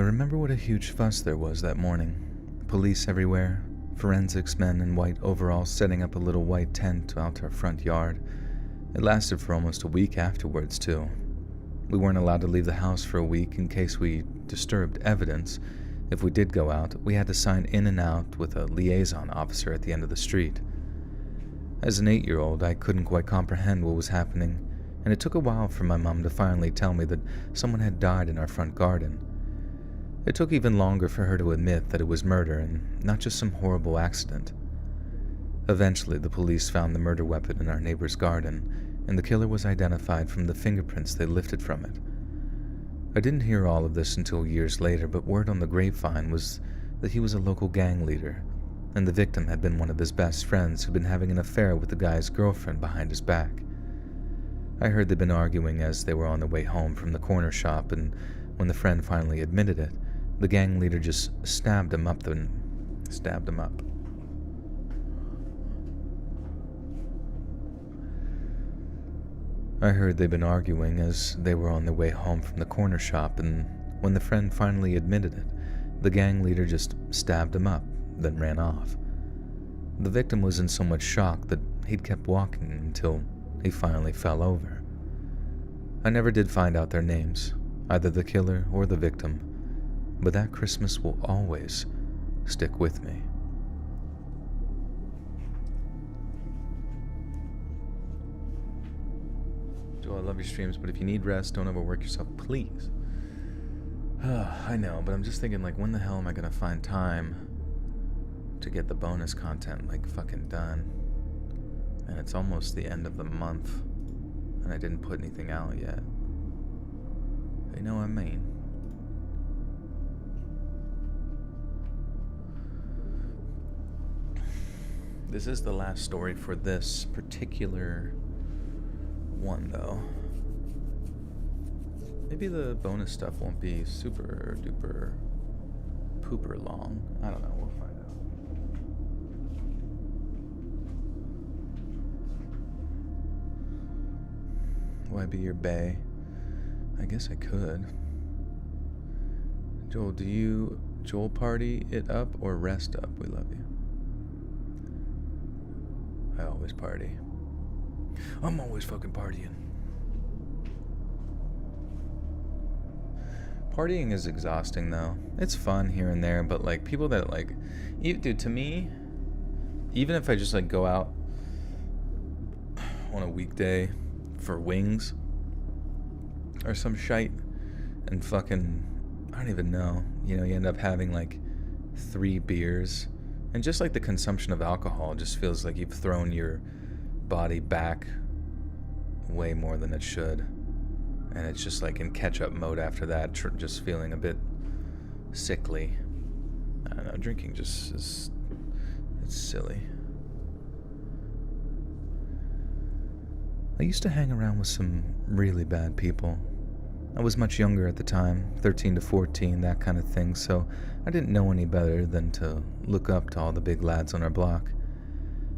remember what a huge fuss there was that morning. Police everywhere, forensics men in white overalls setting up a little white tent out our front yard. It lasted for almost a week afterwards, too. We weren't allowed to leave the house for a week in case we disturbed evidence. If we did go out, we had to sign in and out with a liaison officer at the end of the street. As an 8-year-old, I couldn't quite comprehend what was happening, and it took a while for my mom to finally tell me that someone had died in our front garden. It took even longer for her to admit that it was murder and not just some horrible accident. Eventually, the police found the murder weapon in our neighbor's garden, and the killer was identified from the fingerprints they lifted from it. I didn't hear all of this until years later, but word on the grapevine was that he was a local gang leader, and the victim had been one of his best friends who'd been having an affair with the guy's girlfriend behind his back. I heard they'd been arguing as they were on their way home from the corner shop, and when the friend finally admitted it, the gang leader just stabbed him up. I heard they'd been arguing as they were on their way home from the corner shop, and when the friend finally admitted it, the gang leader just stabbed him up, then ran off. The victim was in so much shock that he'd kept walking until he finally fell over. I never did find out their names, either the killer or the victim, but that Christmas will always stick with me. Joel, I love your streams, but if you need rest, don't overwork yourself, please. I know, but I'm just thinking, like, when the hell am I gonna find time to get the bonus content, like, fucking done? And it's almost the end of the month, and I didn't put anything out yet. You know what I mean? This is the last story for this particular one, though. Maybe the bonus stuff won't be super duper pooper long. I don't know, we'll find out. Will I be your bae? I guess I could. Joel, do you Joel party it up or rest up? We love you. I always party. I'm always fucking partying. Partying is exhausting, though. It's fun here and there, but, like, people that, like... Dude, to me, even if I just, like, go out on a weekday for wings or some shite and fucking... I don't even know. You know, you end up having, like, 3 beers. And just, like, the consumption of alcohol just feels like you've thrown your body back way more than it should. And it's just like in catch-up mode after that, just feeling a bit sickly. I don't know, drinking just is... it's silly. I used to hang around with some really bad people. I was much younger at the time, 13 to 14, that kind of thing, so I didn't know any better than to look up to all the big lads on our block.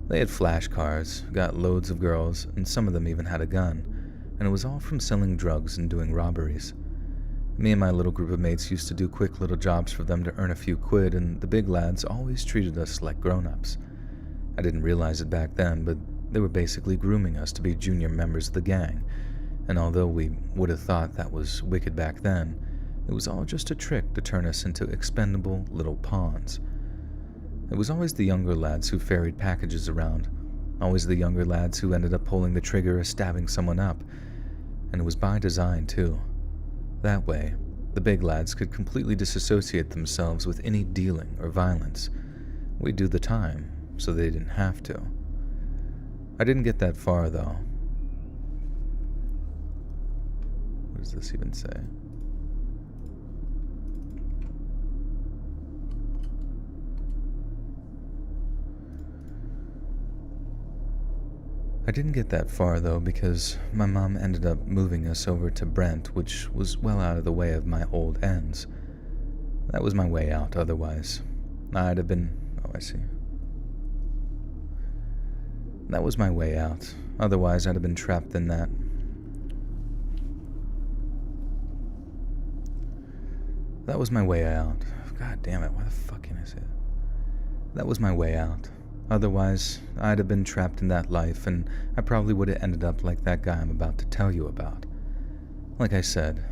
They had flash cars, got loads of girls, and some of them even had a gun. And it was all from selling drugs and doing robberies. Me and my little group of mates used to do quick little jobs for them to earn a few quid, and the big lads always treated us like grown-ups. I didn't realize it back then, but they were basically grooming us to be junior members of the gang, and although we would have thought that was wicked back then, it was all just a trick to turn us into expendable little pawns. It was always the younger lads who ferried packages around, always the younger lads who ended up pulling the trigger or stabbing someone up. And it was by design, too. That way, the big lads could completely disassociate themselves with any dealing or violence. We'd do the time, so they didn't have to. I didn't get that far, though. What does this even say? I didn't get that far, though, because my mom ended up moving us over to Brent, which was well out of the way of my old ends. That was my way out, otherwise. I'd have been... oh, I see. That was my way out. Otherwise, I'd have been trapped in that. That was my way out. God damn it, why the fucking is it? That was my way out. Otherwise, I'd have been trapped in that life, and I probably would have ended up like that guy I'm about to tell you about. Like I said,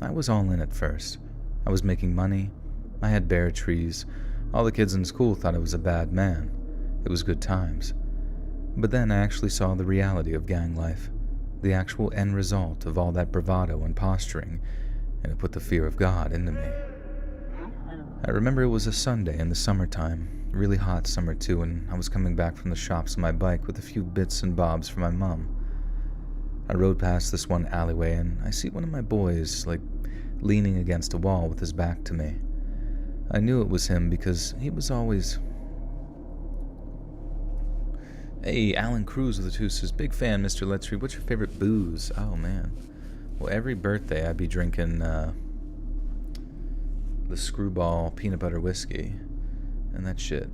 I was all in at first. I was making money. I had bear trees. All the kids in school thought I was a bad man. It was good times. But then I actually saw the reality of gang life, the actual end result of all that bravado and posturing, and it put the fear of God into me. I remember it was a Sunday in the summertime, really hot summer too, and I was coming back from the shops on my bike with a few bits and bobs for my mom. I rode past this one alleyway and I see one of my boys, leaning against a wall with his back to me. I knew it was him because he was always... Hey, Alan Cruz with the Toosters. Big fan, Mr. Letstree. What's your favorite booze? Oh, man. Well, every birthday I'd be drinking the Screwball peanut butter whiskey. And that shit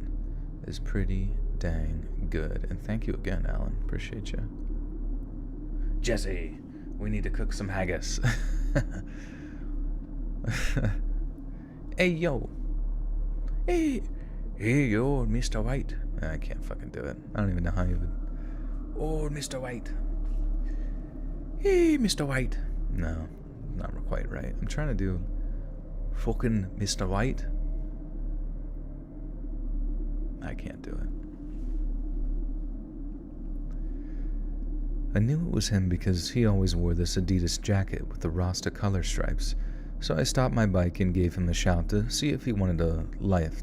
is pretty dang good. And thank you again, Alan. Appreciate you. Jesse, we need to cook some haggis. Hey, yo. Hey, yo, Mr. White. I can't fucking do it. I don't even know how you would. Oh, Mr. White. Hey, Mr. White. No, not quite right. I'm trying to do fucking Mr. White. I can't do it. I knew it was him because he always wore this Adidas jacket with the Rasta color stripes, so I stopped my bike and gave him a shout to see if he wanted a life.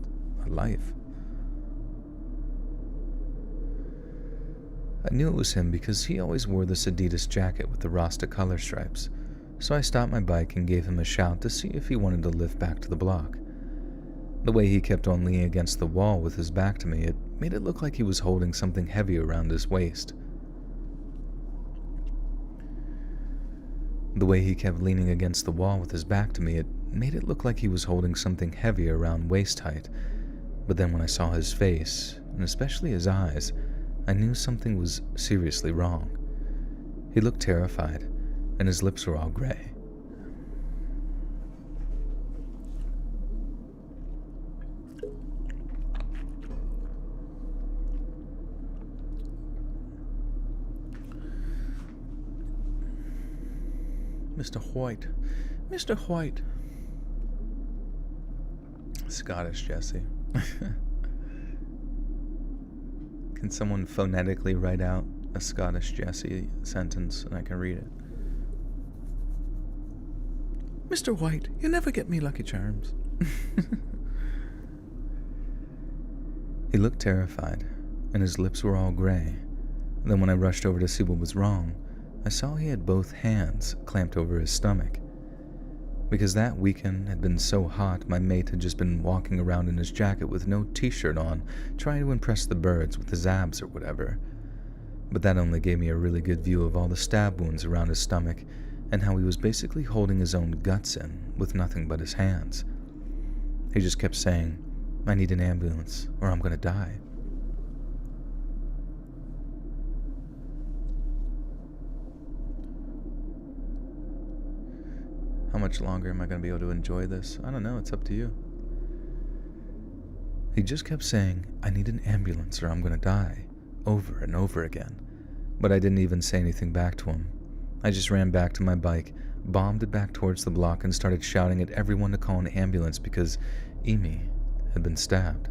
I knew it was him because he always wore this Adidas jacket with the Rasta color stripes, so I stopped my bike and gave him a shout to see if he wanted to lift back to the block. The way he kept on leaning against the wall with his back to me, it made it look like he was holding something heavy around his waist. The way he kept leaning against the wall with his back to me, it made it look like he was holding something heavy around waist height. But then when I saw his face, and especially his eyes, I knew something was seriously wrong. He looked terrified, and his lips were all gray. Mr. White. Mr. White. Scottish Jesse. Can someone phonetically write out a Scottish Jesse sentence and I can read it? Mr. White, you never get me Lucky Charms. He looked terrified, and his lips were all gray. Then when I rushed over to see what was wrong, I saw he had both hands clamped over his stomach. Because that weekend had been so hot, my mate had just been walking around in his jacket with no t-shirt on, trying to impress the birds with his abs or whatever. But that only gave me a really good view of all the stab wounds around his stomach, and how he was basically holding his own guts in with nothing but his hands. He just kept saying, "I need an ambulance, or I'm gonna die." How much longer am I going to be able to enjoy this? I don't know, it's up to you. He just kept saying, "I need an ambulance or I'm going to die," over and over again. But I didn't even say anything back to him. I just ran back to my bike, bombed it back towards the block, and started shouting at everyone to call an ambulance because Amy had been stabbed.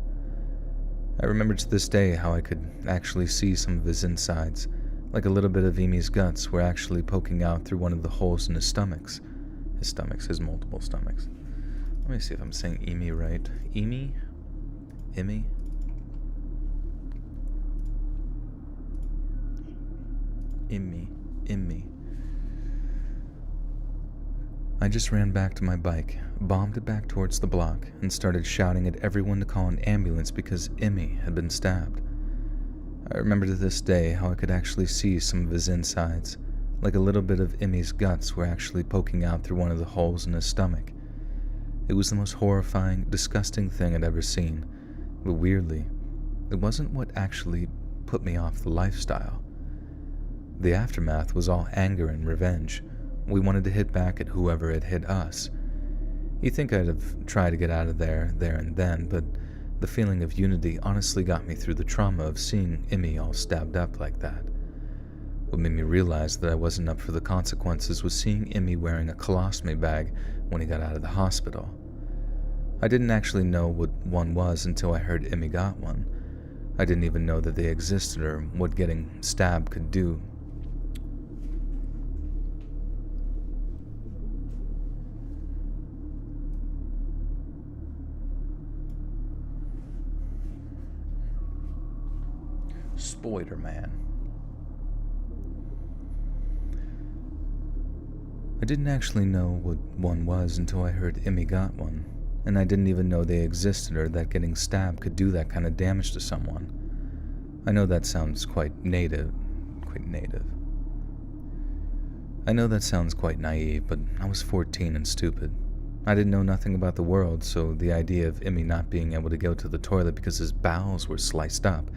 I remember to this day how I could actually see some of his insides, like a little bit of Amy's guts were actually poking out through one of the holes in his stomachs. His multiple stomachs. Let me see if I'm saying Amy right. Amy? Emmy? Emmy. I just ran back to my bike, bombed it back towards the block, and started shouting at everyone to call an ambulance because Emmy had been stabbed. I remember to this day how I could actually see some of his insides, like a little bit of Emmy's guts were actually poking out through one of the holes in his stomach. It was the most horrifying, disgusting thing I'd ever seen, but weirdly, it wasn't what actually put me off the lifestyle. The aftermath was all anger and revenge. We wanted to hit back at whoever had hit us. You think I'd have tried to get out of there and then, but the feeling of unity honestly got me through the trauma of seeing Emmy all stabbed up like that. What made me realize that I wasn't up for the consequences was seeing Emmy wearing a colostomy bag when he got out of the hospital. I didn't actually know what one was until I heard Emmy got one. I didn't even know that they existed or what getting stabbed could do. Spider-Man. I didn't actually know what one was until I heard Emmy got one, and I didn't even know they existed or that getting stabbed could do that kind of damage to someone. I know that sounds quite native. I know that sounds quite naive, but I was 14 and stupid. I didn't know nothing about the world, so the idea of Emmy not being able to go to the toilet because his bowels were sliced up,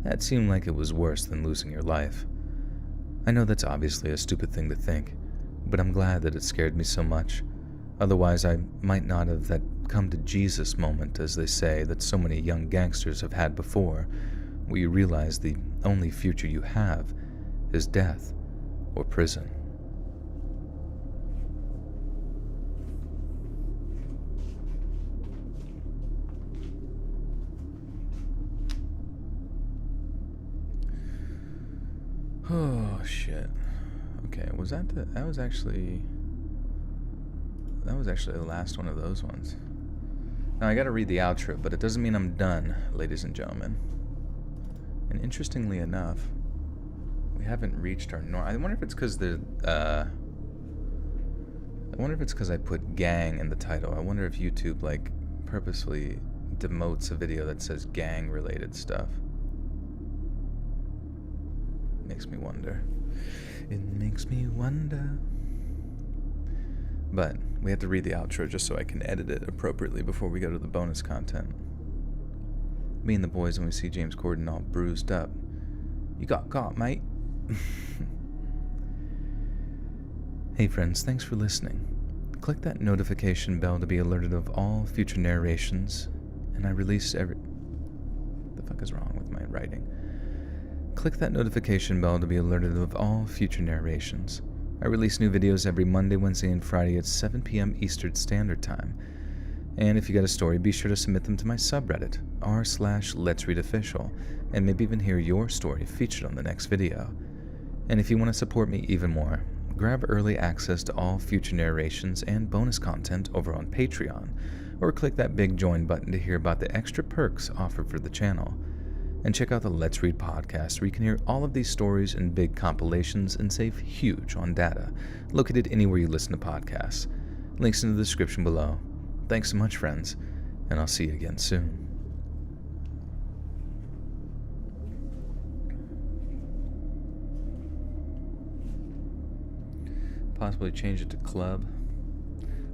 that seemed like it was worse than losing your life. I know that's obviously a stupid thing to think, but I'm glad that it scared me so much. Otherwise, I might not have that come to Jesus moment, as they say, that so many young gangsters have had before, where you realize the only future you have is death or prison. Oh shit. Okay, that was actually the last one of those ones. Now I gotta read the outro, but it doesn't mean I'm done, ladies and gentlemen. And interestingly enough, we haven't reached our I wonder if it's because I put gang in the title. I wonder if YouTube purposely demotes a video that says gang related stuff. Makes me wonder. It makes me wonder. But we have to read the outro just so I can edit it appropriately before we go to the bonus content. Me and the boys, when we see James Corden all bruised up. You got caught, mate. Hey friends, thanks for listening. Click that notification bell to be alerted of all future narrations, and I release the fuck is wrong with my writing? Click that notification bell to be alerted of all future narrations. I release new videos every Monday, Wednesday, and Friday at 7 p.m. Eastern Standard Time. And if you got a story, be sure to submit them to my subreddit, r/Let'sReadOfficial, and maybe even hear your story featured on the next video. And if you want to support me even more, grab early access to all future narrations and bonus content over on Patreon, or click that big join button to hear about the extra perks offered for the channel. And check out the Let's Read podcast, where you can hear all of these stories in big compilations and save huge on data, located anywhere you listen to podcasts. Links in the description below. Thanks so much, friends, and I'll see you again soon. Possibly change it to club.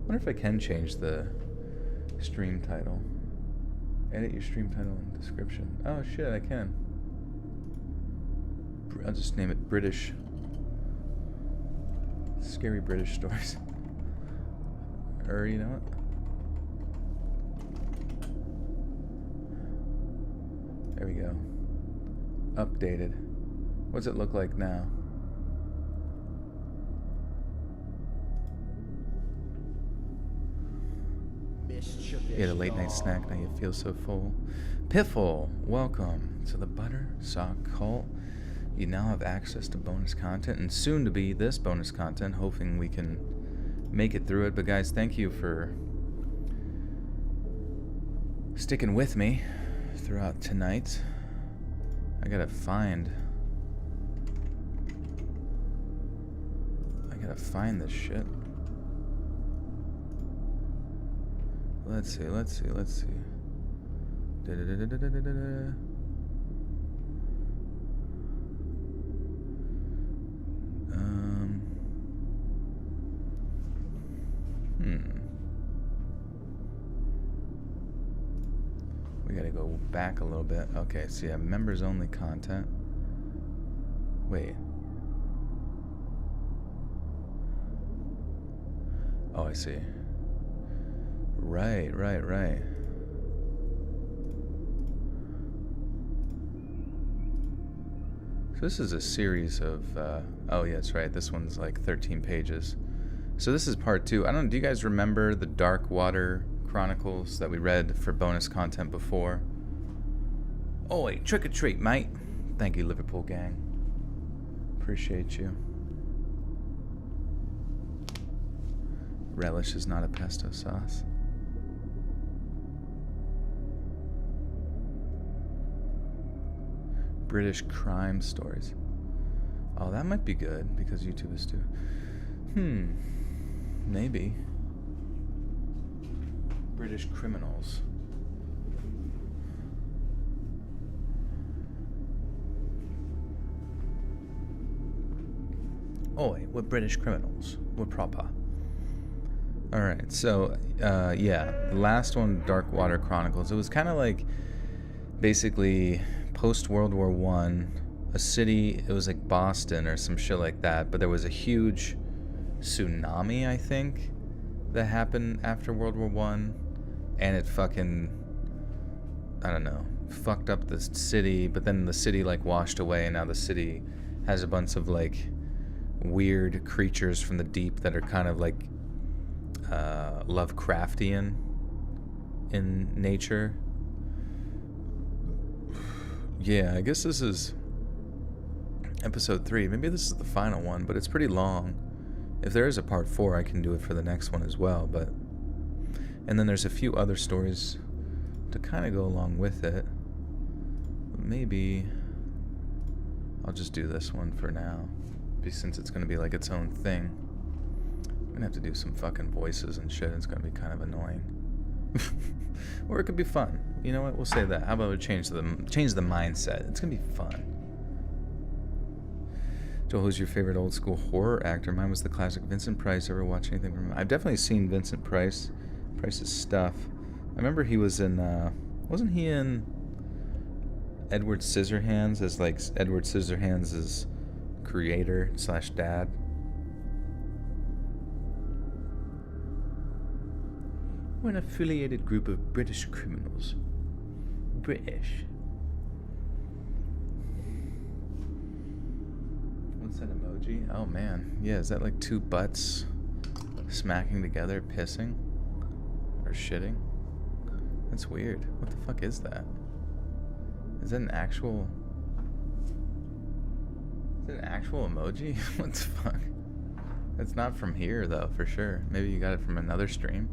Wonder if I can change the stream title. Edit your stream title and description. Oh shit, I can. I'll just name it British. Scary British stories. Or you know what? There we go. Updated. What's it look like now? You had a late night snack, now you feel so full. Piffle, welcome to the Butter Sock Cult. You now have access to bonus content, and soon to be this bonus content, hoping we can make it through it. But guys, thank you for sticking with me throughout tonight. I gotta find this shit. Let's see. We gotta go back a little bit. Okay, so yeah, members only content. Wait. Oh, I see. Right. So this is a series of, oh yeah, that's right. This one's like 13 pages. So this is part 2. I don't know, do you guys remember the Dark Water Chronicles that we read for bonus content before? Oi, trick or treat, mate. Thank you, Liverpool gang. Appreciate you. Relish is not a pesto sauce. British crime stories. Oh, that might be good because YouTube is too. Maybe. British criminals. Oi, we're British criminals. We're proper. Alright, so, yeah. The last one, Dark Water Chronicles, it was kind of like basically post-World War I, a city, it was like Boston or some shit like that, but there was a huge tsunami, I think, that happened after World War I, and it fucking, I don't know, fucked up the city, but then the city like washed away, and now the city has a bunch of like weird creatures from the deep that are kind of like Lovecraftian in nature. Yeah, I guess this is episode 3. Maybe this is the final one, but it's pretty long. If there is a part 4, I can do it for the next one as well, but... And then there's a few other stories to kind of go along with it. But maybe I'll just do this one for now, since it's going to be like its own thing. I'm going to have to do some fucking voices and shit. It's going to be kind of annoying. Or it could be fun. You know what? We'll say that. How about we change the mindset? It's gonna be fun. Joel, who's your favorite old school horror actor? Mine was the classic Vincent Price. Ever watch anything from him? I've definitely seen Vincent Price's stuff. I remember he was in, wasn't he in Edward Scissorhands as like Edward Scissorhands' creator / dad? We're an affiliated group of British criminals. British. What's that emoji? Oh man. Yeah, is that like 2 butts smacking together, pissing? Or shitting? That's weird. What the fuck is that? Is that an actual... Is that an actual emoji? What the fuck? It's not from here though, for sure. Maybe you got it from another stream.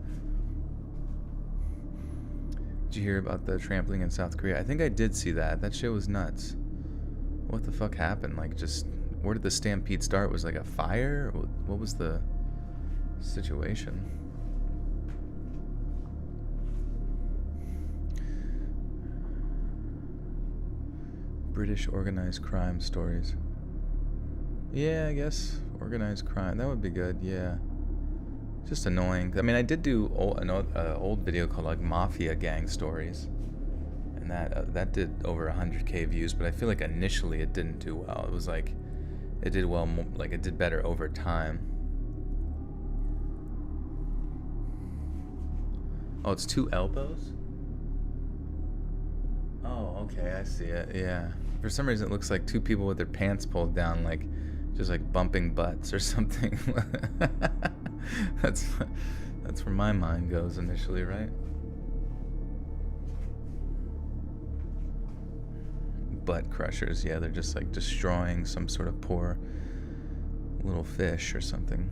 Did you hear about the trampling in South Korea? I think I did see that. That shit was nuts. What the fuck happened? Like, just, where did the stampede start? Was like a fire? What was the situation? British organized crime stories. Yeah, I guess organized crime. That would be good, yeah. Just annoying. I mean, I did do an old video called like Mafia Gang Stories, and that did over 100k views. But I feel like initially it didn't do well. It was like it did well, like it did better over time. Oh, it's 2 elbows. Oh, okay, I see it. Yeah. For some reason, it looks like 2 people with their pants pulled down, like just like bumping butts or something. That's where my mind goes initially, right? Butt crushers, yeah, they're just like destroying some sort of poor little fish or something.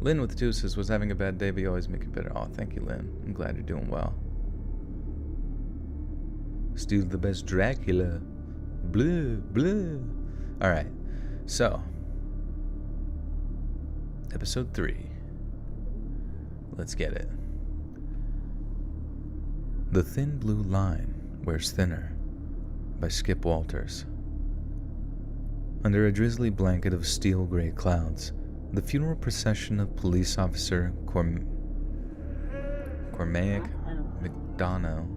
Lynn with the 2 says, was having a bad day, but you always make it better. Oh, thank you, Lynn. I'm glad you're doing well. Stu's the best Dracula. Blue, blue. Alright, so episode 3. Let's get it. The Thin Blue Line Wears Thinner by Skip Walters. Under a drizzly blanket of steel-gray clouds, the funeral procession of police officer Cormac McDonough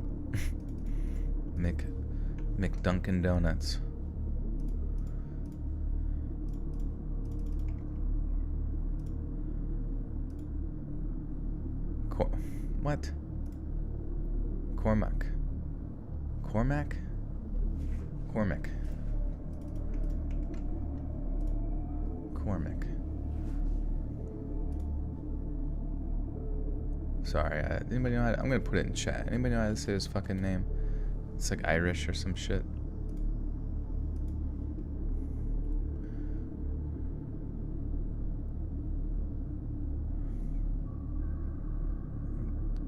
McDunkin' Donuts What? Cormac. Cormac? Cormac. Cormac. Sorry, anybody know how I'm gonna put it in chat. Anybody know how to say his fucking name? It's like Irish or some shit.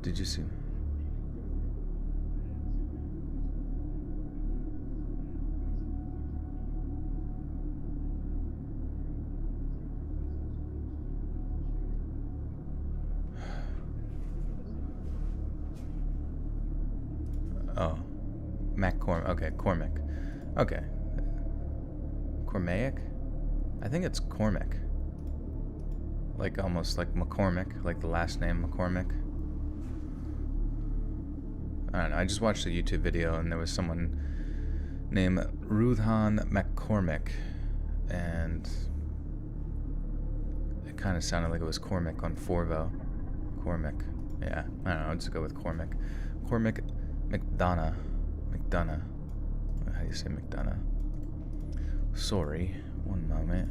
Did you see? Oh, okay, Cormac. Okay, Cormaic. I think it's Cormac. Like almost like McCormick, like the last name McCormick. I don't know. I just watched a YouTube video and there was someone named Ruthan McCormick, and it kind of sounded like it was Cormac on Forvo. Cormac. Yeah, I don't know. I'll just go with Cormac. Cormac McDonough. McDonough. How do you say McDonough? Sorry. One moment.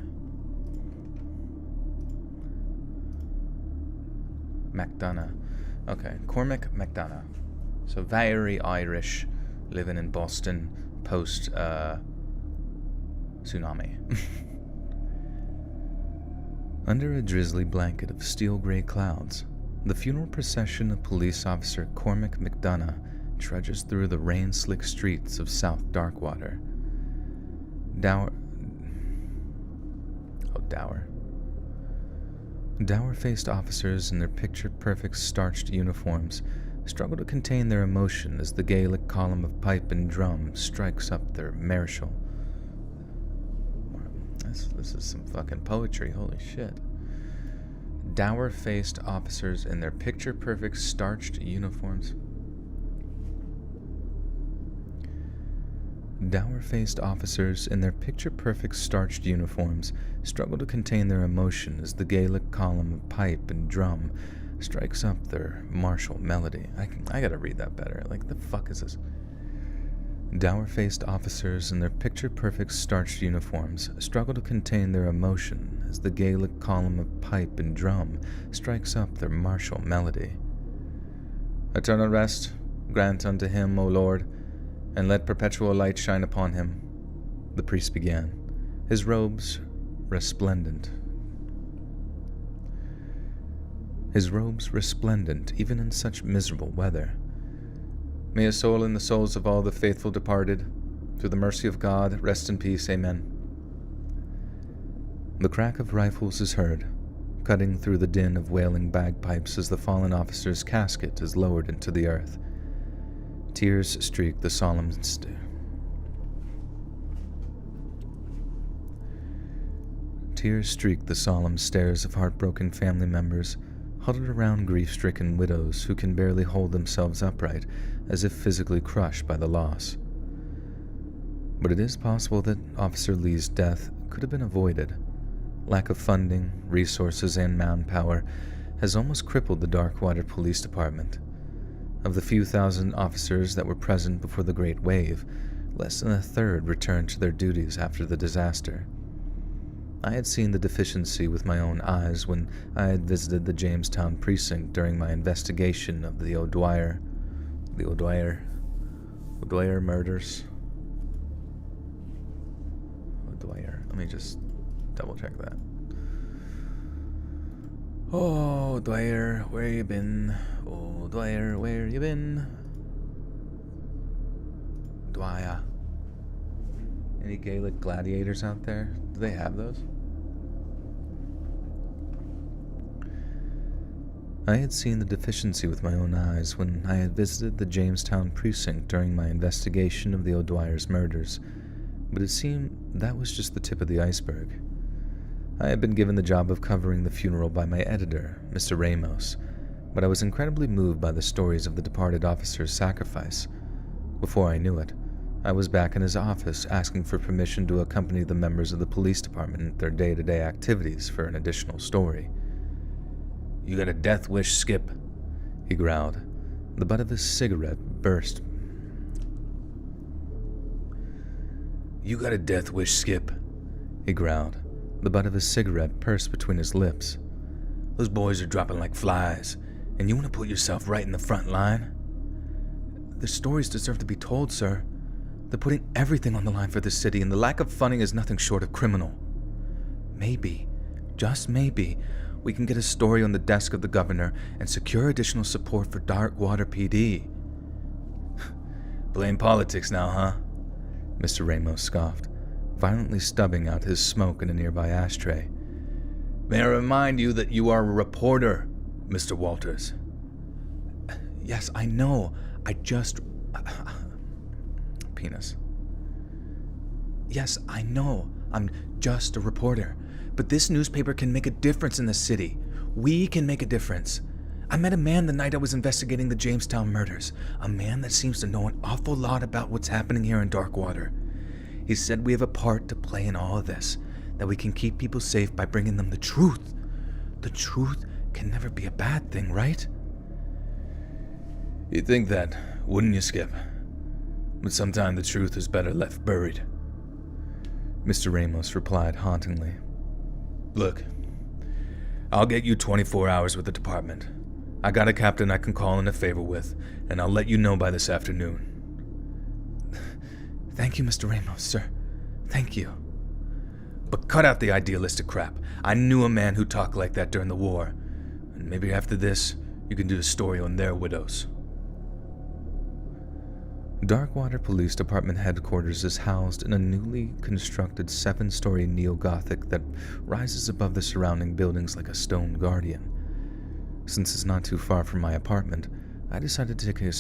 McDonough. Okay. Cormac McDonough. So very Irish, living in Boston post tsunami. Under a drizzly blanket of steel-gray clouds, the funeral procession of police officer Cormac McDonough trudges through the rain-slick streets of South Darkwater. Dour-faced officers in their picture-perfect starched uniforms struggle to contain their emotion as the Gaelic column of pipe and drum strikes up their martial. This is some fucking poetry, holy shit. Dour-faced officers in their picture-perfect starched uniforms. Dour-faced officers in their picture-perfect starched uniforms struggle to contain their emotion as the Gaelic column of pipe and drum strikes up their martial melody. I gotta read that better. Like, the fuck is this? Dour-faced officers in their picture-perfect starched uniforms struggle to contain their emotion as the Gaelic column of pipe and drum strikes up their martial melody. Eternal rest grant unto him, O Lord, and let perpetual light shine upon him. The priest began, his robes resplendent. Even in such miserable weather. May his soul and the souls of all the faithful departed, through the mercy of God, rest in peace. Amen. The crack of rifles is heard, cutting through the din of wailing bagpipes as the fallen officer's casket is lowered into the earth. Tears streak the solemn stares of heartbroken family members huddled around grief-stricken widows who can barely hold themselves upright, as if physically crushed by the loss. But it is possible that Officer Lee's death could have been avoided. Lack of funding, resources, and manpower has almost crippled the Darkwater Police Department. Of the few thousand officers that were present before the Great Wave, less than a third returned to their duties after the disaster. I had seen the deficiency with my own eyes when I had visited the Jamestown precinct during my investigation of the O'Dwyer murders. O'Dwyer. Let me just double check that. Oh, Dwyer, where you been? Oh, Dwyer, where you been? Dwyer. Any Gaelic gladiators out there? Do they have those? I had seen the deficiency with my own eyes when I had visited the Jamestown precinct during my investigation of the O'Dwyer's murders, but it seemed that was just the tip of the iceberg. I had been given the job of covering the funeral by my editor, Mr. Ramos, but I was incredibly moved by the stories of the departed officer's sacrifice. Before I knew it, I was back in his office asking for permission to accompany the members of the police department in their day-to-day activities for an additional story. "You got a death wish, Skip?" he growled. The butt of his cigarette burst. "You got a death wish, Skip," he growled. The butt of his cigarette pursed between his lips. "Those boys are dropping like flies, and you want to put yourself right in the front line?" "Their stories deserve to be told, sir. They're putting everything on the line for the city, and the lack of funding is nothing short of criminal. Maybe, just maybe, we can get a story on the desk of the governor and secure additional support for Darkwater PD." "Blame politics now, huh?" Mr. Ramos scoffed, violently stubbing out his smoke in a nearby ashtray. "May I remind you that you are a reporter, Mr. Walters?" "Yes, I know. I just... penis. Yes, I know. I'm just a reporter. But this newspaper can make a difference in the city. We can make a difference. I met a man the night I was investigating the Jamestown murders. A man that seems to know an awful lot about what's happening here in Darkwater. He said we have a part to play in all of this, that we can keep people safe by bringing them the truth. The truth can never be a bad thing, right?" "You'd think that, wouldn't you, Skip? But sometimes the truth is better left buried," Mr. Ramos replied hauntingly. "Look, I'll get you 24 hours with the department. I got a captain I can call in a favor with, and I'll let you know by this afternoon." "Thank you, Mr. Ramos, sir. Thank you." "But cut out the idealistic crap. I knew a man who talked like that during the war, and maybe after this, you can do a story on their widows." Darkwater Police Department headquarters is housed in a newly constructed 7-story neo-Gothic that rises above the surrounding buildings like a stone guardian. Since it's not too far from my apartment, I decided to take a...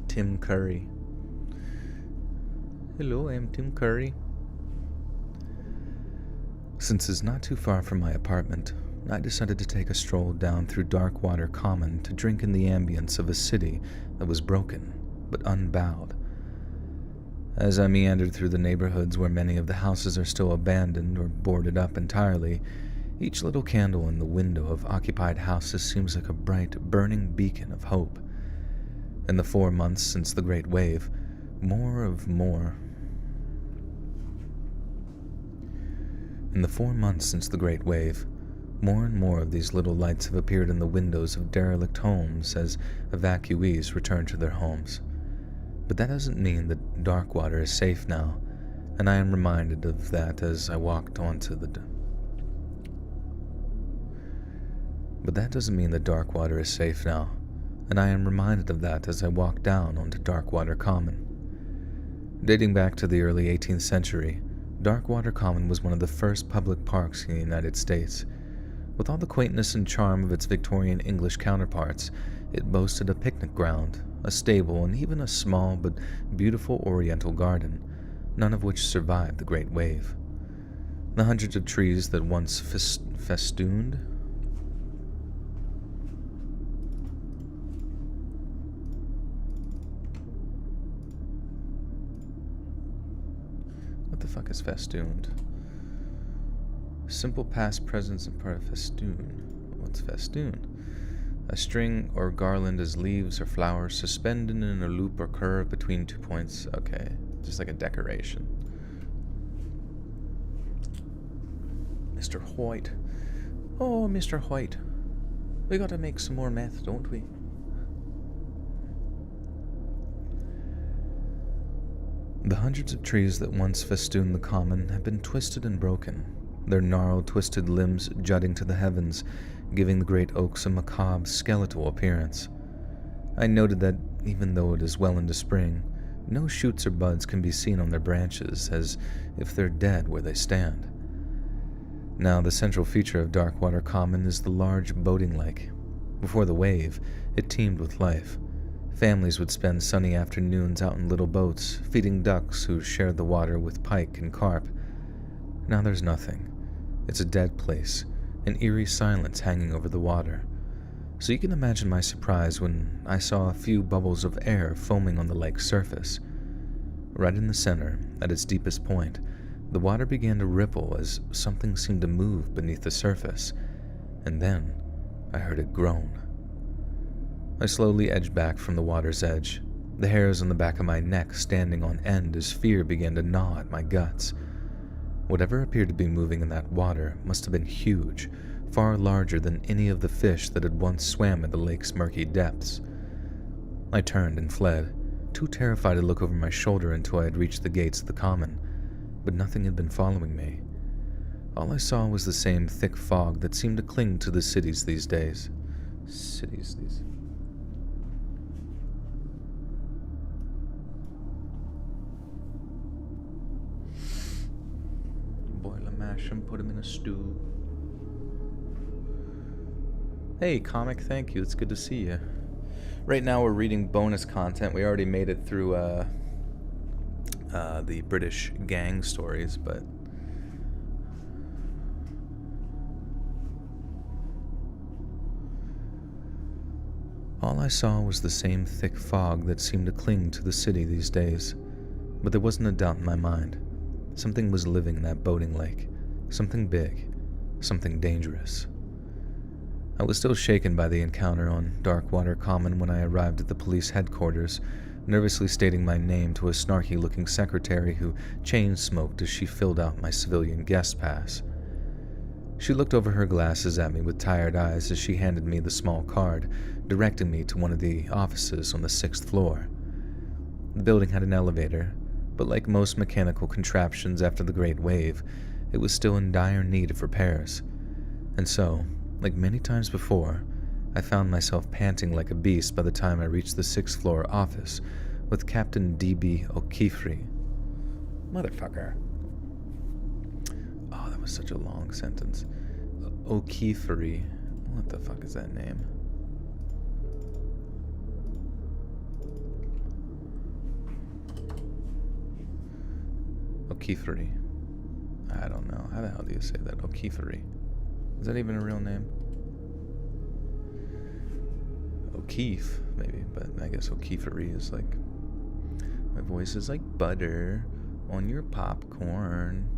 Tim Curry. Hello, I'm Tim Curry. Since it's not too far from my apartment, I decided to take a stroll down through Darkwater Common to drink in the ambience of a city that was broken, but unbowed. As I meandered through the neighborhoods where many of the houses are still abandoned or boarded up entirely, each little candle in the window of occupied houses seems like a bright, burning beacon of hope. In the 4 months since the Great Wave, more and more of these little lights have appeared in the windows of derelict homes as evacuees return to their homes. But that doesn't mean that Darkwater is safe now, and I am reminded of that as I walked onto the... But that doesn't mean that Darkwater is safe now, and I am reminded of that as I walk down onto Darkwater Common. Dating back to the early 18th century, Darkwater Common was one of the first public parks in the United States. With all the quaintness and charm of its Victorian English counterparts, it boasted a picnic ground, a stable, and even a small but beautiful oriental garden, none of which survived the Great Wave. The hundreds of trees that once festooned What the fuck is festooned? Simple past, present, and part of festoon. What's festoon? A string or garland as leaves or flowers suspended in a loop or curve between 2 points. Okay, just like a decoration. Mr. White. Oh, Mr. White. We gotta make some more meth, don't we? The hundreds of trees that once festooned the common have been twisted and broken, their gnarled, twisted limbs jutting to the heavens, giving the great oaks a macabre, skeletal appearance. I noted that, even though it is well into spring, no shoots or buds can be seen on their branches, as if they're dead where they stand. Now, the central feature of Darkwater Common is the large boating lake. Before the wave, it teemed with life. Families would spend sunny afternoons out in little boats, feeding ducks who shared the water with pike and carp. Now there's nothing. It's a dead place, an eerie silence hanging over the water. So you can imagine my surprise when I saw a few bubbles of air foaming on the lake's surface. Right in the center, at its deepest point, The water began to ripple as something seemed to move beneath the surface, and then I heard it groan. I slowly edged back from the water's edge, the hairs on the back of my neck standing on end as fear began to gnaw at my guts. Whatever appeared to be moving in that water must have been huge, far larger than any of the fish that had once swam in the lake's murky depths. I turned and fled, too terrified to look over my shoulder until I had reached the gates of the common, but nothing had been following me. All I saw was the same thick fog that seemed to cling to the cities these days. Boil a mash and put him in a stew. Hey, comic, thank you. It's good to see you. Right now we're reading bonus content. We already made it through the British gang stories, but all I saw was the same thick fog that seemed to cling to the city these days. But there wasn't a doubt in my mind. Something was living in that boating lake. Something big. Something dangerous. I was still shaken by the encounter on Darkwater Common when I arrived at the police headquarters, nervously stating my name to a snarky-looking secretary who chain-smoked as she filled out my civilian guest pass. She looked over her glasses at me with tired eyes as she handed me the small card, directing me to one of the offices on the 6th floor. The building had an elevator, but like most mechanical contraptions after the Great Wave, it was still in dire need of repairs. And so, like many times before, I found myself panting like a beast by the time I reached the 6th floor office with Captain D.B. O'Keefe. Motherfucker. Oh, that was such a long sentence. O'Keefe. What the fuck is that name? O'Keefe. I don't know. How the hell do you say that? O'Keefe. Is that even a real name? O'Keefe, maybe, but I guess O'Keefe is like... My voice is like butter on your popcorn.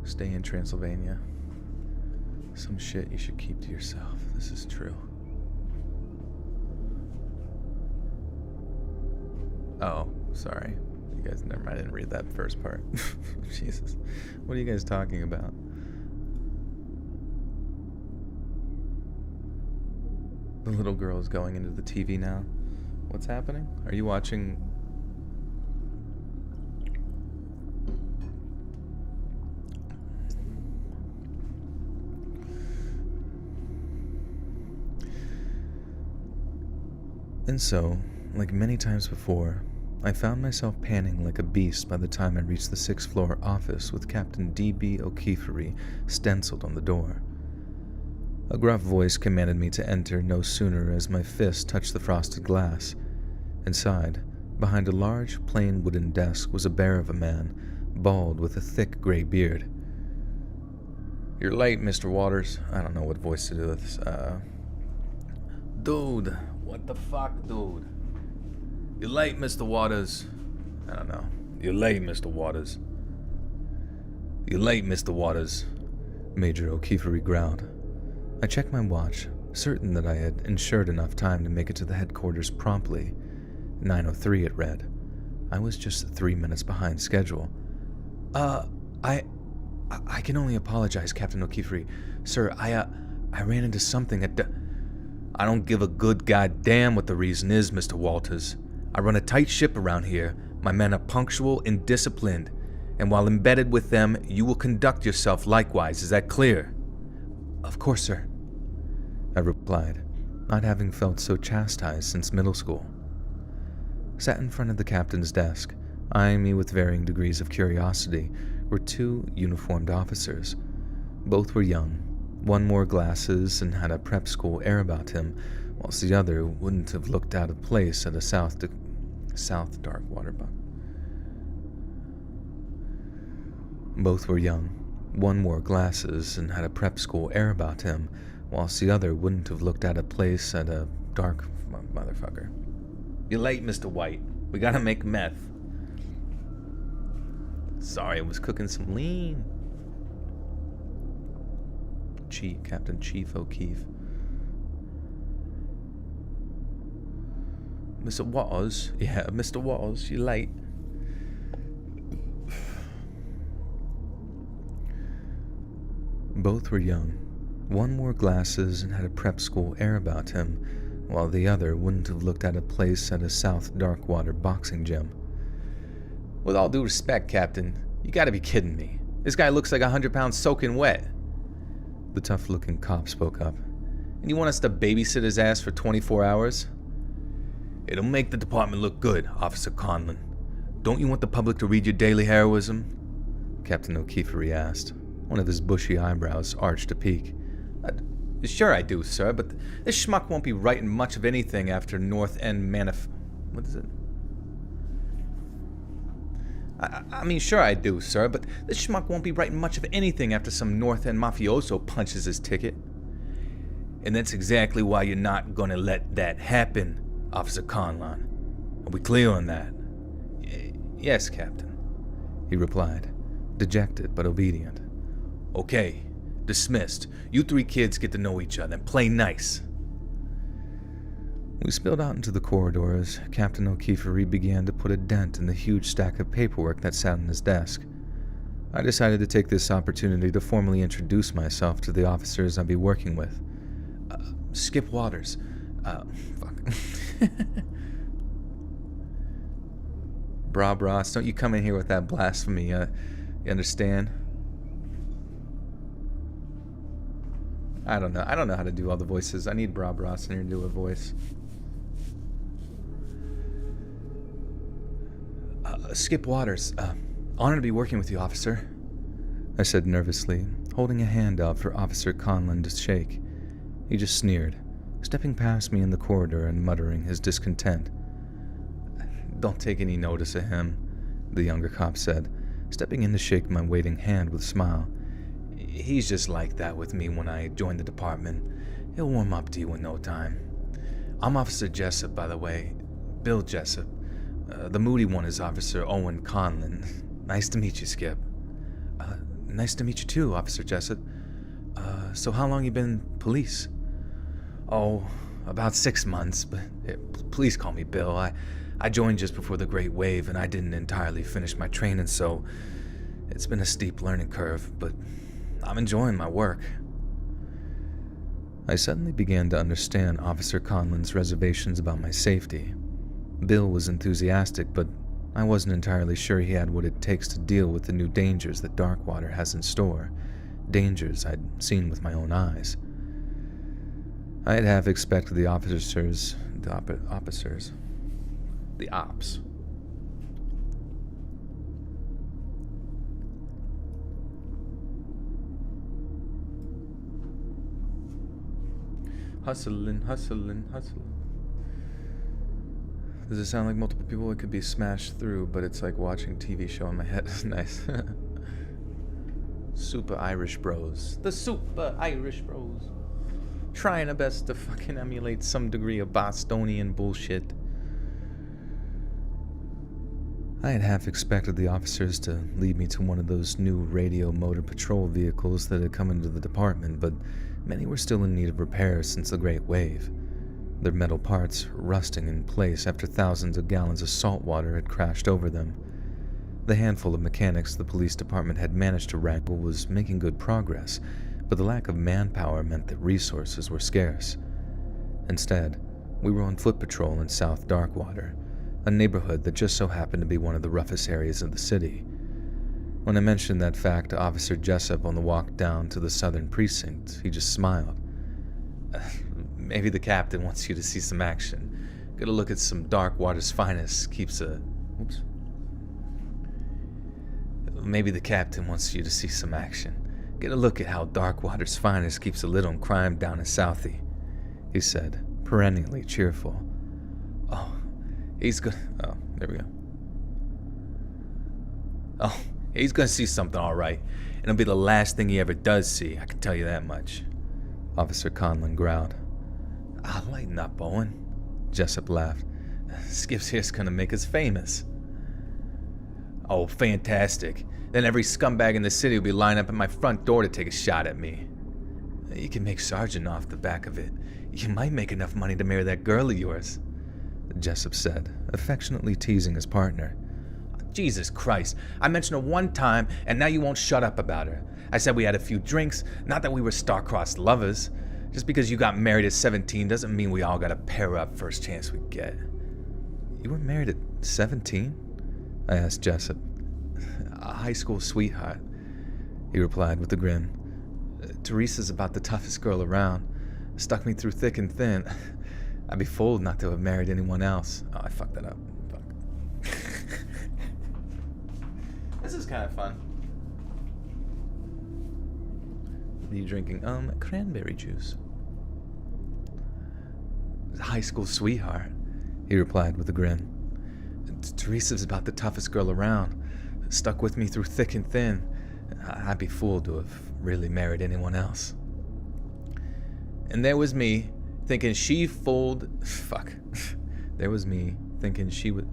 Stay in Transylvania. Some shit you should keep to yourself. This is true. Oh, sorry. You guys, never mind, I didn't read that first part. Jesus. What are you guys talking about? The little girl is going into the TV now. What's happening? Are you watching... And so, like many times before, I found myself panting like a beast by the time I reached the 6th floor office with Captain D.B. O'Keefe stenciled on the door. A gruff voice commanded me to enter no sooner as my fist touched the frosted glass. Inside, behind a large, plain wooden desk, was a bear of a man, bald with a thick gray beard. "You're late, Mr. Waters." I don't know what voice to do with this. Dude, what the fuck, dude? "You're late, Mr. Waters." I don't know. "You're late, Mr. Waters." "You're late, Mr. Waters," Major O'Keefe growled. I checked my watch, certain that I had ensured enough time to make it to the headquarters promptly. 9:03 it read. I was just 3 minutes behind schedule. I can only apologize, Captain O'Keefe. Sir, I ran into something at I don't give a good goddamn what the reason is, Mr. Walters. I run a tight ship around here. My men are punctual and disciplined. And while embedded with them, you will conduct yourself likewise. Is that clear? Of course, sir, I replied, not having felt so chastised since middle school. Sat in front of the captain's desk, eyeing me with varying degrees of curiosity, were two uniformed officers. Both were young. One wore glasses and had a prep school air about him, whilst the other wouldn't have looked out of place at a South Darkwater bug. Both were young. One wore glasses and had a prep school air about him, whilst the other wouldn't have looked out of place at a dark motherfucker. "You're late, Mr. White," We gotta make meth. Sorry, I was cooking some lean. Captain Chief O'Keefe. Mr. Waters? Yeah, Mr. Waters, you're late. Both were young. One wore glasses and had a prep school air about him, while the other wouldn't have looked at a place at a South Darkwater boxing gym. With all due respect, Captain, you gotta be kidding me. This guy looks like 100 pounds soaking wet. The tough-looking cop spoke up. And you want us to babysit his ass for 24 hours? It'll make the department look good, Officer Conlon. Don't you want the public to read your daily heroism? Captain O'Keefe asked. One of his bushy eyebrows arched a peak. Sure I do, sir, but this schmuck won't be writing much of anything after North End What is it? I mean, sure I do, sir, but this schmuck won't be writing much of anything after some North End mafioso punches his ticket. And that's exactly why you're not gonna let that happen, Officer Conlon. Are we clear on that? Yes, Captain, he replied, dejected but obedient. Okay, dismissed. You three kids get to know each other and play nice. We spilled out into the corridor as Captain O'Keefe began to put a dent in the huge stack of paperwork that sat on his desk. I decided to take this opportunity to formally introduce myself to the officers I'd be working with. Skip Waters. Fuck. Ross, don't you come in here with that blasphemy, you understand? I don't know how to do all the voices. I need Ross in here to do a voice. Skip Waters, honored to be working with you, officer, I said nervously, holding a hand out for Officer Conlon to shake. He just sneered, stepping past me in the corridor and muttering his discontent. Don't take any notice of him, the younger cop said, stepping in to shake my waiting hand with a smile. He's just like that with me when I join the department. He'll warm up to you in no time. I'm Officer Jessup, by the way. Bill Jessup. The moody one is Officer Owen Conlon. Nice to meet you, Skip. Nice to meet you too, Officer Jessup. So how long you been police? Oh, about 6 months, but please call me Bill. I joined just before the Great Wave, and I didn't entirely finish my training, so it's been a steep learning curve, but I'm enjoying my work. I suddenly began to understand Officer Conlon's reservations about my safety. Bill was enthusiastic, but I wasn't entirely sure he had what it takes to deal with the new dangers that Darkwater has in store, dangers I'd seen with my own eyes. I had half expected the ops. Hustling. Does it sound like multiple people? It could be smashed through, but it's like watching TV show in my head. Nice. Super Irish Bros. The Super Irish Bros. Trying our best to fucking emulate some degree of Bostonian bullshit. I had half expected the officers to lead me to one of those new radio motor patrol vehicles that had come into the department, but many were still in need of repair since the Great Wave, their metal parts rusting in place after thousands of gallons of salt water had crashed over them. The handful of mechanics the police department had managed to wrangle was making good progress, but the lack of manpower meant that resources were scarce. Instead, we were on foot patrol in South Darkwater, a neighborhood that just so happened to be one of the roughest areas of the city. When I mentioned that fact to Officer Jessup on the walk down to the southern precinct, he just smiled. Maybe the captain wants you to see some action. Get a look at some Darkwater's finest keeps a... Oops. Maybe the captain wants you to see some action. Get a look at how Darkwater's finest keeps a lid on crime down in Southie, he said, perennially cheerful. Oh, he's good. Oh, there we go. Oh, he's gonna see something all right. And it'll be the last thing he ever does see, I can tell you that much, Officer Conlon growled. Lighten up, Owen, Jessup laughed. Skips here's gonna make us famous. Oh, fantastic. Then every scumbag in the city will be lined up at my front door to take a shot at me. You can make sergeant off the back of it. You might make enough money to marry that girl of yours, Jessup said, affectionately teasing his partner. Jesus Christ, I mentioned her one time, and now you won't shut up about her. I said we had a few drinks, not that we were star-crossed lovers. Just because you got married at 17 doesn't mean we all gotta pair up first chance we get. You were married at 17? I asked Jessup. A high school sweetheart, he replied with a grin. Teresa's about the toughest girl around. Stuck me through thick and thin. I'd be fooled not to have married anyone else. Oh, I fucked that up. Fuck. This is kind of fun. What are you drinking? Cranberry juice. High school sweetheart, he replied with a grin. Teresa's about the toughest girl around. Stuck with me through thick and thin. I'd be fooled to have really married anyone else. And there was me, thinking she fooled... Fuck. There was me, thinking she would...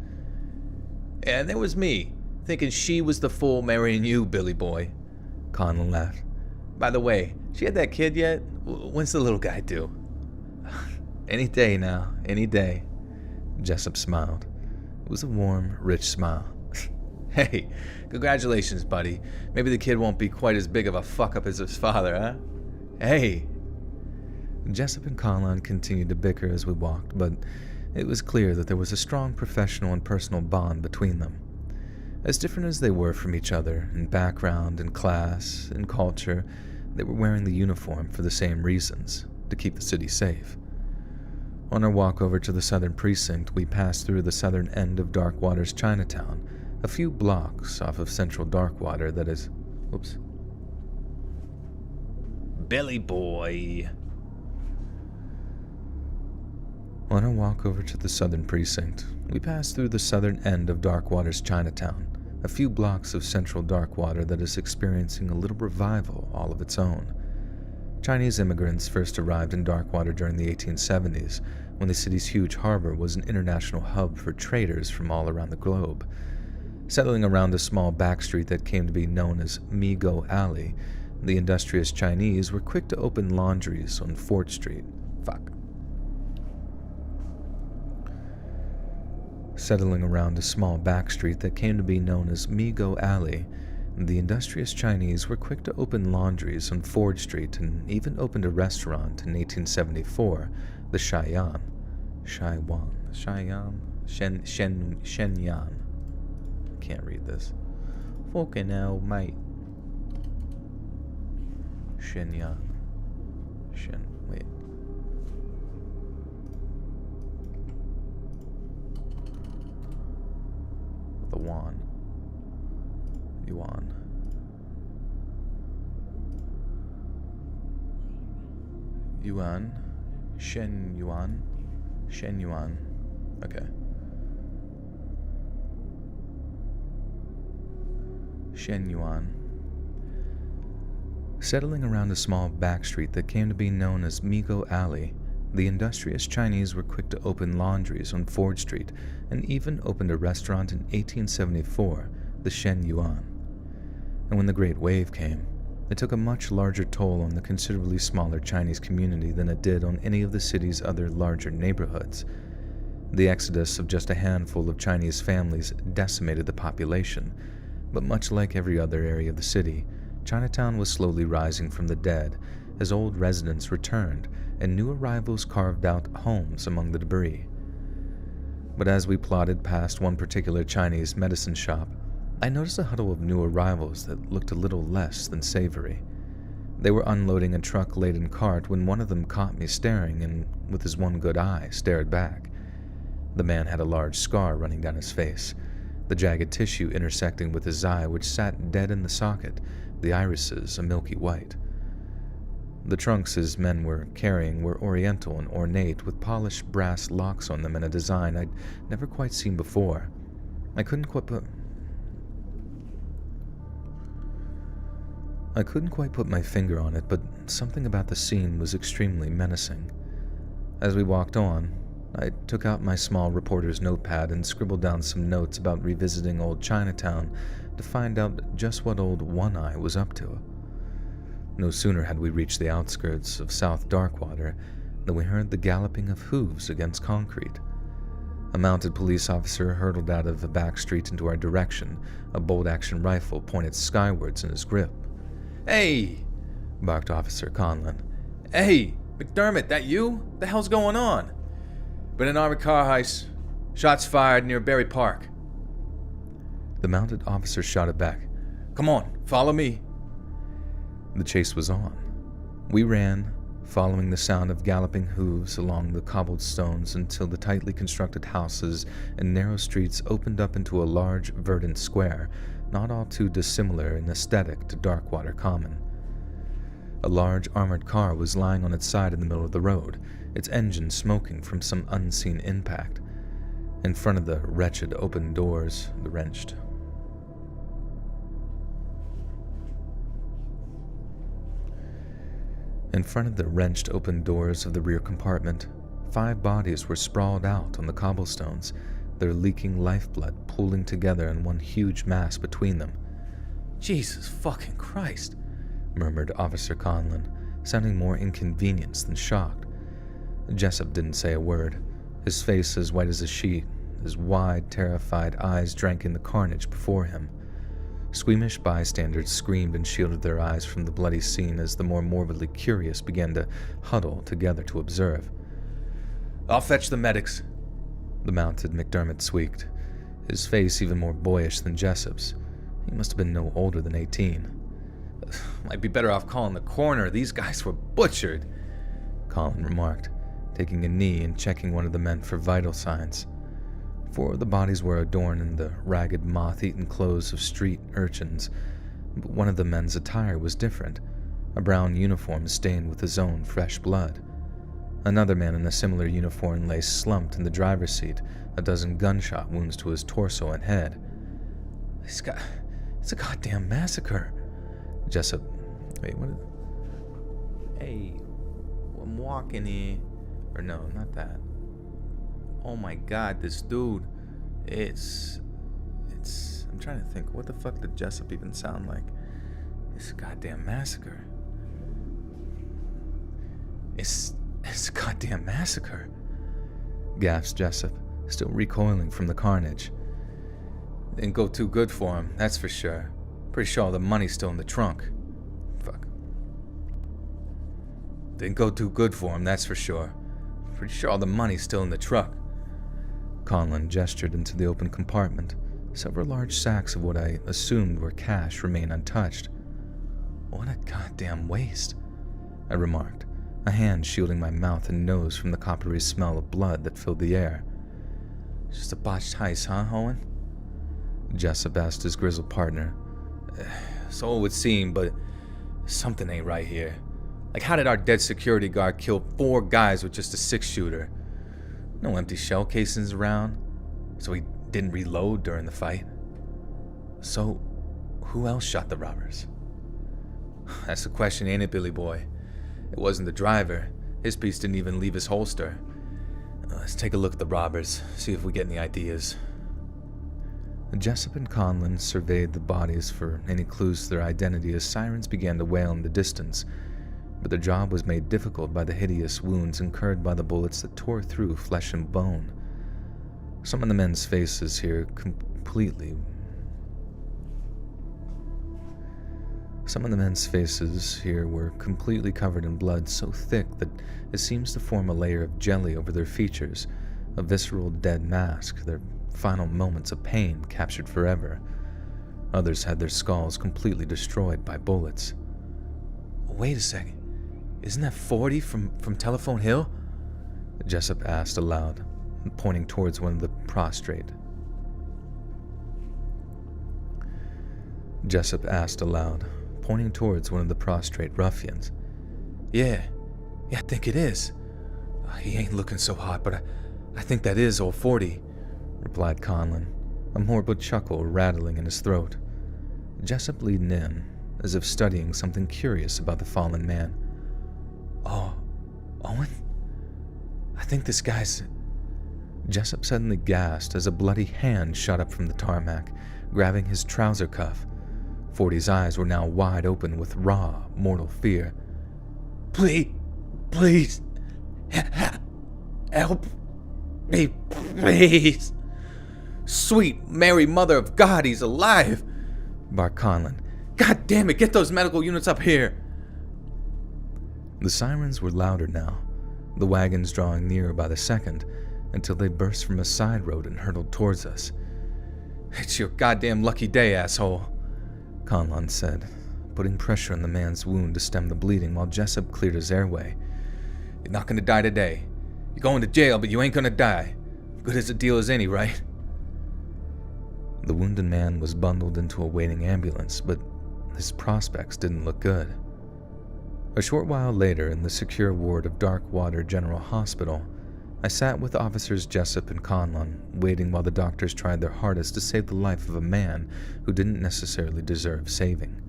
And there was me, thinking she was the fool marrying you, Billy boy. Conlon laughed. By the way, she had that kid yet? When's the little guy due? Any day now, any day. Jessup smiled. It was a warm, rich smile. Hey, congratulations, buddy. Maybe the kid won't be quite as big of a fuck-up as his father, huh? Hey. Jessup and Conlon continued to bicker as we walked, but it was clear that there was a strong professional and personal bond between them. As different as they were from each other, in background, in class, in culture, they were wearing the uniform for the same reasons, to keep the city safe. On our walk over to the southern precinct, we passed through the southern end of Darkwater's Chinatown, a few blocks off of central Darkwater that is... Oops. Billy boy. On our walk over to the southern precinct, we passed through the southern end of Darkwater's Chinatown, a few blocks of central Darkwater that is experiencing a little revival all of its own. Chinese immigrants first arrived in Darkwater during the 1870s, when the city's huge harbor was an international hub for traders from all around the globe. Settling around a small backstreet that came to be known as Migo Alley, the industrious Chinese were quick to open laundries on Fort Street. Settling around a small backstreet that came to be known as Migo Alley, the industrious Chinese were quick to open laundries on Ford Street and even opened a restaurant in 1874, the Shenyang. Can't read this. Fucking hell, mate. Shenyang. Wait. The yuan. Shen yuan. Okay. Shen yuan. Settling around a small backstreet that came to be known as Migo Alley, the industrious Chinese were quick to open laundries on Ford Street and even opened a restaurant in 1874, the Shen Yuan. And when the Great Wave came, it took a much larger toll on the considerably smaller Chinese community than it did on any of the city's other larger neighborhoods. The exodus of just a handful of Chinese families decimated the population, but much like every other area of the city, Chinatown was slowly rising from the dead as old residents returned and new arrivals carved out homes among the debris. But as we plodded past one particular Chinese medicine shop, I noticed a huddle of new arrivals that looked a little less than savory. They were unloading a truck-laden cart when one of them caught me staring and, with his one good eye, stared back. The man had a large scar running down his face, the jagged tissue intersecting with his eye, which sat dead in the socket, the irises a milky white. The trunks his men were carrying were oriental and ornate, with polished brass locks on them in a design I'd never quite seen before. I couldn't quite put my finger on it, but something about the scene was extremely menacing. As we walked on, I took out my small reporter's notepad and scribbled down some notes about revisiting old Chinatown to find out just what old One Eye was up to. No sooner had we reached the outskirts of South Darkwater than we heard the galloping of hooves against concrete. A mounted police officer hurtled out of a back street into our direction, a bolt-action rifle pointed skywards in his grip. "Hey!" barked Officer Conlon. "Hey, McDermott, that you? What the hell's going on?" "Been an armored car heist. Shots fired near Berry Park." The mounted officer shouted back, "Come on, follow me." The chase was on. We ran, following the sound of galloping hooves along the cobbled stones until the tightly constructed houses and narrow streets opened up into a large, verdant square, not all too dissimilar in aesthetic to Darkwater Common. A large armored car was lying on its side in the middle of the road, its engine smoking from some unseen impact. In front of the wretched open doors, the wrenched open doors of the rear compartment, 5 bodies were sprawled out on the cobblestones, their leaking lifeblood pooling together in one huge mass between them. "Jesus fucking Christ," murmured Officer Conlon, sounding more inconvenienced than shocked. Jessup didn't say a word, his face as white as a sheet, his wide, terrified eyes drank in the carnage before him. Squeamish bystanders screamed and shielded their eyes from the bloody scene as the more morbidly curious began to huddle together to observe. "I'll fetch the medics," the mounted McDermott squeaked, his face even more boyish than Jessup's. He must have been no older than 18. "Might be better off calling the coroner. These guys were butchered," Colin remarked, taking a knee and checking one of the men for vital signs. 4 of the bodies were adorned in the ragged, moth-eaten clothes of street urchins, but one of the men's attire was different, a brown uniform stained with his own fresh blood. Another man in a similar uniform lay slumped in the driver's seat, a dozen gunshot wounds to his torso and head. It's a goddamn massacre," Jessup. "Wait, what? Hey, I'm walking here. Or no, not that. Oh my god, this dude. It's. I'm trying to think, what the fuck did Jessup even sound like? It's a goddamn massacre. It's a goddamn massacre," gasped Jessup, still recoiling from the carnage. "Didn't go too good for him, that's for sure. Pretty sure all the money's still in the trunk. Fuck. Didn't go too good for him, that's for sure. Pretty sure all the money's still in the truck." Conlon gestured into the open compartment. Several large sacks of what I assumed were cash remained untouched. "What a goddamn waste," I remarked, a hand shielding my mouth and nose from the coppery smell of blood that filled the air. "Just a botched heist, huh, Owen?" Jessup asked his grizzled partner. "So it would seem, but something ain't right here. Like, how did our dead security guard kill 4 guys with just a 6-shooter? No empty shell casings around, so he didn't reload during the fight. So, who else shot the robbers?" "That's the question, ain't it, Billy boy? It wasn't the driver. His piece didn't even leave his holster. Let's take a look at the robbers, see if we get any ideas." Jessup and Conlon surveyed the bodies for any clues to their identity as sirens began to wail in the distance, but their job was made difficult by the hideous wounds incurred by the bullets that tore through flesh and bone. Some of the men's faces here were completely covered in blood so thick that it seems to form a layer of jelly over their features, a visceral dead mask, their final moments of pain captured forever. Others had their skulls completely destroyed by bullets. "Wait a second. Isn't that 40 from Telephone Hill?" Jessup asked aloud, pointing towards one of the prostrate. Ruffians. Yeah, I think it is. He ain't looking so hot, but I think that is old 40, replied Conlon, a morbid chuckle rattling in his throat. Jessup leaned in, as if studying something curious about the fallen man. "Oh, Owen? I think this guy's Jessup suddenly gasped as a bloody hand shot up from the tarmac, grabbing his trouser cuff. 40's eyes were now wide open with raw, mortal fear. Please, help me, please. Sweet Mary, Mother of God, he's alive, barked Conlon. God damn it, get those medical units up here. The sirens were louder now, the wagons drawing nearer by the second, until they burst from a side road and hurtled towards us. It's your goddamn lucky day, asshole, Conlon said, putting pressure on the man's wound to stem the bleeding while Jessup cleared his airway. You're not gonna die today. You're going to jail, but you ain't gonna die. Good as a deal as any, right? The wounded man was bundled into a waiting ambulance, but his prospects didn't look good. A short while later, in the secure ward of Darkwater General Hospital, I sat with Officers Jessup and Conlon, waiting while the doctors tried their hardest to save the life of a man who didn't necessarily deserve saving.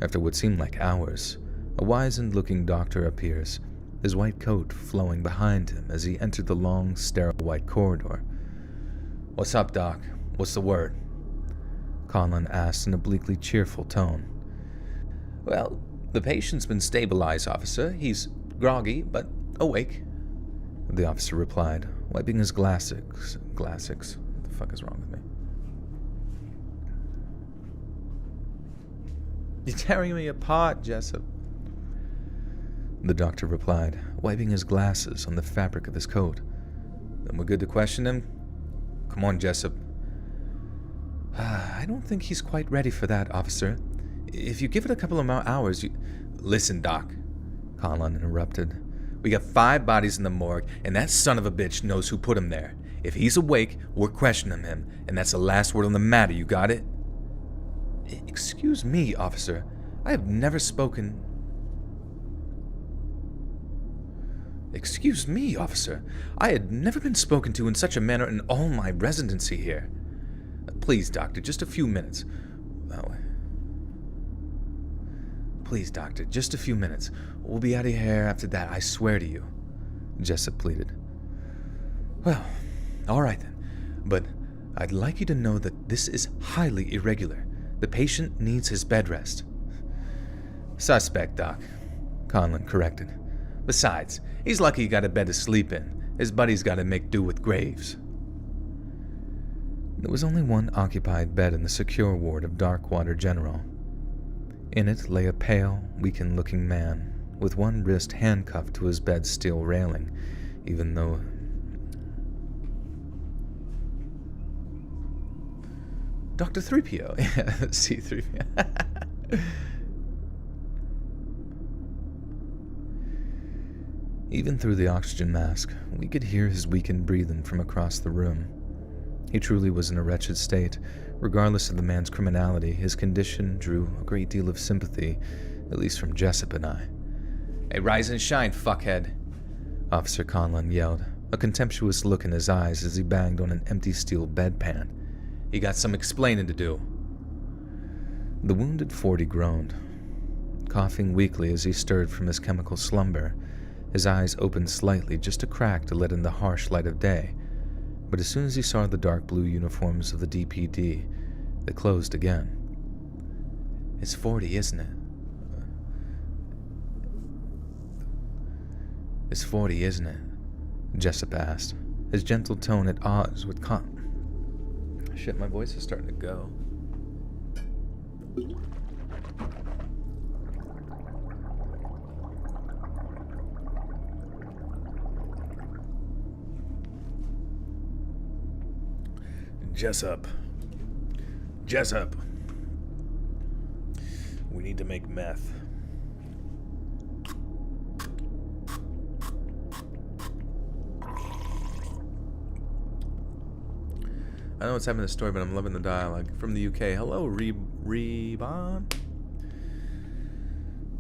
After what seemed like hours, a wizened-looking doctor appears, his white coat flowing behind him as he entered the long, sterile white corridor. "What's up, Doc? What's the word?" Conlon asked in a bleakly cheerful tone. "Well, the patient's been stabilized, officer. He's groggy, but awake," the officer replied, wiping his glasses. What the fuck is wrong with me? You're tearing me apart, Jessup, the doctor replied, wiping his glasses on the fabric of his coat. Then we're good to question him? Come on, Jessup. I don't think he's quite ready for that, officer. If you give it a couple of more hours, you... Listen, Doc, Conlon interrupted. We got 5 bodies in the morgue, and that son of a bitch knows who put him there. If he's awake, we're questioning him, and that's the last word on the matter, you got it? Excuse me, officer. I have never spoken... Excuse me, officer. I had never been spoken to in such a manner in all my residency here. Please, doctor, just a few minutes. Oh. Please, doctor, just a few minutes. We'll be out of here after that, I swear to you, Jessup pleaded. Well, all right then. But I'd like you to know that this is highly irregular. The patient needs his bed rest. Suspect, Doc, Conlon corrected. Besides, he's lucky he got a bed to sleep in. His buddy's got to make do with graves. There was only one occupied bed in the secure ward of Darkwater General. In it lay a pale, weakened-looking man, with one wrist handcuffed to his bed's steel railing, even though... Dr. 3PO. Yeah, C-3PO. Even through the oxygen mask, we could hear his weakened breathing from across the room. He truly was in a wretched state. Regardless of the man's criminality, his condition drew a great deal of sympathy, at least from Jessup and I. Hey, rise and shine, fuckhead, Officer Conlon yelled, a contemptuous look in his eyes as he banged on an empty steel bedpan. You got some explaining to do. The wounded 40 groaned, coughing weakly as he stirred from his chemical slumber. His eyes opened slightly, just a crack to let in the harsh light of day. But as soon as he saw the dark blue uniforms of the DPD, they closed again. It's 40, isn't it? It's 40, isn't it? Jessup asked, his gentle tone at odds with Shit, my voice is starting to go. Jessup. We need to make meth. I know it's having this story, but I'm loving the dialogue. From the UK. Hello, Rebon.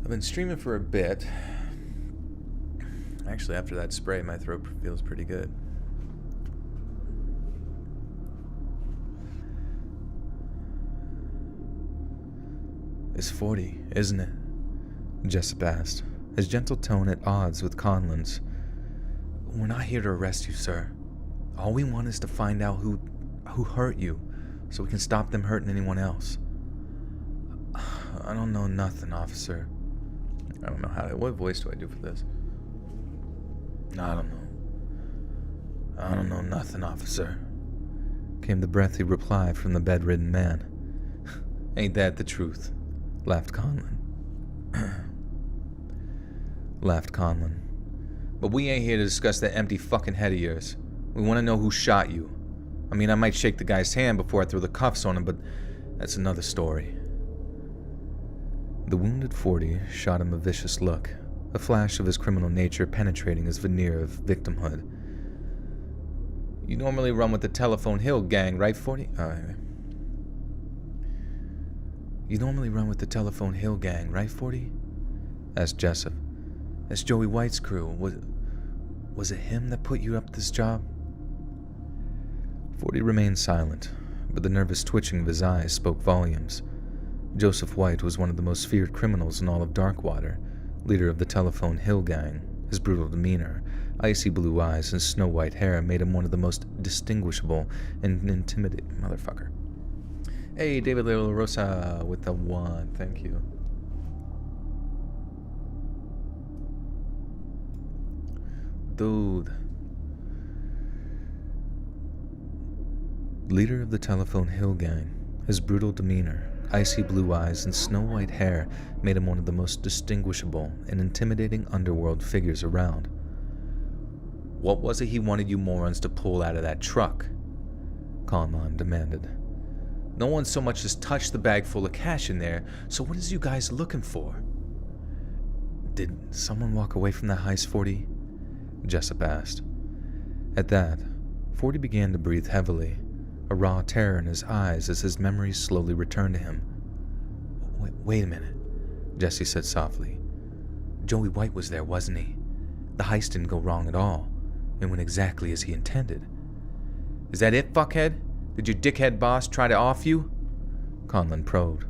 I've been streaming for a bit. Actually, after that spray, my throat feels pretty good. It's 40, isn't it? Jessup asked, his gentle tone at odds with Conlon's. We're not here to arrest you, sir. All we want is to find out who hurt you, so we can stop them hurting anyone else. I don't know nothing, officer. I don't know what voice do I do for this? I don't know. I don't know nothing, officer, came the breathy reply from the bedridden man. Ain't that the truth? Laughed Conlon. But we ain't here to discuss that empty fucking head of yours. We want to know who shot you. I mean, I might shake the guy's hand before I throw the cuffs on him, but that's another story. The wounded 40 shot him a vicious look, a flash of his criminal nature penetrating his veneer of victimhood. You normally run with the Telephone Hill gang, right, 40? You normally run with the Telephone Hill gang, right, 40? Asked Jessup. That's Joey White's crew. Was it him that put you up this job? 40 remained silent, but the nervous twitching of his eyes spoke volumes. Joseph White was one of the most feared criminals in all of Darkwater, leader of the Telephone Hill gang. His brutal demeanor, icy blue eyes, and snow-white hair made him one of the most distinguishable and intimidating motherfucker. Hey, David Little Rosa with the 1. Thank you. Dude. Leader of the Telephone Hill gang, his brutal demeanor, icy blue eyes, and snow-white hair made him one of the most distinguishable and intimidating underworld figures around. What was it he wanted you morons to pull out of that truck? Conlon demanded. No one so much as touched the bag full of cash in there, so what is you guys looking for? Did someone walk away from that heist, 40? Jessup asked. At that, 40 began to breathe heavily, a raw terror in his eyes as his memories slowly returned to him. Wait a minute, Jesse said softly. Joey White was there, wasn't he? The heist didn't go wrong at all. It went exactly as he intended. Is that it, fuckhead? Did your dickhead boss try to off you? Conlon probed.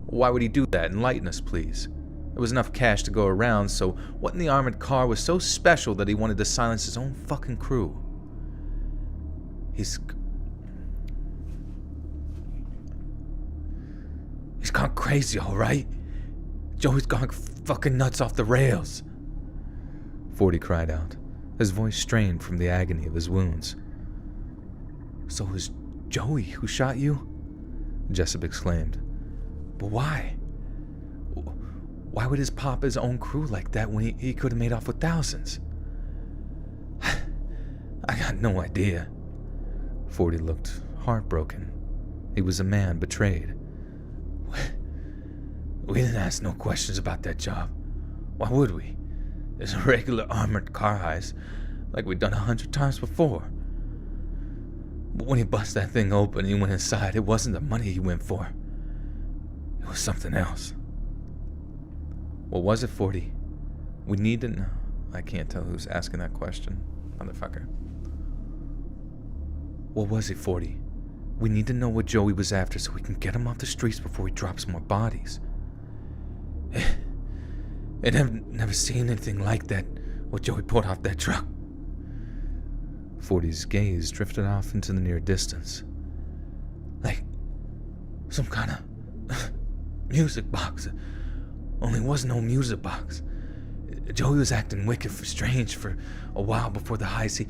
Why would he do that? Enlighten us, please. There was enough cash to go around, so what in the armored car was so special that he wanted to silence his own fucking crew? He's gone crazy, all right? Joey's gone fucking nuts off the rails. 40 cried out, his voice strained from the agony of his wounds. So it was Joey who shot you? Jessup exclaimed. But why? Why would his pop his own crew like that when he could have made off with thousands? I got no idea. 40 looked heartbroken. He was a man betrayed. We didn't ask no questions about that job. Why would we? It's a regular armored car heist, like we'd done 100 times before. But when he bust that thing open and he went inside, it wasn't the money he went for. It was something else. What was it, 40? We need to know. I can't tell who's asking that question, motherfucker. What was it, 40? We need to know what Joey was after so we can get him off the streets before he drops more bodies. I've never seen anything like that, what Joey pulled off that truck. 40's gaze drifted off into the near distance. Like some kind of music box. Only wasn't no music box. Joey was acting wicked strange for a while before the heist. He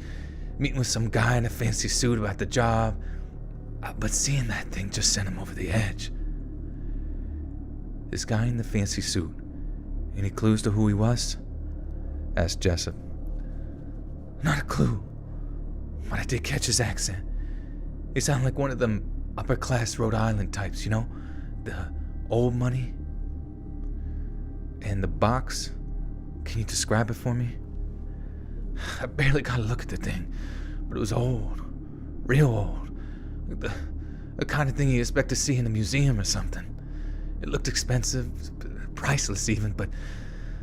meeting with some guy in a fancy suit about the job. But seeing that thing just sent him over the edge. This guy in the fancy suit, any clues to who he was? Asked Jessup. Not a clue, but I did catch his accent. He sounded like one of them upper-class Rhode Island types, you know? The old money. And the box, can you describe it for me? I barely got a look at the thing, but it was old, real old. The kind of thing you expect to see in a museum or something. It looked expensive, priceless even, but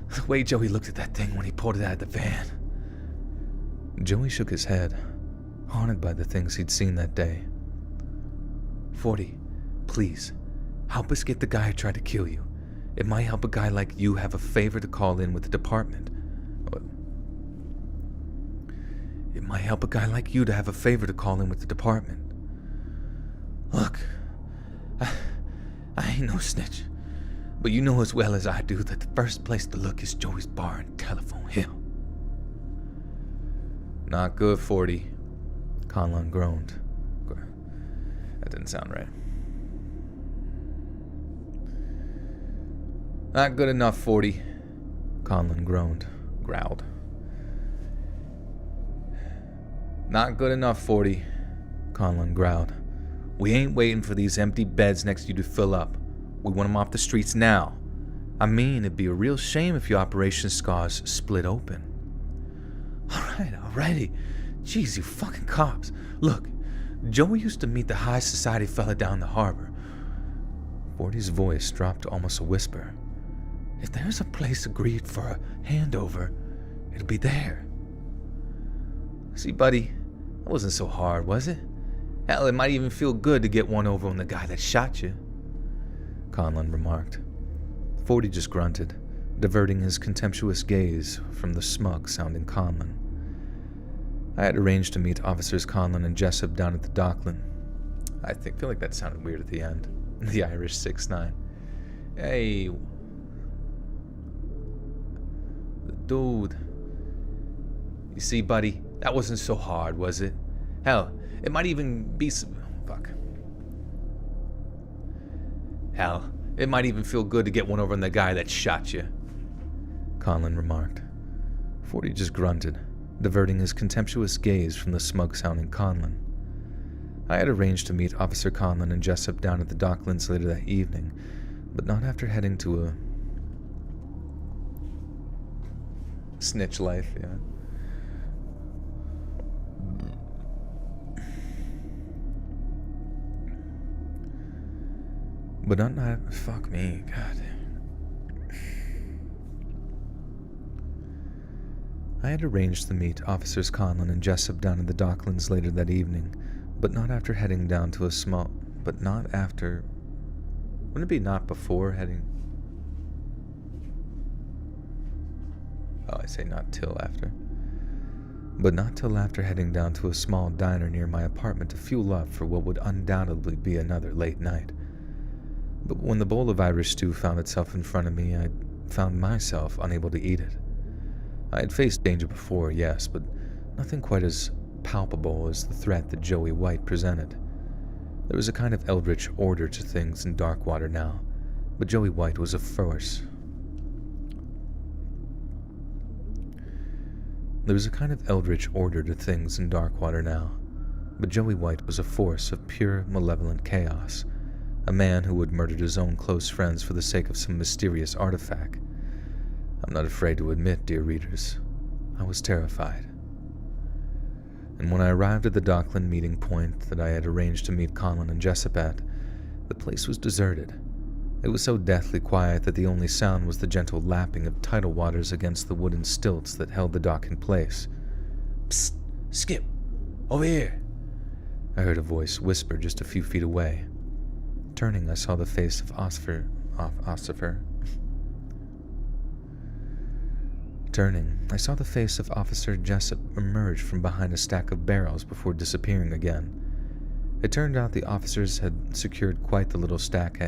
the way Joey looked at that thing when he pulled it out of the van. Joey shook his head, haunted by the things he'd seen that day. 40, please, help us get the guy who tried to kill you. It might help a guy like you have a favor to call in with the department. It might help a guy like you to have a favor to call in with the department. Look, I ain't no snitch, but you know as well as I do that the first place to look is Joey's bar and Telephone Hill. Not good, 40. Conlon groaned. That didn't sound right. Not good enough, 40. Conlon growled. Not good enough, 40. Conlon growled. We ain't waiting for these empty beds next to you to fill up. We want them off the streets now. I mean, it'd be a real shame if your operation scars split open. Alrighty. Jeez, you fucking cops. Look, Joey used to meet the high society fella down the harbor. 40's voice dropped to almost a whisper. If there's a place agreed for a handover, it'll be there. See, buddy, that wasn't so hard, was it? Hell, it might even feel good to get one over on the guy that shot you, Conlon remarked. 40 just grunted, diverting his contemptuous gaze from the smug-sounding Conlon. I had arranged to meet Officers Conlon and Jessup down at the Dockland. I feel like that sounded weird at the end. The Irish 6'9". Hey, dude. You see, buddy, that wasn't so hard, was it? Hell, it might even be Hell, it might even feel good to get one over on the guy that shot you, Conlon remarked. 40 just grunted, diverting his contemptuous gaze from the smug-sounding Conlon. I had arranged to meet Officer Conlon and Jessup down at the Docklands later that evening, but not after heading to a snitch life, yeah. But not fuck me, God. I had arranged to meet Officers Conlon and Jessup down at the Docklands later that evening, but not after heading down to a small... But not after... Wouldn't it be not before heading... Oh, I say not till after. But not till after heading down to a small diner near my apartment to fuel up for what would undoubtedly be another late night. But when the bowl of Irish stew found itself in front of me, I found myself unable to eat it. I had faced danger before, yes, but nothing quite as palpable as the threat that Joey White presented. There was a kind of eldritch order to things in Darkwater now, but Joey White was a force. There was a kind of eldritch order to things in Darkwater now, but Joey White was a force of pure, malevolent chaos, a man who would murder his own close friends for the sake of some mysterious artifact. I'm not afraid to admit, dear readers, I was terrified. And when I arrived at the Dockland meeting point that I had arranged to meet Conlon and Jessup at, the place was deserted. It was so deathly quiet that the only sound was the gentle lapping of tidal waters against the wooden stilts that held the dock in place. Psst! Skip! Over here! I heard a voice whisper just a few feet away. Turning, I saw the face of Officer Jessup emerge from behind a stack of barrels before disappearing again. It turned out the officers had secured quite the little stack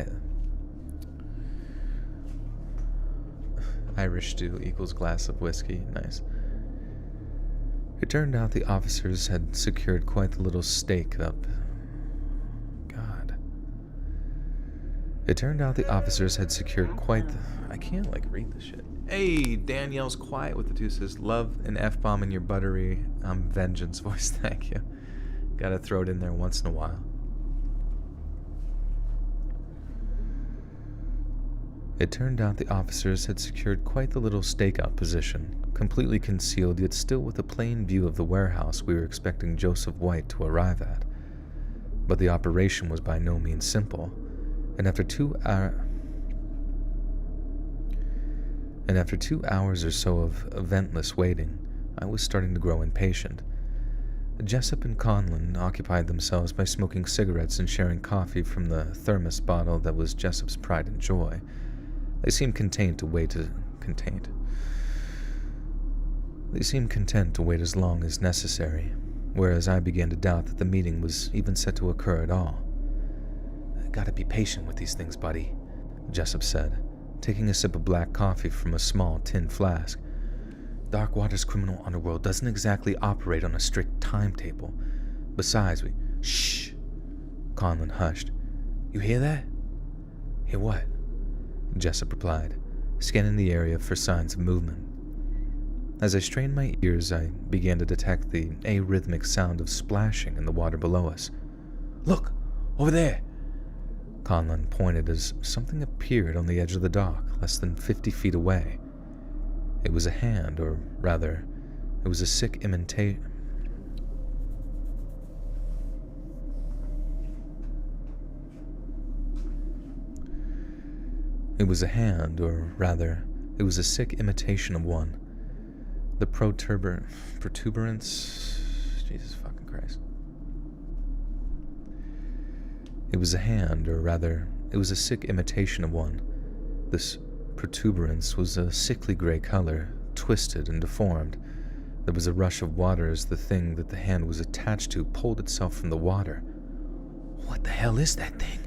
Irish stew equals glass of whiskey. Nice. It turned out the officers had secured quite the little stake up. It turned out the officers had secured quite the... I can't, read this shit. Hey, Danielle's quiet with the two says, love an F-bomb in your buttery vengeance voice. Thank you. Gotta throw it in there once in a while. It turned out the officers had secured quite the little stakeout position, completely concealed yet still with a plain view of the warehouse we were expecting Joseph White to arrive at. But the operation was by no means simple. And after 2 hours or so of eventless waiting, I was starting to grow impatient. Jessup and Conlon occupied themselves by smoking cigarettes and sharing coffee from the thermos bottle that was Jessup's pride and joy. They seemed content to wait They seemed content to wait as long as necessary, whereas I began to doubt that the meeting was even set to occur at all. "Gotta be patient with these things, buddy," Jessup said, taking a sip of black coffee from a small tin flask. "Darkwater's criminal underworld doesn't exactly operate on a strict timetable. Besides, we..." "Shh!" Conlon hushed. "You hear that?" "Hear what?" Jessup replied, scanning the area for signs of movement. As I strained my ears, I began to detect the arrhythmic sound of splashing in the water below us. "Look! Over there!" Conlon pointed as something appeared on the edge of the dock, less than 50 feet away. It was a hand, or rather, it was a sick imitation. It was a hand, or rather, it was a sick imitation of one. The protuberance... Jesus fucking Christ. It was a hand, or rather, it was a sick imitation of one. This protuberance was a sickly gray color, twisted and deformed. There was a rush of water as the thing that the hand was attached to pulled itself from the water. "What the hell is that thing?"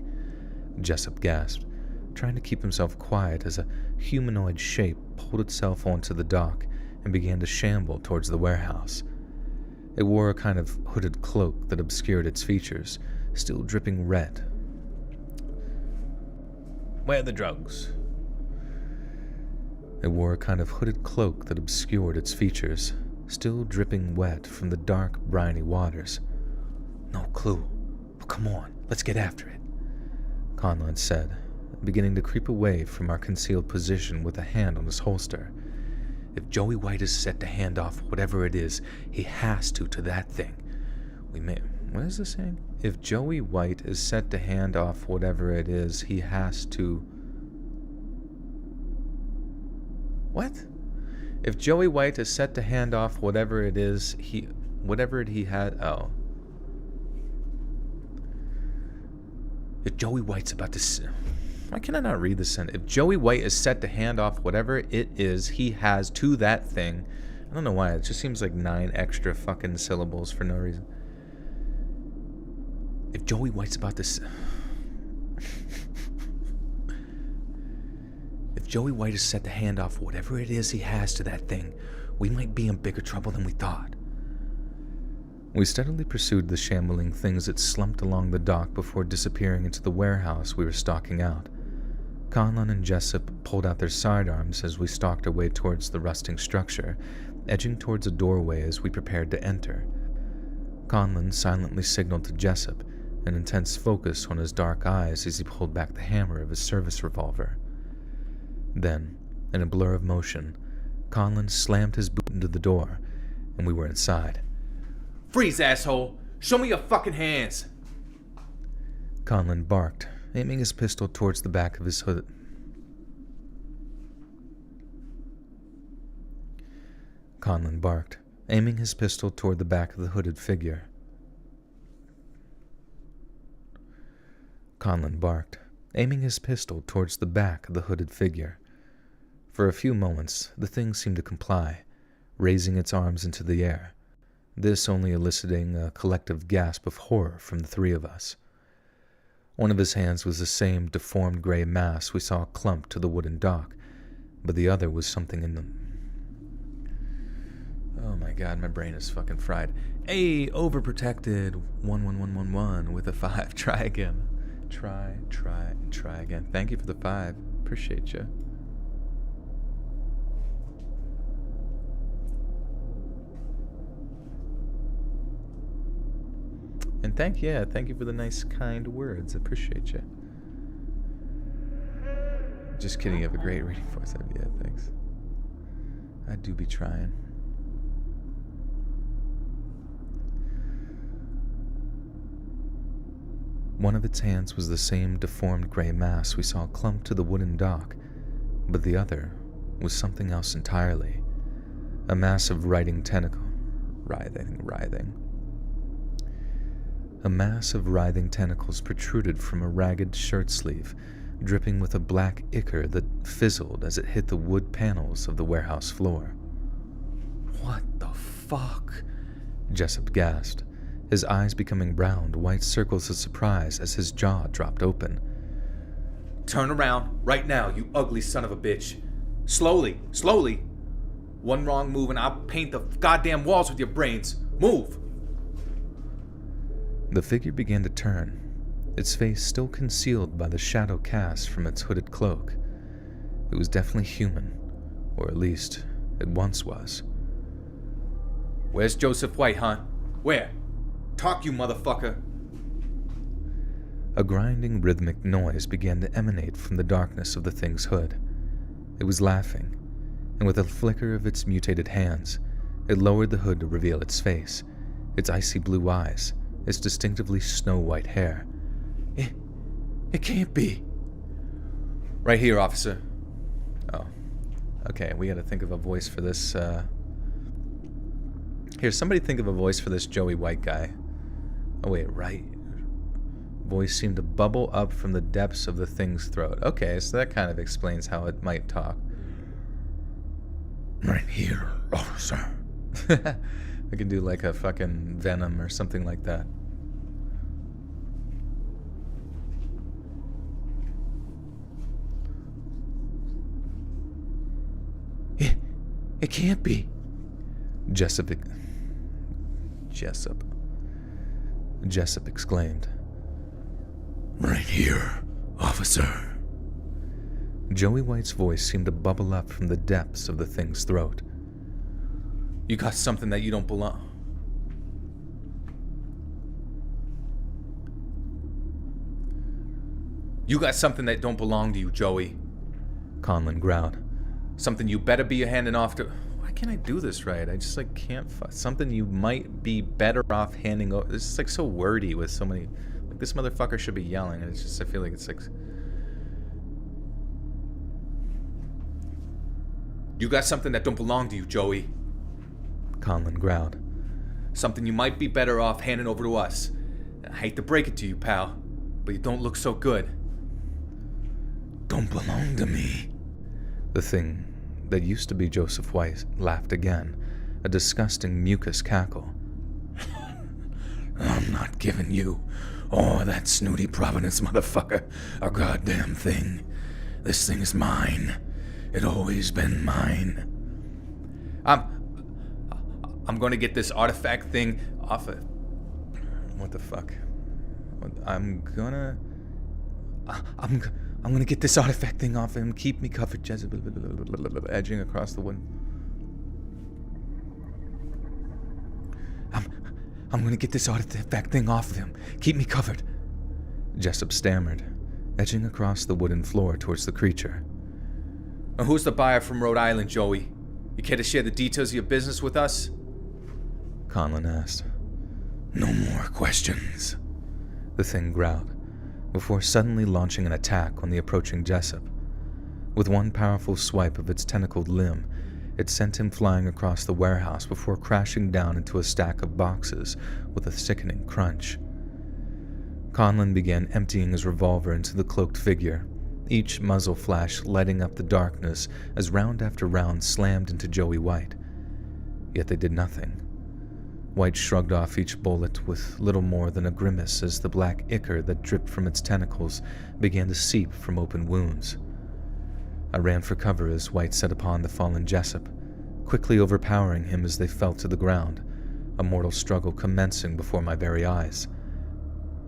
Jessup gasped, trying to keep himself quiet as a humanoid shape pulled itself onto the dock and began to shamble towards the warehouse. It wore a kind of hooded cloak that obscured its features, still dripping red. "Where are the drugs?" It wore a kind of hooded cloak that obscured its features, still dripping wet from the dark, briny waters. "No clue, but come on, let's get after it," Conlon said, beginning to creep away from our concealed position with a hand on his holster. "If Joey White is set to hand off whatever it is, he has to that thing. We may... What is this saying? If Joey White is set to hand off whatever it is, he has to... What? If Joey White is set to hand off whatever it is, whatever he had... Oh. If Joey White's about to... Why can I not read this sentence? If Joey White is set to hand off whatever it is he has to that thing... I don't know why. It just seems like 9 extra fucking syllables for no reason. If Joey White's about to... If Joey White is set to hand off whatever it is he has to that thing, we might be in bigger trouble than we thought. We steadily pursued the shambling things that slumped along the dock before disappearing into the warehouse we were stalking out. Conlon and Jessup pulled out their sidearms as we stalked our way towards the rusting structure, edging towards a doorway as we prepared to enter. Conlon silently signaled to Jessup, an intense focus on his dark eyes as he pulled back the hammer of his service revolver. Then, in a blur of motion, Conlon slammed his boot into the door, and we were inside. "Freeze, asshole! Show me your fucking hands!" Conlon barked, aiming his pistol towards the back of his hood. Conlon barked, aiming his pistol toward the back of the hooded figure. Conlon barked, aiming his pistol towards the back of the hooded figure. For a few moments, the thing seemed to comply, raising its arms into the air, this only eliciting a collective gasp of horror from the 3 of us. One of his hands was the same deformed gray mass we saw clumped to the wooden dock, but the other was something in the... Oh my god, my brain is fucking fried. Hey, overprotected 11111 with a 5. Try again. Try again. Thank you for the 5. Appreciate you. And thank you for the nice, kind words. Appreciate you. Just kidding, you have a great reading voice. Yeah, thanks. I do be trying. One of its hands was the same deformed gray mass we saw clumped to the wooden dock, but the other was something else entirely. A massive writhing tentacle. Writhing. A mass of writhing tentacles protruded from a ragged shirt sleeve, dripping with a black ichor that fizzled as it hit the wood panels of the warehouse floor. What fuck? Jessup gasped, his eyes becoming round, white circles of surprise as his jaw dropped open. Turn around, right now, you ugly son of a bitch. Slowly, slowly. One wrong move and I'll paint the goddamn walls with your brains. Move! The figure began to turn, its face still concealed by the shadow cast from its hooded cloak. It was definitely human, or at least it once was. Where's Joseph White, huh? Where? Talk, you motherfucker! A grinding rhythmic noise began to emanate from the darkness of the thing's hood. It was laughing, and with a flicker of its mutated hands, it lowered the hood to reveal its face, its icy blue eyes, its distinctively snow-white hair. It can't be. Right here, officer. Oh. Okay, we gotta think of a voice for this, Here, somebody think of a voice for this Joey White guy. Oh wait, right. Voice seemed to bubble up from the depths of the thing's throat. Okay, so that kind of explains how it might talk. Right here, officer. I can do like a fucking Venom or something like that. It can't be. Jessup exclaimed. Right here, officer. Joey White's voice seemed to bubble up from the depths of the thing's throat. You got something that you don't belong. You got something that don't belong to you, Joey. Conlon growled. Something you better be handing off to... Why can't I do this right? I just like can't... Something you might be better off handing over... This is like so wordy with so many... Like this motherfucker should be yelling, and it's just... I feel like it's like... You got something that don't belong to you, Joey. Conlon growled. Something you might be better off handing over to us. I hate to break it to you, pal, but you don't look so good. Don't belong to me. The thing that used to be Joseph White laughed again, a disgusting mucus cackle. I'm not giving you or that snooty Providence motherfucker a goddamn thing. This thing is mine. It always been mine. I'm gonna get this artifact thing off of... What the fuck? I'm gonna get this artifact thing off him. Keep me covered, Jezebel. Edging across the wood. I'm gonna get this artifact thing off of him. Keep me covered. Jessup stammered, edging across the wooden floor towards the creature. Who's the buyer from Rhode Island, Joey? You care to share the details of your business with us? Conlon asked. No more questions, the thing growled, before suddenly launching an attack on the approaching Jessup. With one powerful swipe of its tentacled limb, it sent him flying across the warehouse before crashing down into a stack of boxes with a sickening crunch. Conlon began emptying his revolver into the cloaked figure, each muzzle flash lighting up the darkness as round after round slammed into Joey White. Yet they did nothing. White shrugged off each bullet with little more than a grimace as the black ichor that dripped from its tentacles began to seep from open wounds. I ran for cover as White set upon the fallen Jessup, quickly overpowering him as they fell to the ground, a mortal struggle commencing before my very eyes.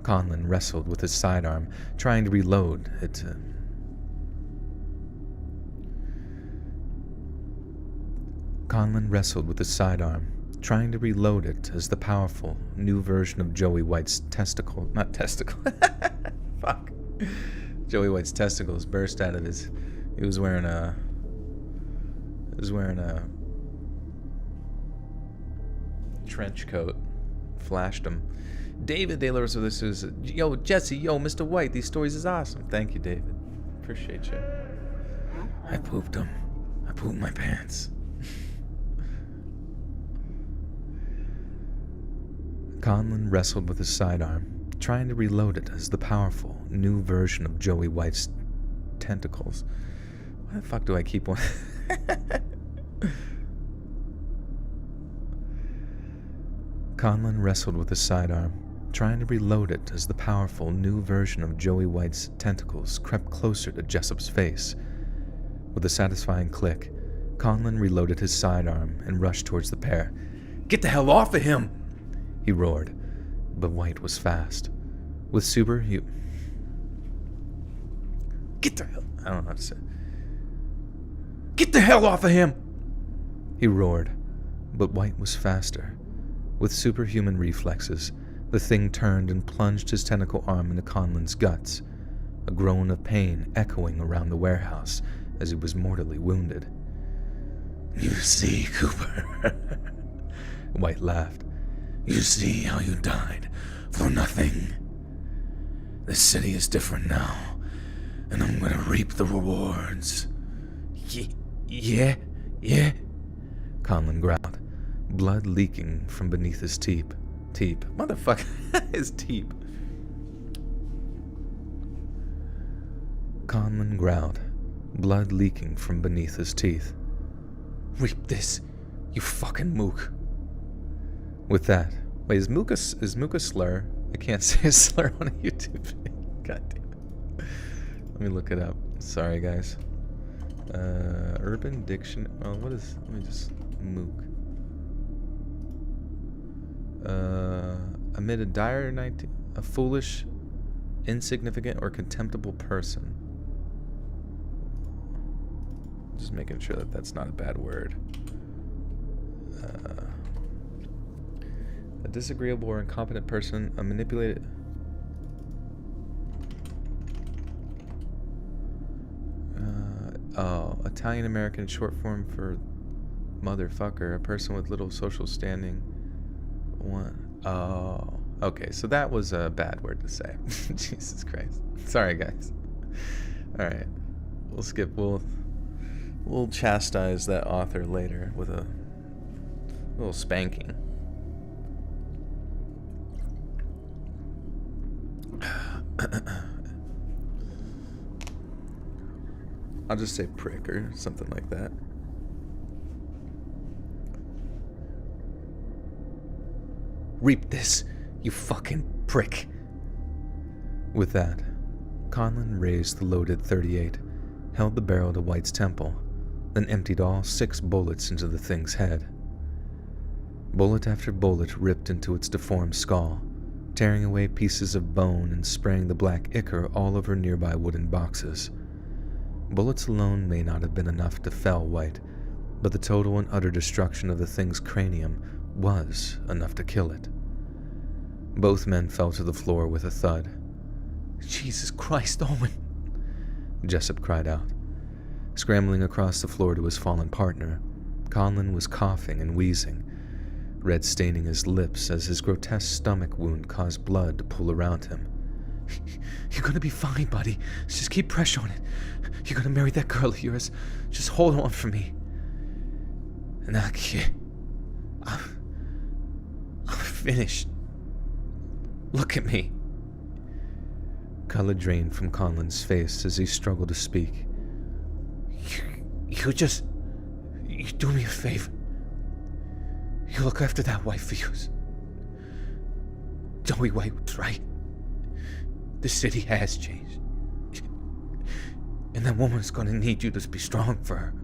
Conlon wrestled with his sidearm, trying to reload it. As the powerful, new version of Joey White's Fuck. Joey White's testicles burst out of his... He was wearing a trench coat. Flashed him. David De La Rosa, this is... Yo, Jesse, yo, Mr. White, these stories is awesome. Thank you, David. Appreciate you. I pooped them. I pooped my pants. Conlon wrestled with his sidearm, trying to reload it as the powerful, new version of Joey White's tentacles. Why the fuck do I keep one? Conlon wrestled with his sidearm, trying to reload it as the powerful new version of Joey White's tentacles crept closer to Jessup's face. With a satisfying click, Conlon reloaded his sidearm and rushed towards the pair. Get the hell off of him! He roared, but White was fast. With Super, Get the hell... I don't know how to say. Get the hell off of him! He roared, but White was faster. With superhuman reflexes, the thing turned and plunged his tentacle arm into Conlon's guts, a groan of pain echoing around the warehouse as he was mortally wounded. You see, Cooper. White laughed. You see how you died for nothing. The city is different now, and I'm gonna reap the rewards. Yeah. Conlon growled, blood leaking from beneath his teep. Motherfucker, his teep. Conlon growled, blood leaking from beneath his teeth. Reap this, you fucking mook. With that, wait, is mook a slur? I can't say a slur on a YouTube video. God damn it. Let me look it up. Sorry, guys. Urban Dictionary. Oh, what is? Let me just mook. Amid a foolish, insignificant, or contemptible person. Just making sure that that's not a bad word. A disagreeable or incompetent person, a manipulated... Italian-American short form for motherfucker, a person with little social standing. Okay, so that was a bad word to say. Jesus Christ. Sorry, guys. Alright. We'll chastise that author later with a little spanking. I'll just say prick or something like that. Reap this, you fucking prick. With that, Conlon raised the loaded .38, held the barrel to White's temple, then emptied all 6 bullets into the thing's head. Bullet after bullet ripped into its deformed skull, tearing away pieces of bone and spraying the black ichor all over nearby wooden boxes. Bullets alone may not have been enough to fell White, but the total and utter destruction of the thing's cranium was enough to kill it. Both men fell to the floor with a thud. Jesus Christ, Owen! Jessup cried out. Scrambling across the floor to his fallen partner, Conlon was coughing and wheezing, red staining his lips as his grotesque stomach wound caused blood to pool around him. You're gonna be fine, buddy. Just keep pressure on it. You're gonna marry that girl of yours. Just hold on for me. And I'm finished. Look at me. Color drained from Conlon's face as he struggled to speak. You do me a favor. You look after that wife of yours. Joey White was right. The city has changed. And that woman's gonna need you to be strong for her.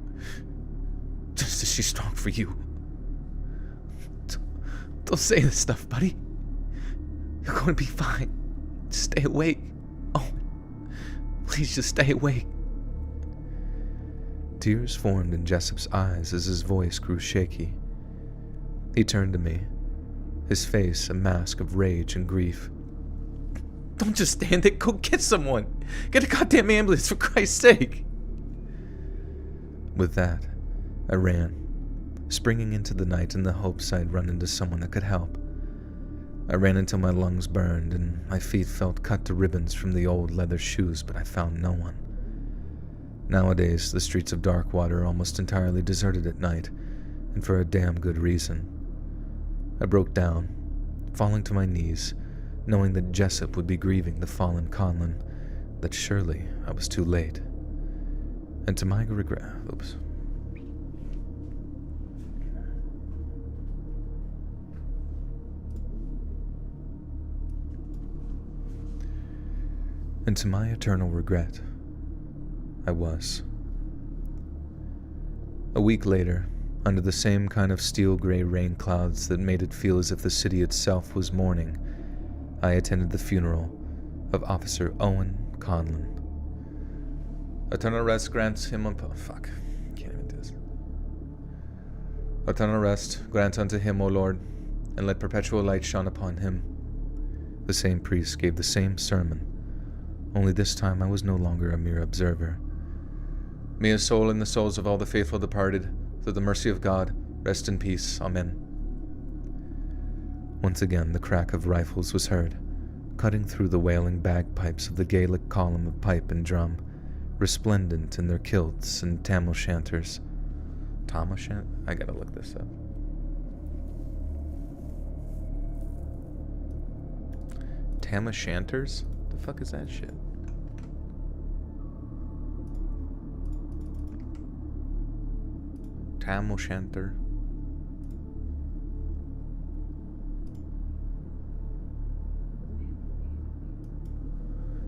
Just as she's strong for you. Don't say this stuff, buddy. You're gonna be fine. Just stay awake. Oh, please just stay awake. Tears formed in Jessup's eyes as his voice grew shaky. He turned to me, his face a mask of rage and grief. Don't just stand there. Go get someone. Get a goddamn ambulance, for Christ's sake. With that, I ran, springing into the night in the hopes I'd run into someone that could help. I ran until my lungs burned and my feet felt cut to ribbons from the old leather shoes, but I found no one. Nowadays, the streets of Darkwater are almost entirely deserted at night, and for a damn good reason. I broke down, falling to my knees, knowing that Jessup would be grieving the fallen Conlon, that surely I was too late. And to my regret, And to my eternal regret, I was. A week later, under the same kind of steel-gray rain clouds that made it feel as if the city itself was mourning, I attended the funeral of Officer Owen Conlon. Eternal rest grants him fuck. Can't even do this. Eternal rest grant unto him, O Lord, and let perpetual light shine upon him. The same priest gave the same sermon, only this time I was no longer a mere observer. May his soul and the souls of all the faithful departed, through the mercy of God, rest in peace. Amen. Once again the crack of rifles was heard, cutting through the wailing bagpipes of the Gaelic column of pipe and drum, resplendent in their kilts and tam o'shanters. Tam o'shant? I gotta look this up. Tam o'shanters? The fuck is that shit? Tam o'shanter.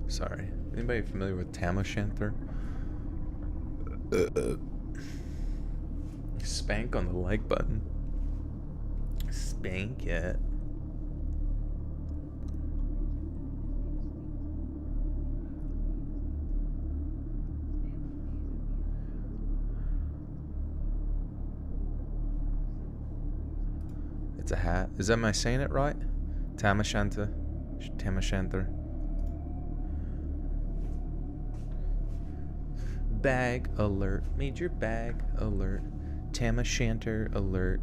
Sorry. Anybody familiar with tam o'shanter? Spank on the like button. Spank it. It's a hat. Is that, am I saying it right? Tam o'shanter. Tam o'shanter. Bag alert. Major bag alert. Tam o'shanter alert.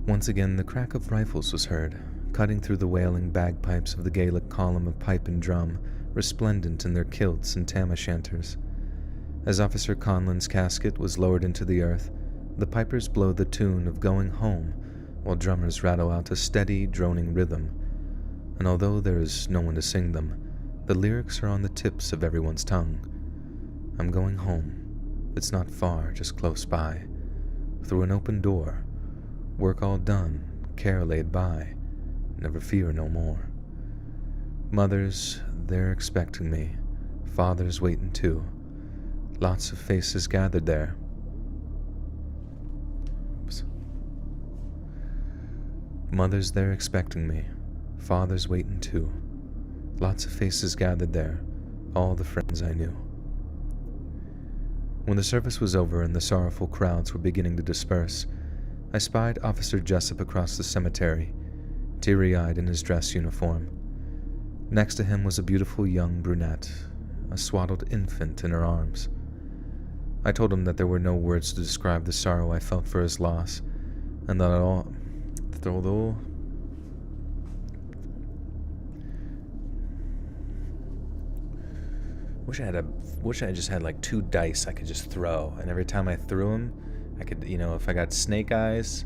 Once again, the crack of rifles was heard, cutting through the wailing bagpipes of the Gaelic column of pipe and drum, resplendent in their kilts and tam o'shanters. As Officer Conlon's casket was lowered into the earth, the pipers blow the tune of Going Home, while drummers rattle out a steady, droning rhythm. And although there is no one to sing them, the lyrics are on the tips of everyone's tongue. I'm going home. It's not far, just close by. Through an open door. Work all done, care laid by. Never fear no more. Mothers, they're expecting me. Fathers waiting too. Lots of faces gathered there. Mothers, they're expecting me. Fathers waiting too. Lots of faces gathered there. All the friends I knew. When the service was over and the sorrowful crowds were beginning to disperse, I spied Officer Jessup across the cemetery, teary-eyed in his dress uniform. Next to him was a beautiful young brunette, a swaddled infant in her arms. I told him that there were no words to describe the sorrow I felt for his loss, and that although wish I just had like 2 dice I could just throw, and every time I threw them, I could, if I got snake eyes,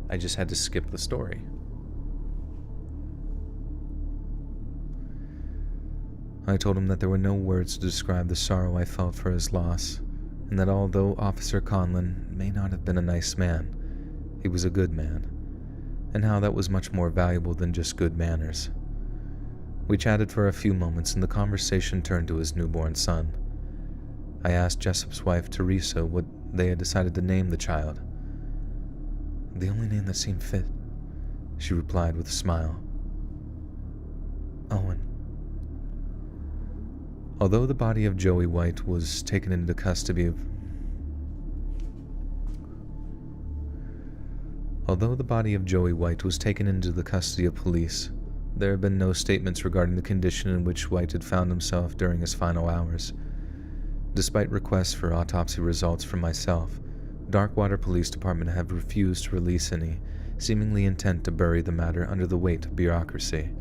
I just had to skip the story. I told him that there were no words to describe the sorrow I felt for his loss, and that although Officer Conlon may not have been a nice man, he was a good man, and how that was much more valuable than just good manners. We chatted for a few moments, and the conversation turned to his newborn son. I asked Jessup's wife, Teresa, what they had decided to name the child. The only name that seemed fit, she replied with a smile. Owen. Although the body of Joey White was taken into custody of police, there have been no statements regarding the condition in which White had found himself during his final hours. Despite requests for autopsy results from myself, Darkwater Police Department have refused to release any, seemingly intent to bury the matter under the weight of bureaucracy.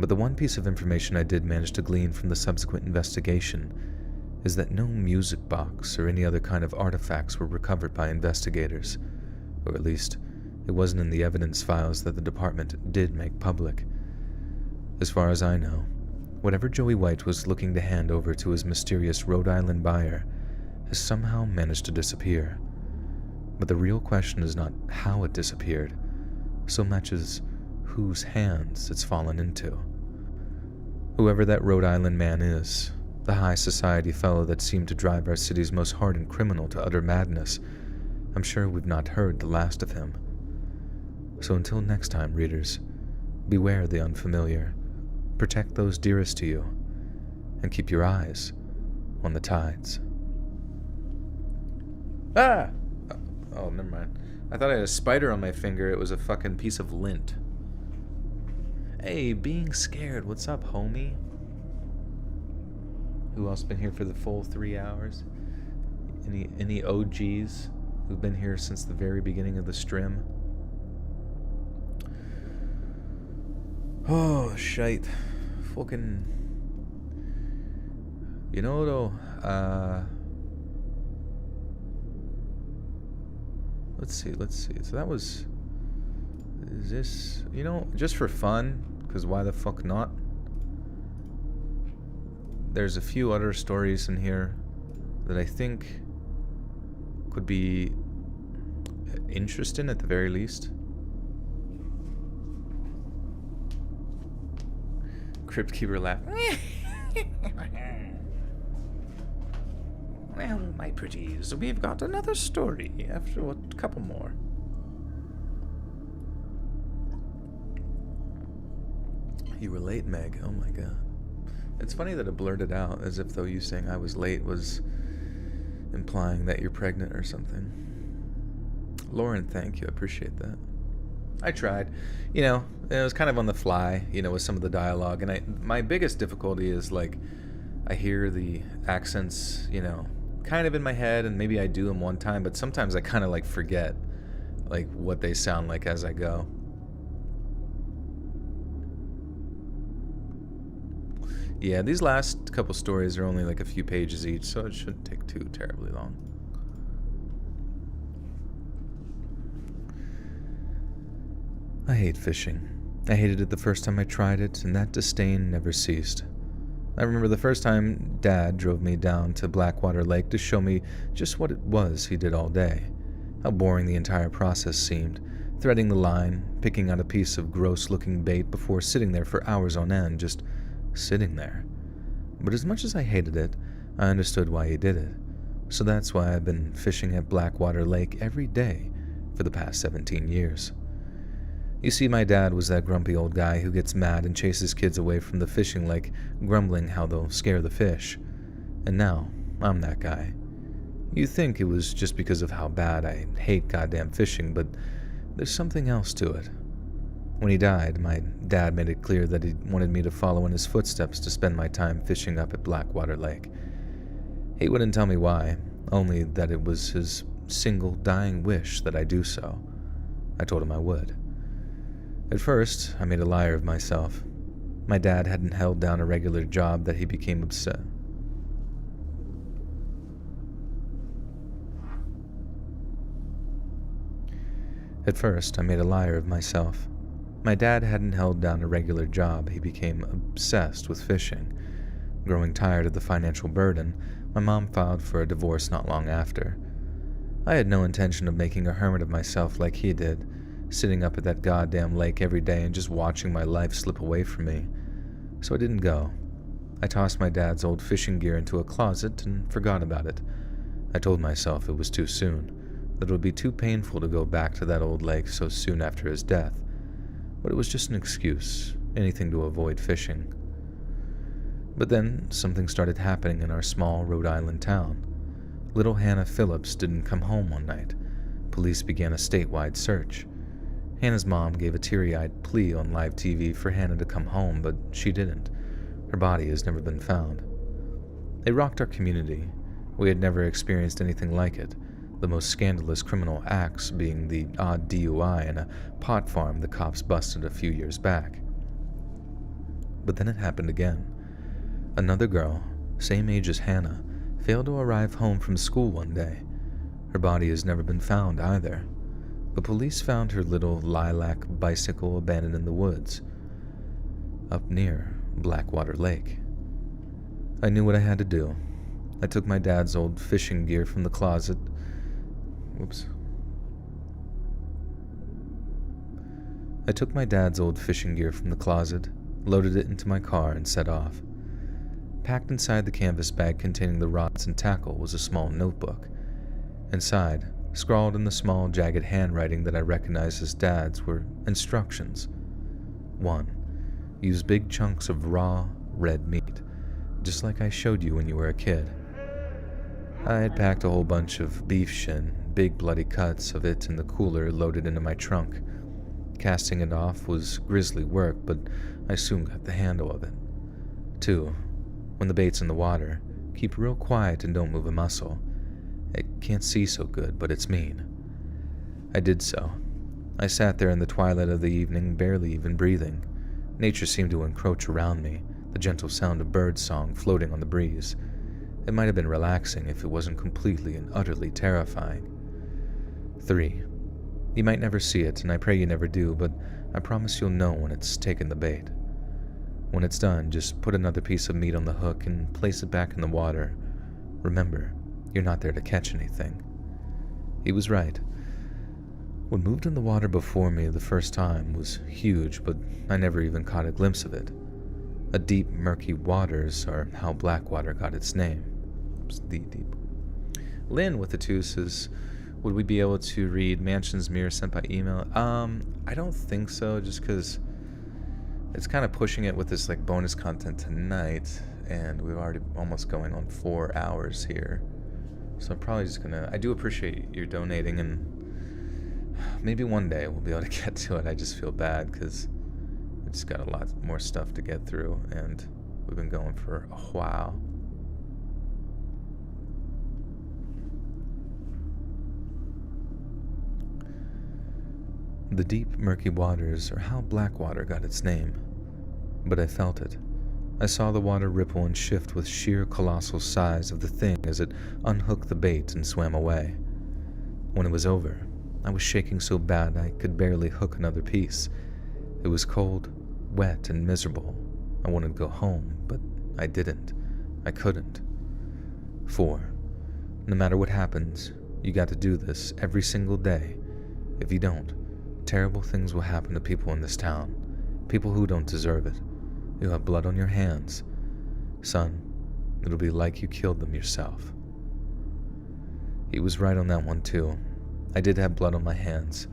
But the one piece of information I did manage to glean from the subsequent investigation is that no music box or any other kind of artifacts were recovered by investigators, or at least it wasn't in the evidence files that the department did make public. As far as I know, whatever Joey White was looking to hand over to his mysterious Rhode Island buyer has somehow managed to disappear. But the real question is not how it disappeared, so much as whose hands it's fallen into. Whoever that Rhode Island man is, the high society fellow that seemed to drive our city's most hardened criminal to utter madness, I'm sure we've not heard the last of him. So until next time, readers, beware the unfamiliar, protect those dearest to you, and keep your eyes on the tides. Ah! Oh, never mind. I thought I had a spider on my finger. It was a fucking piece of lint. Hey, being scared. What's up, homie? Who else been here for the full 3 hours? Any OGs who've been here since the very beginning of the stream? Oh, shite. Fucking... You know, though, Let's see. So that was... Is this... You know, just for fun, because why the fuck not? There's a few other stories in here that I think could be interesting at the very least. Crypt Keeper laugh. Well, my pretties, we've got another story after a couple more. You were late, Meg. Oh my god. It's funny that it blurted out as if though you saying I was late was implying that you're pregnant or something. Lauren, thank you. I appreciate that. I tried. You know, it was kind of on the fly, you know, with some of the dialogue. And my biggest difficulty is, like, I hear the accents, you know, kind of in my head, and maybe I do them one time, but sometimes I kind of, like, forget, like, what they sound like as I go. Yeah, these last couple stories are only like a few pages each, so it shouldn't take too terribly long. I hate fishing. I hated it the first time I tried it, and that disdain never ceased. I remember the first time Dad drove me down to Blackwater Lake to show me just what it was he did all day. How boring the entire process seemed, threading the line, picking out a piece of gross-looking bait before sitting there for hours on end, just sitting there. But as much as I hated it, I understood why he did it. So that's why I've been fishing at Blackwater Lake every day for the past 17 years. You see, my dad was that grumpy old guy who gets mad and chases kids away from the fishing lake, grumbling how they'll scare the fish. And now, I'm that guy. You'd think it was just because of how bad I hate goddamn fishing, but there's something else to it. When he died, my dad made it clear that he wanted me to follow in his footsteps to spend my time fishing up at Blackwater Lake. He wouldn't tell me why, only that it was his single dying wish that I do so. I told him I would. At first, I made a liar of myself. My dad hadn't held down a regular job that he became upset. At first, I made a liar of myself. My dad hadn't held down a regular job. He became obsessed with fishing. Growing tired of the financial burden, my mom filed for a divorce not long after. I had no intention of making a hermit of myself like he did, sitting up at that goddamn lake every day and just watching my life slip away from me. So I didn't go. I tossed my dad's old fishing gear into a closet and forgot about it. I told myself it was too soon, that it would be too painful to go back to that old lake so soon after his death. But it was just an excuse, anything to avoid fishing. But then something started happening in our small Rhode Island town. Little Hannah Phillips didn't come home one night. Police began a statewide search. Hannah's mom gave a teary-eyed plea on live TV for Hannah to come home, but she didn't. Her body has never been found. It rocked our community. We had never experienced anything like it, the most scandalous criminal acts being the odd DUI in a pot farm the cops busted a few years back. But then it happened again. Another girl, same age as Hannah, failed to arrive home from school one day. Her body has never been found either. But police found her little lilac bicycle abandoned in the woods, up near Blackwater Lake. I knew what I had to do. I took my dad's old fishing gear from the closet. I took my dad's old fishing gear from the closet, loaded it into my car, and set off. Packed inside the canvas bag containing the rods and tackle was a small notebook. Inside, scrawled in the small, jagged handwriting that I recognized as Dad's, were instructions. 1. Use big chunks of raw, red meat, just like I showed you when you were a kid. I had packed a whole bunch of beef shin, big bloody cuts of it in the cooler loaded into my trunk. Casting it off was grisly work, but I soon got the handle of it. 2. When the bait's in the water, keep real quiet and don't move a muscle. It can't see so good, but it's mean. I did so. I sat there in the twilight of the evening, barely even breathing. Nature seemed to encroach around me, the gentle sound of bird song floating on the breeze. It might have been relaxing if it wasn't completely and utterly terrifying. 3. You might never see it, and I pray you never do, but I promise you'll know when it's taken the bait. When it's done, just put another piece of meat on the hook and place it back in the water. Remember, you're not there to catch anything. He was right. What moved in the water before me the first time was huge, but I never even caught a glimpse of it. A deep, murky waters are how Blackwater got its name. It's the deep. Lynn with the 2 says, would we be able to read Mansion's Mirror sent by email? I don't think so, just because it's kind of pushing it with this like bonus content tonight, and we're already almost going on 4 hours here. So I'm probably just gonna, I do appreciate your donating, and maybe one day we'll be able to get to it. I just feel bad because we just got a lot more stuff to get through, and we've been going for a while. The deep, murky waters are how Blackwater got its name. But I felt it. I saw the water ripple and shift with sheer colossal size of the thing as it unhooked the bait and swam away. When it was over, I was shaking so bad I could barely hook another piece. It was cold, wet, and miserable. I wanted to go home, but I didn't. I couldn't. 4. No matter what happens, you got to do this every single day. If you don't, terrible things will happen to people in this town. People who don't deserve it. You'll have blood on your hands. Son, it'll be like you killed them yourself. He was right on that one too. I did have blood on my hands.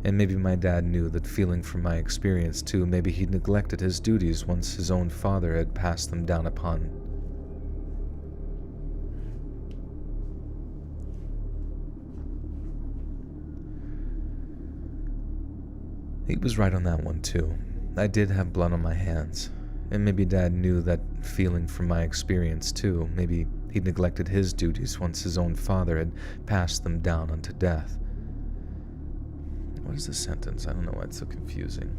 And maybe my dad knew that feeling from my experience too. Maybe he'd neglected his duties once his own father had passed them down upon. He was right on that one too. I did have blood on my hands. And maybe Dad knew that feeling from my experience too. Maybe he'd neglected his duties once his own father had passed them down unto death. What is this sentence? I don't know why it's so confusing.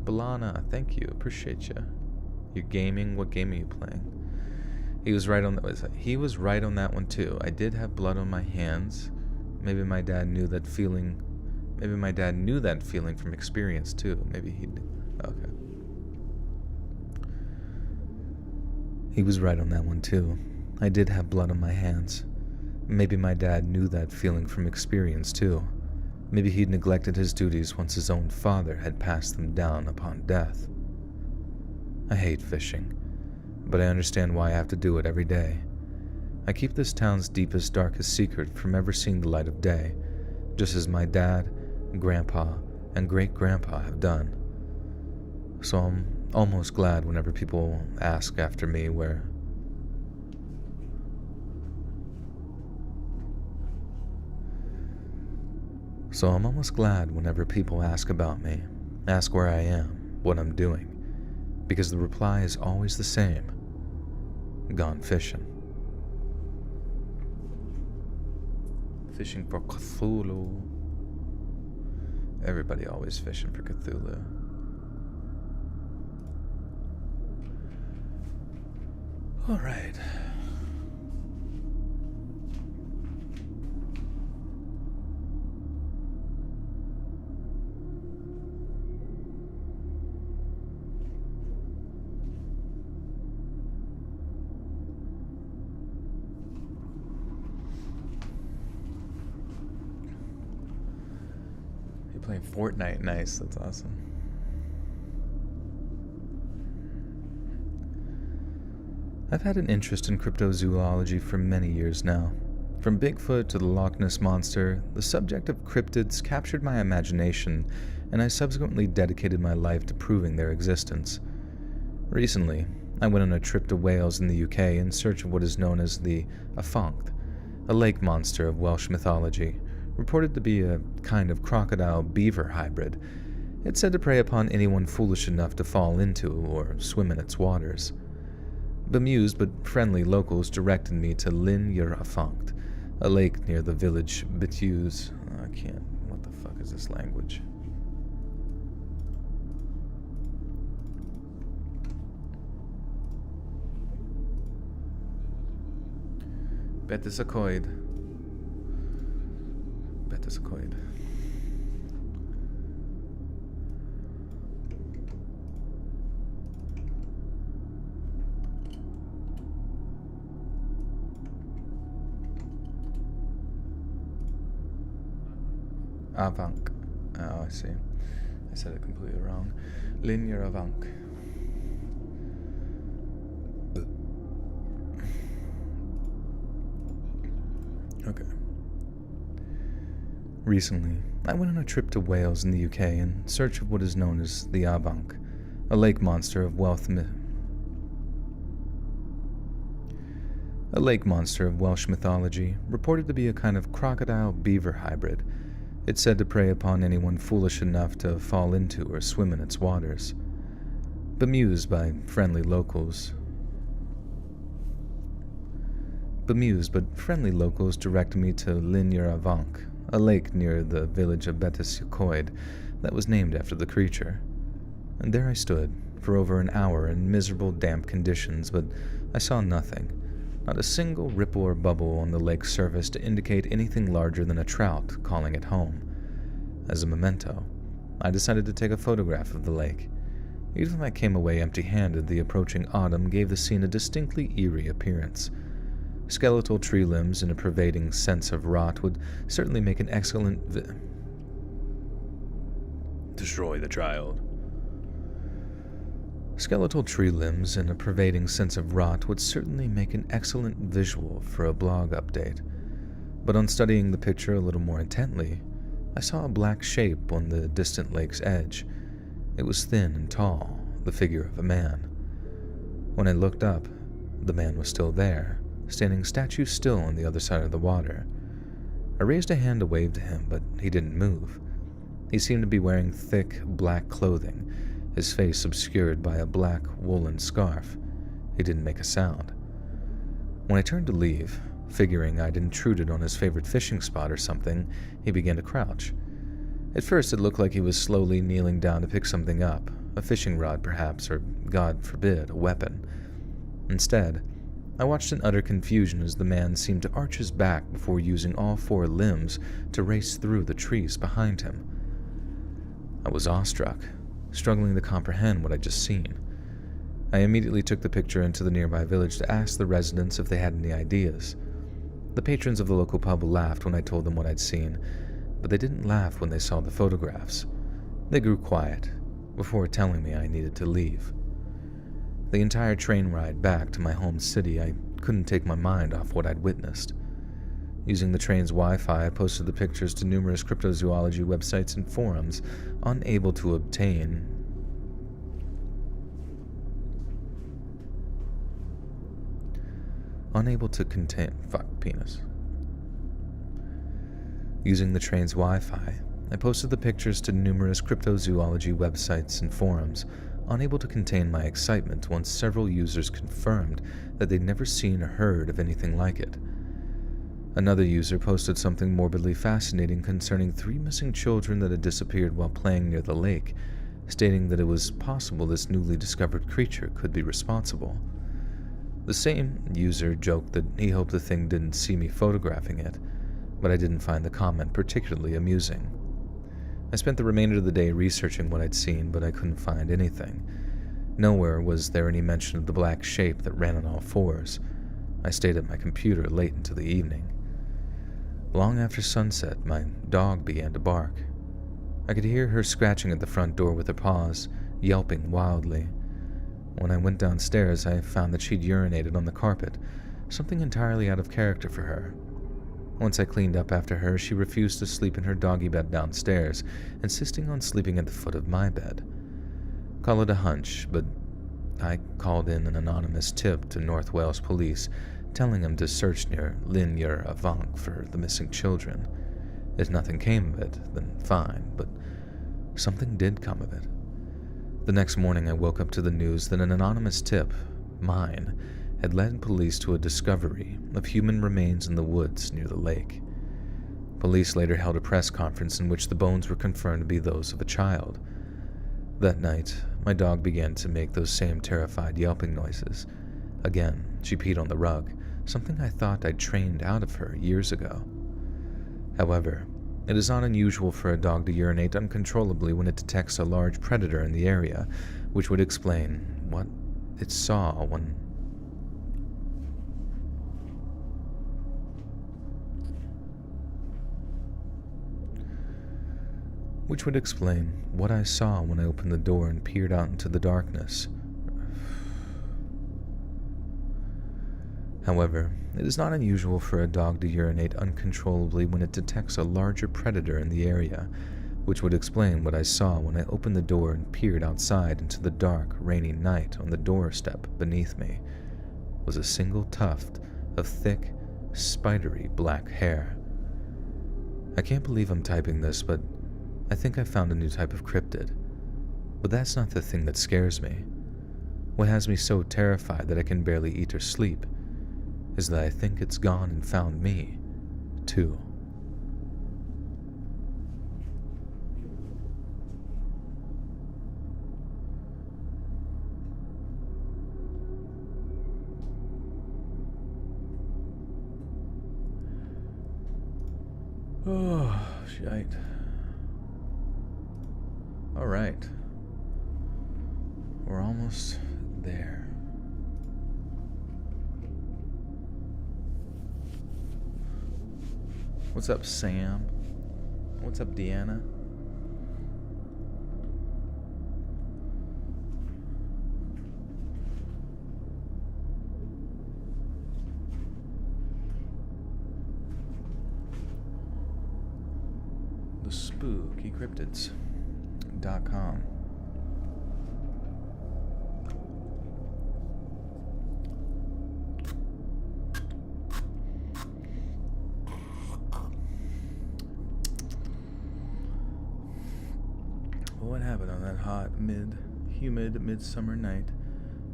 Balana, thank you. Appreciate you. You're gaming. What game are you playing? He was right on that. He was right on that one too. I did have blood on my hands. Maybe my dad knew that feeling. Maybe my dad knew that feeling from experience too. Maybe he'd. Okay. He was right on that one too. I did have blood on my hands. Maybe my dad knew that feeling from experience too. Maybe he'd neglected his duties once his own father had passed them down upon death. I hate fishing, but I understand why I have to do it every day. I keep this town's deepest, darkest secret from ever seeing the light of day, just as my dad, grandpa, and great-grandpa have done. So I'm almost glad whenever people ask after me where... So I'm almost glad whenever people ask about me, ask where I am, what I'm doing, because the reply is always the same. Gone fishing. Fishing for Cthulhu. Everybody always fishing for Cthulhu. All right. You're playing Fortnite. Nice. That's awesome. I've had an interest in cryptozoology for many years now. From Bigfoot to the Loch Ness Monster, the subject of cryptids captured my imagination, and I subsequently dedicated my life to proving their existence. Recently, I went on a trip to Wales in the UK in search of what is known as the Afanct, a lake monster of Welsh mythology, reported to be a kind of crocodile-beaver hybrid. It's said to prey upon anyone foolish enough to fall into or swim in its waters. Bemused but friendly locals directed me to Llyn yr Afanct, a lake near the village Betews. What the fuck is this language? Betisacoid. Avank. Oh, I see. I said it completely wrong. Llyn yr Afanc. Okay. Recently, I went on a trip to Wales in the UK in search of what is known as the Avanc, a lake monster of Welsh mythology, reported to be a kind of crocodile-beaver hybrid. It's said to prey upon anyone foolish enough to fall into or swim in its waters. Bemused but friendly locals directed me to Llyn yr Afanc, a lake near the village of Betisacoid that was named after the creature. And there I stood for over an hour in miserable damp conditions, but I saw nothing. Not a single ripple or bubble on the lake's surface to indicate anything larger than a trout calling it home. As a memento, I decided to take a photograph of the lake. Even if I came away empty-handed, the approaching autumn gave the scene a distinctly eerie appearance. Skeletal tree limbs and a pervading sense of rot would certainly make an excellent Destroy the child. Skeletal tree limbs and a pervading sense of rot would certainly make an excellent visual for a blog update. But on studying the picture a little more intently, I saw a black shape on the distant lake's edge. It was thin and tall, the figure of a man. When I looked up, the man was still there, standing statue still on the other side of the water. I raised a hand to wave to him, but he didn't move. He seemed to be wearing thick, black clothing, his face obscured by a black woolen scarf. He didn't make a sound. When I turned to leave, figuring I'd intruded on his favorite fishing spot or something, he began to crouch. At first it looked like he was slowly kneeling down to pick something up, a fishing rod perhaps, or, God forbid, a weapon. Instead, I watched in utter confusion as the man seemed to arch his back before using all four limbs to race through the trees behind him. I was awestruck, struggling to comprehend what I'd just seen. I immediately took the picture into the nearby village to ask the residents if they had any ideas. The patrons of the local pub laughed when I told them what I'd seen, but they didn't laugh when they saw the photographs. They grew quiet before telling me I needed to leave. The entire train ride back to my home city, I couldn't take my mind off what I'd witnessed. Using the train's Wi-Fi, I posted the pictures to numerous cryptozoology websites and forums, unable to contain. Using the train's Wi-Fi, I posted the pictures to numerous cryptozoology websites and forums, unable to contain my excitement once several users confirmed that they'd never seen or heard of anything like it. Another user posted something morbidly fascinating concerning 3 missing children that had disappeared while playing near the lake, stating that it was possible this newly discovered creature could be responsible. The same user joked that he hoped the thing didn't see me photographing it, but I didn't find the comment particularly amusing. I spent the remainder of the day researching what I'd seen, but I couldn't find anything. Nowhere was there any mention of the black shape that ran on all fours. I stayed at my computer late into the evening. Long after sunset, my dog began to bark. I could hear her scratching at the front door with her paws, yelping wildly. When I went downstairs, I found that she'd urinated on the carpet, something entirely out of character for her. Once I cleaned up after her, she refused to sleep in her doggy bed downstairs, insisting on sleeping at the foot of my bed. Call it a hunch, but I called in an anonymous tip to North Wales Police, telling them to search near Llyn yr Ifanc for the missing children. If nothing came of it, then fine, but something did come of it. The next morning I woke up to the news that an anonymous tip, mine, had led police to a discovery of human remains in the woods near the lake. Police later held a press conference in which the bones were confirmed to be those of a child. That night, my dog began to make those same terrified yelping noises. Again, she peed on the rug, something I thought I'd trained out of her years ago. However, it is not unusual for a dog to urinate uncontrollably when it detects a large predator in the area, which would explain what it saw when I saw when I opened the door and peered out into the darkness. However, it is not unusual for a dog to urinate uncontrollably when it detects a larger predator in the area, which would explain what I saw when I opened the door and peered outside into the dark, rainy night. On the doorstep beneath me was a single tuft of thick, spidery black hair. I can't believe I'm typing this, but I think I found a new type of cryptid. But that's not the thing that scares me. What has me so terrified that I can barely eat or sleep is that I think it's gone and found me, too. Oh, shite. All right. We're almost there. What's up, Sam? What's up, Deanna? The Spooky Cryptids.com. What happened on that hot, humid midsummer night?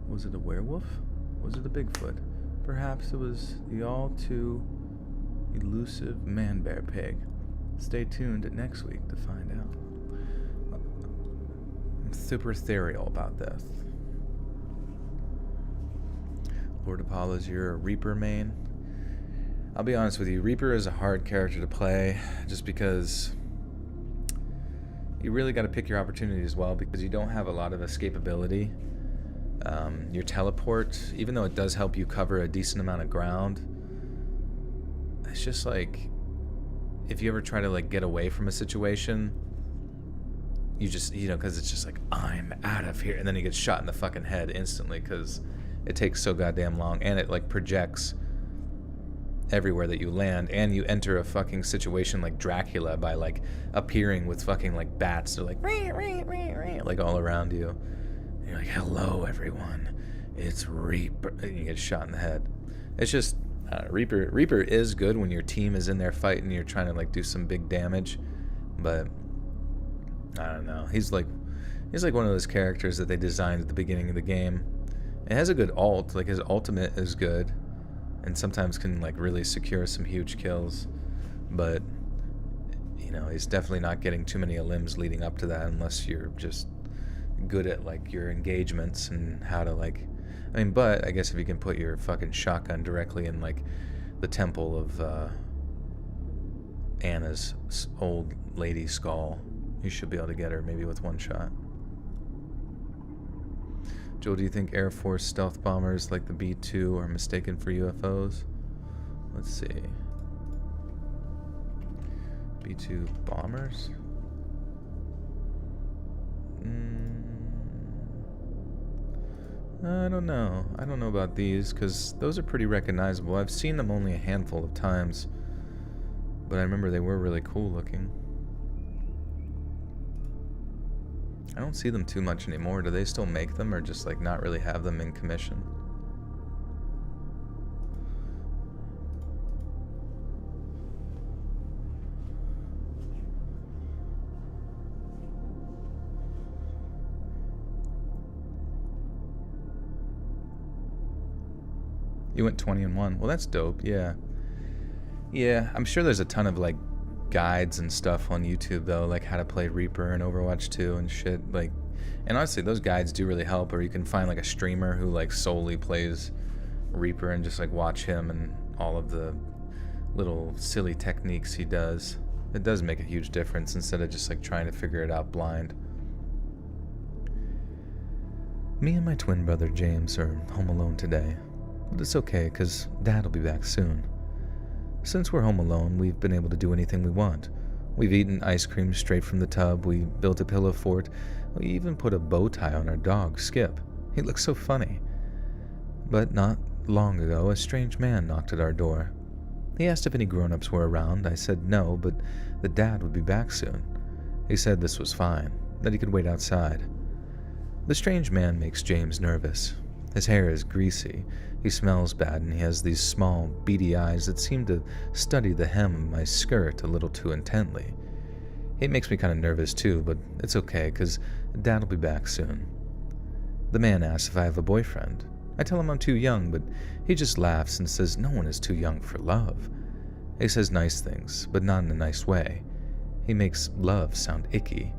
Was it a werewolf? Was it a Bigfoot? Perhaps it was the all too elusive man-bear pig. Stay tuned next week to find out. I'm super ethereal about this. Lord Apollo's your Reaper main. I'll be honest with you, Reaper is a hard character to play just because you really got to pick your opportunity as well, because you don't have a lot of escapability. Your teleport, even though it does help you cover a decent amount of ground, it's just like, if you ever try to like get away from a situation, you just, because it's just like, I'm out of here, and then you get shot in the fucking head instantly because it takes so goddamn long, and it like projects everywhere that you land, and you enter a fucking situation like Dracula by like appearing with fucking like bats. They're like like all around you, and you're like, hello everyone, it's Reaper, and you get shot in the head. It's just Reaper is good when your team is in there fighting, you're trying to like do some big damage, but I don't know, he's like one of those characters that they designed at the beginning of the game. It has a good ult, like his ultimate is good and sometimes can like really secure some huge kills, but he's definitely not getting too many limbs leading up to that unless you're just good at like your engagements and how to like, but I guess if you can put your fucking shotgun directly in like the temple of Anna's old lady skull, you should be able to get her maybe with one shot. Joel, do you think Air Force stealth bombers like the B-2 are mistaken for UFOs? Let's see. B-2 bombers? I don't know. I don't know about these, because those are pretty recognizable. I've seen them only a handful of times, but I remember they were really cool looking. I don't see them too much anymore. Do they still make them, or just like not really have them in commission? You went 20 and 1. Well, that's dope. Yeah. Yeah, I'm sure there's a ton of like guides and stuff on YouTube though, like how to play Reaper and Overwatch 2 and shit. Like, and honestly, those guides do really help. Or you can find like a streamer who like solely plays Reaper and just like watch him and all of the little silly techniques he does. It does make a huge difference instead of just like trying to figure it out blind. Me and my twin brother James are home alone today. But it's okay, because Dad will be back soon. Since we're home alone, we've been able to do anything we want. We've eaten ice cream straight from the tub, we built a pillow fort, we even put a bow tie on our dog, Skip. He looks so funny. But not long ago, a strange man knocked at our door. He asked if any grown-ups were around. I said no, but that Dad would be back soon. He said this was fine, that he could wait outside. The strange man makes James nervous. His hair is greasy, he smells bad, and he has these small, beady eyes that seem to study the hem of my skirt a little too intently. It makes me kind of nervous too, but it's okay, because Dad will be back soon. The man asks if I have a boyfriend. I tell him I'm too young, but he just laughs and says no one is too young for love. He says nice things, but not in a nice way. He makes love sound icky.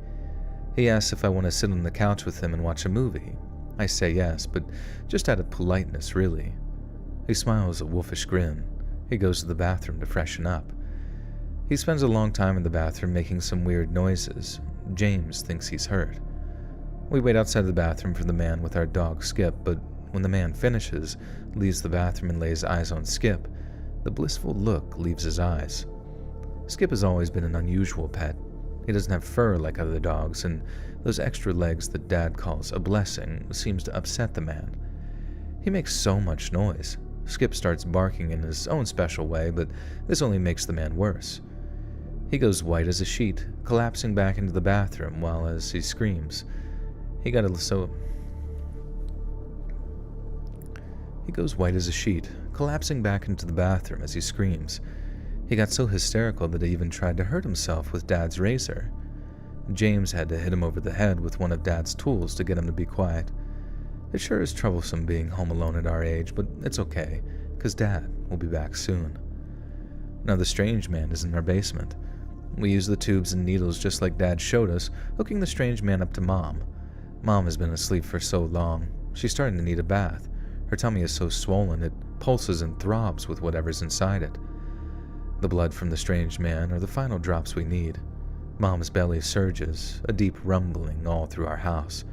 He asks if I want to sit on the couch with him and watch a movie. I say yes, but just out of politeness, really. He smiles a wolfish grin. He goes to the bathroom to freshen up. He spends a long time in the bathroom making some weird noises. James thinks he's hurt. We wait outside the bathroom for the man with our dog Skip, but when the man finishes, leaves the bathroom and lays eyes on Skip, the blissful look leaves his eyes. Skip has always been an unusual pet. He doesn't have fur like other dogs, and those extra legs that Dad calls a blessing seems to upset the man. He makes so much noise. Skip starts barking in his own special way, but this only makes the man worse. He goes white as a sheet, collapsing back into the bathroom while as he screams. He goes white as a sheet, collapsing back into the bathroom as he screams. He got so hysterical that he even tried to hurt himself with Dad's razor. James had to hit him over the head with one of Dad's tools to get him to be quiet. It sure is troublesome being home alone at our age, but it's okay, because Dad will be back soon. Now the strange man is in our basement. We use the tubes and needles just like Dad showed us, hooking the strange man up to Mom. Mom has been asleep for so long, she's starting to need a bath. Her tummy is so swollen it pulses and throbs with whatever's inside it. The blood from the strange man are the final drops we need. Mom's belly surges, a deep rumbling all through our house.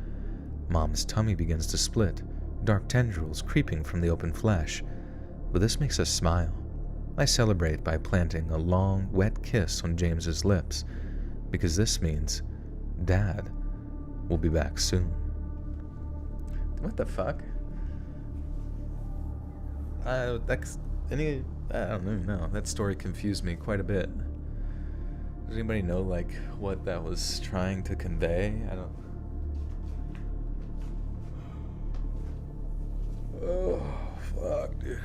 Mom's tummy begins to split, dark tendrils creeping from the open flesh. But this makes us smile. I celebrate by planting a long, wet kiss on James's lips, because this means Dad will be back soon. What the fuck? I don't even know. That story confused me quite a bit. Does anybody know, like, what that was trying to convey? I don't... Oh, fuck, dude.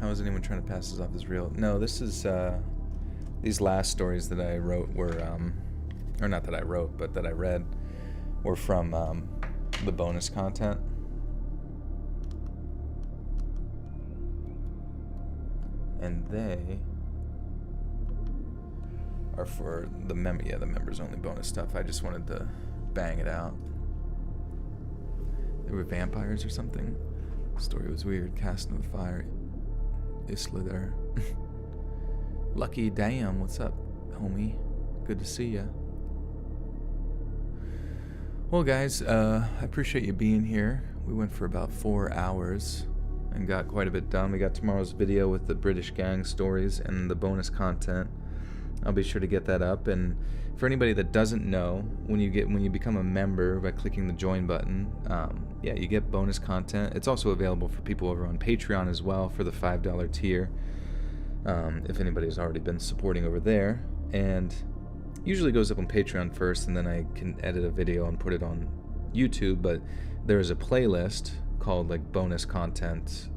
How is anyone trying to pass this off as real? No, this is, these last stories that I wrote were, or not that I wrote, but that I read, were from, the bonus content. And they are for the the members only bonus stuff. I just wanted to bang it out. They were vampires or something. The story was weird. Cast in the fire. Isla there. Lucky damn, what's up, homie? Good to see ya. Well, guys, I appreciate you being here. We went for about 4 hours and got quite a bit done. We got tomorrow's video with the British gang stories and the bonus content. I'll be sure to get that up. And for anybody that doesn't know, when you become a member by clicking the join button, you get bonus content. It's also available for people over on Patreon as well for the $5 tier. If anybody's already been supporting over there, and usually goes up on Patreon first, and then I can edit a video and put it on YouTube. But there is a playlist called like bonus content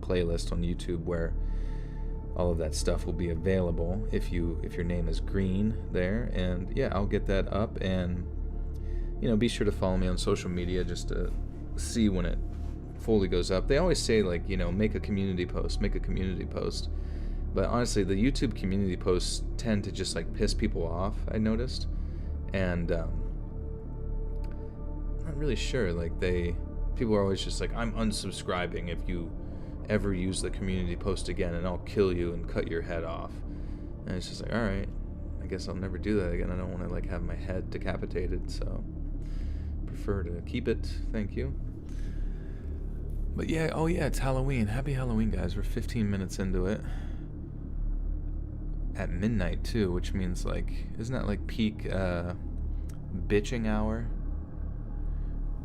playlist on YouTube where all of that stuff will be available if your name is green there. And yeah, I'll get that up, and be sure to follow me on social media just to see when it fully goes up. They always say like, make a community post, but honestly the YouTube community posts tend to just like piss people off, I noticed. And I'm not really sure, like people are always just like, I'm unsubscribing if you ever use the community post again, and I'll kill you and cut your head off. And it's just like, all right, I guess I'll never do that again. I don't want to like have my head decapitated, so prefer to keep it. Thank you. But yeah, it's Halloween. Happy Halloween, guys. We're 15 minutes into it. At midnight too, which means like, isn't that like peak bitching hour?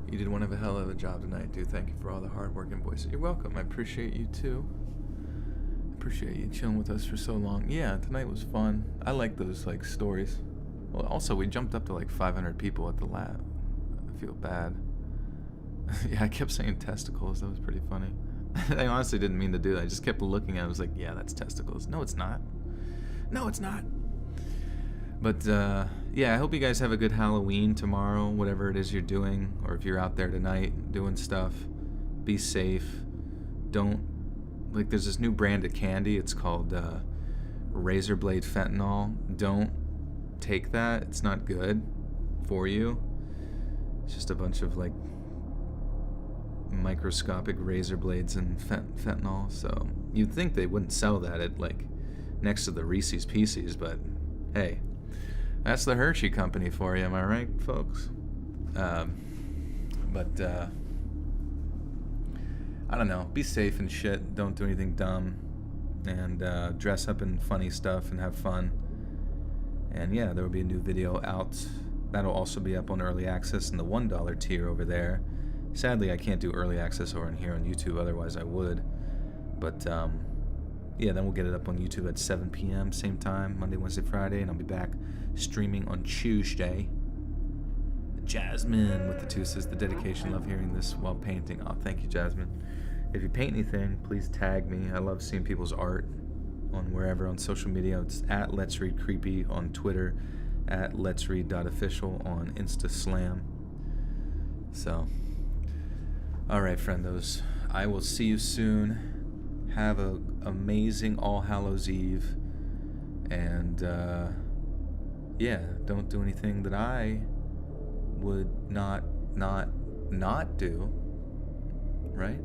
You did one of a hell of a job tonight, dude. Thank you for all the hard work and voices. You're welcome. I appreciate you too. Appreciate you chilling with us for so long. Yeah, tonight was fun. I like those like stories. Well, also we jumped up to like 500 people at the lab. I feel bad. Yeah, I kept saying testicles. That was pretty funny. I honestly didn't mean to do that. I just kept looking at it. I was like, yeah, that's testicles. No, it's not. No, it's not. But I hope you guys have a good Halloween tomorrow, whatever it is you're doing, or if you're out there tonight doing stuff. Be safe. There's this new brand of candy. It's called Razor Blade Fentanyl. Don't take that. It's not good for you. It's just a bunch of like microscopic razor blades and fentanyl. So you'd think they wouldn't sell that at like next to the Reese's Pieces, but hey, that's the Hershey Company for you, am I right, folks? I don't know. Be safe and shit. Don't do anything dumb, and dress up in funny stuff and have fun. And yeah, there will be a new video out. That'll also be up on early access in the $1 tier over there. Sadly, I can't do early access over in here on YouTube, otherwise I would. But then we'll get it up on YouTube at 7 p.m. same time, Monday, Wednesday, Friday, and I'll be back streaming on Tuesday. Jasmine with the 2 says the dedication. Love hearing this while painting. Oh, thank you, Jasmine. If you paint anything, please tag me. I love seeing people's art on wherever on social media. It's at Let's Read Creepy on Twitter, at Let's Read.official on InstaSlam. So, all right, friendos. I will see you soon. Have an amazing All Hallows Eve. And, don't do anything that I would not do. Right?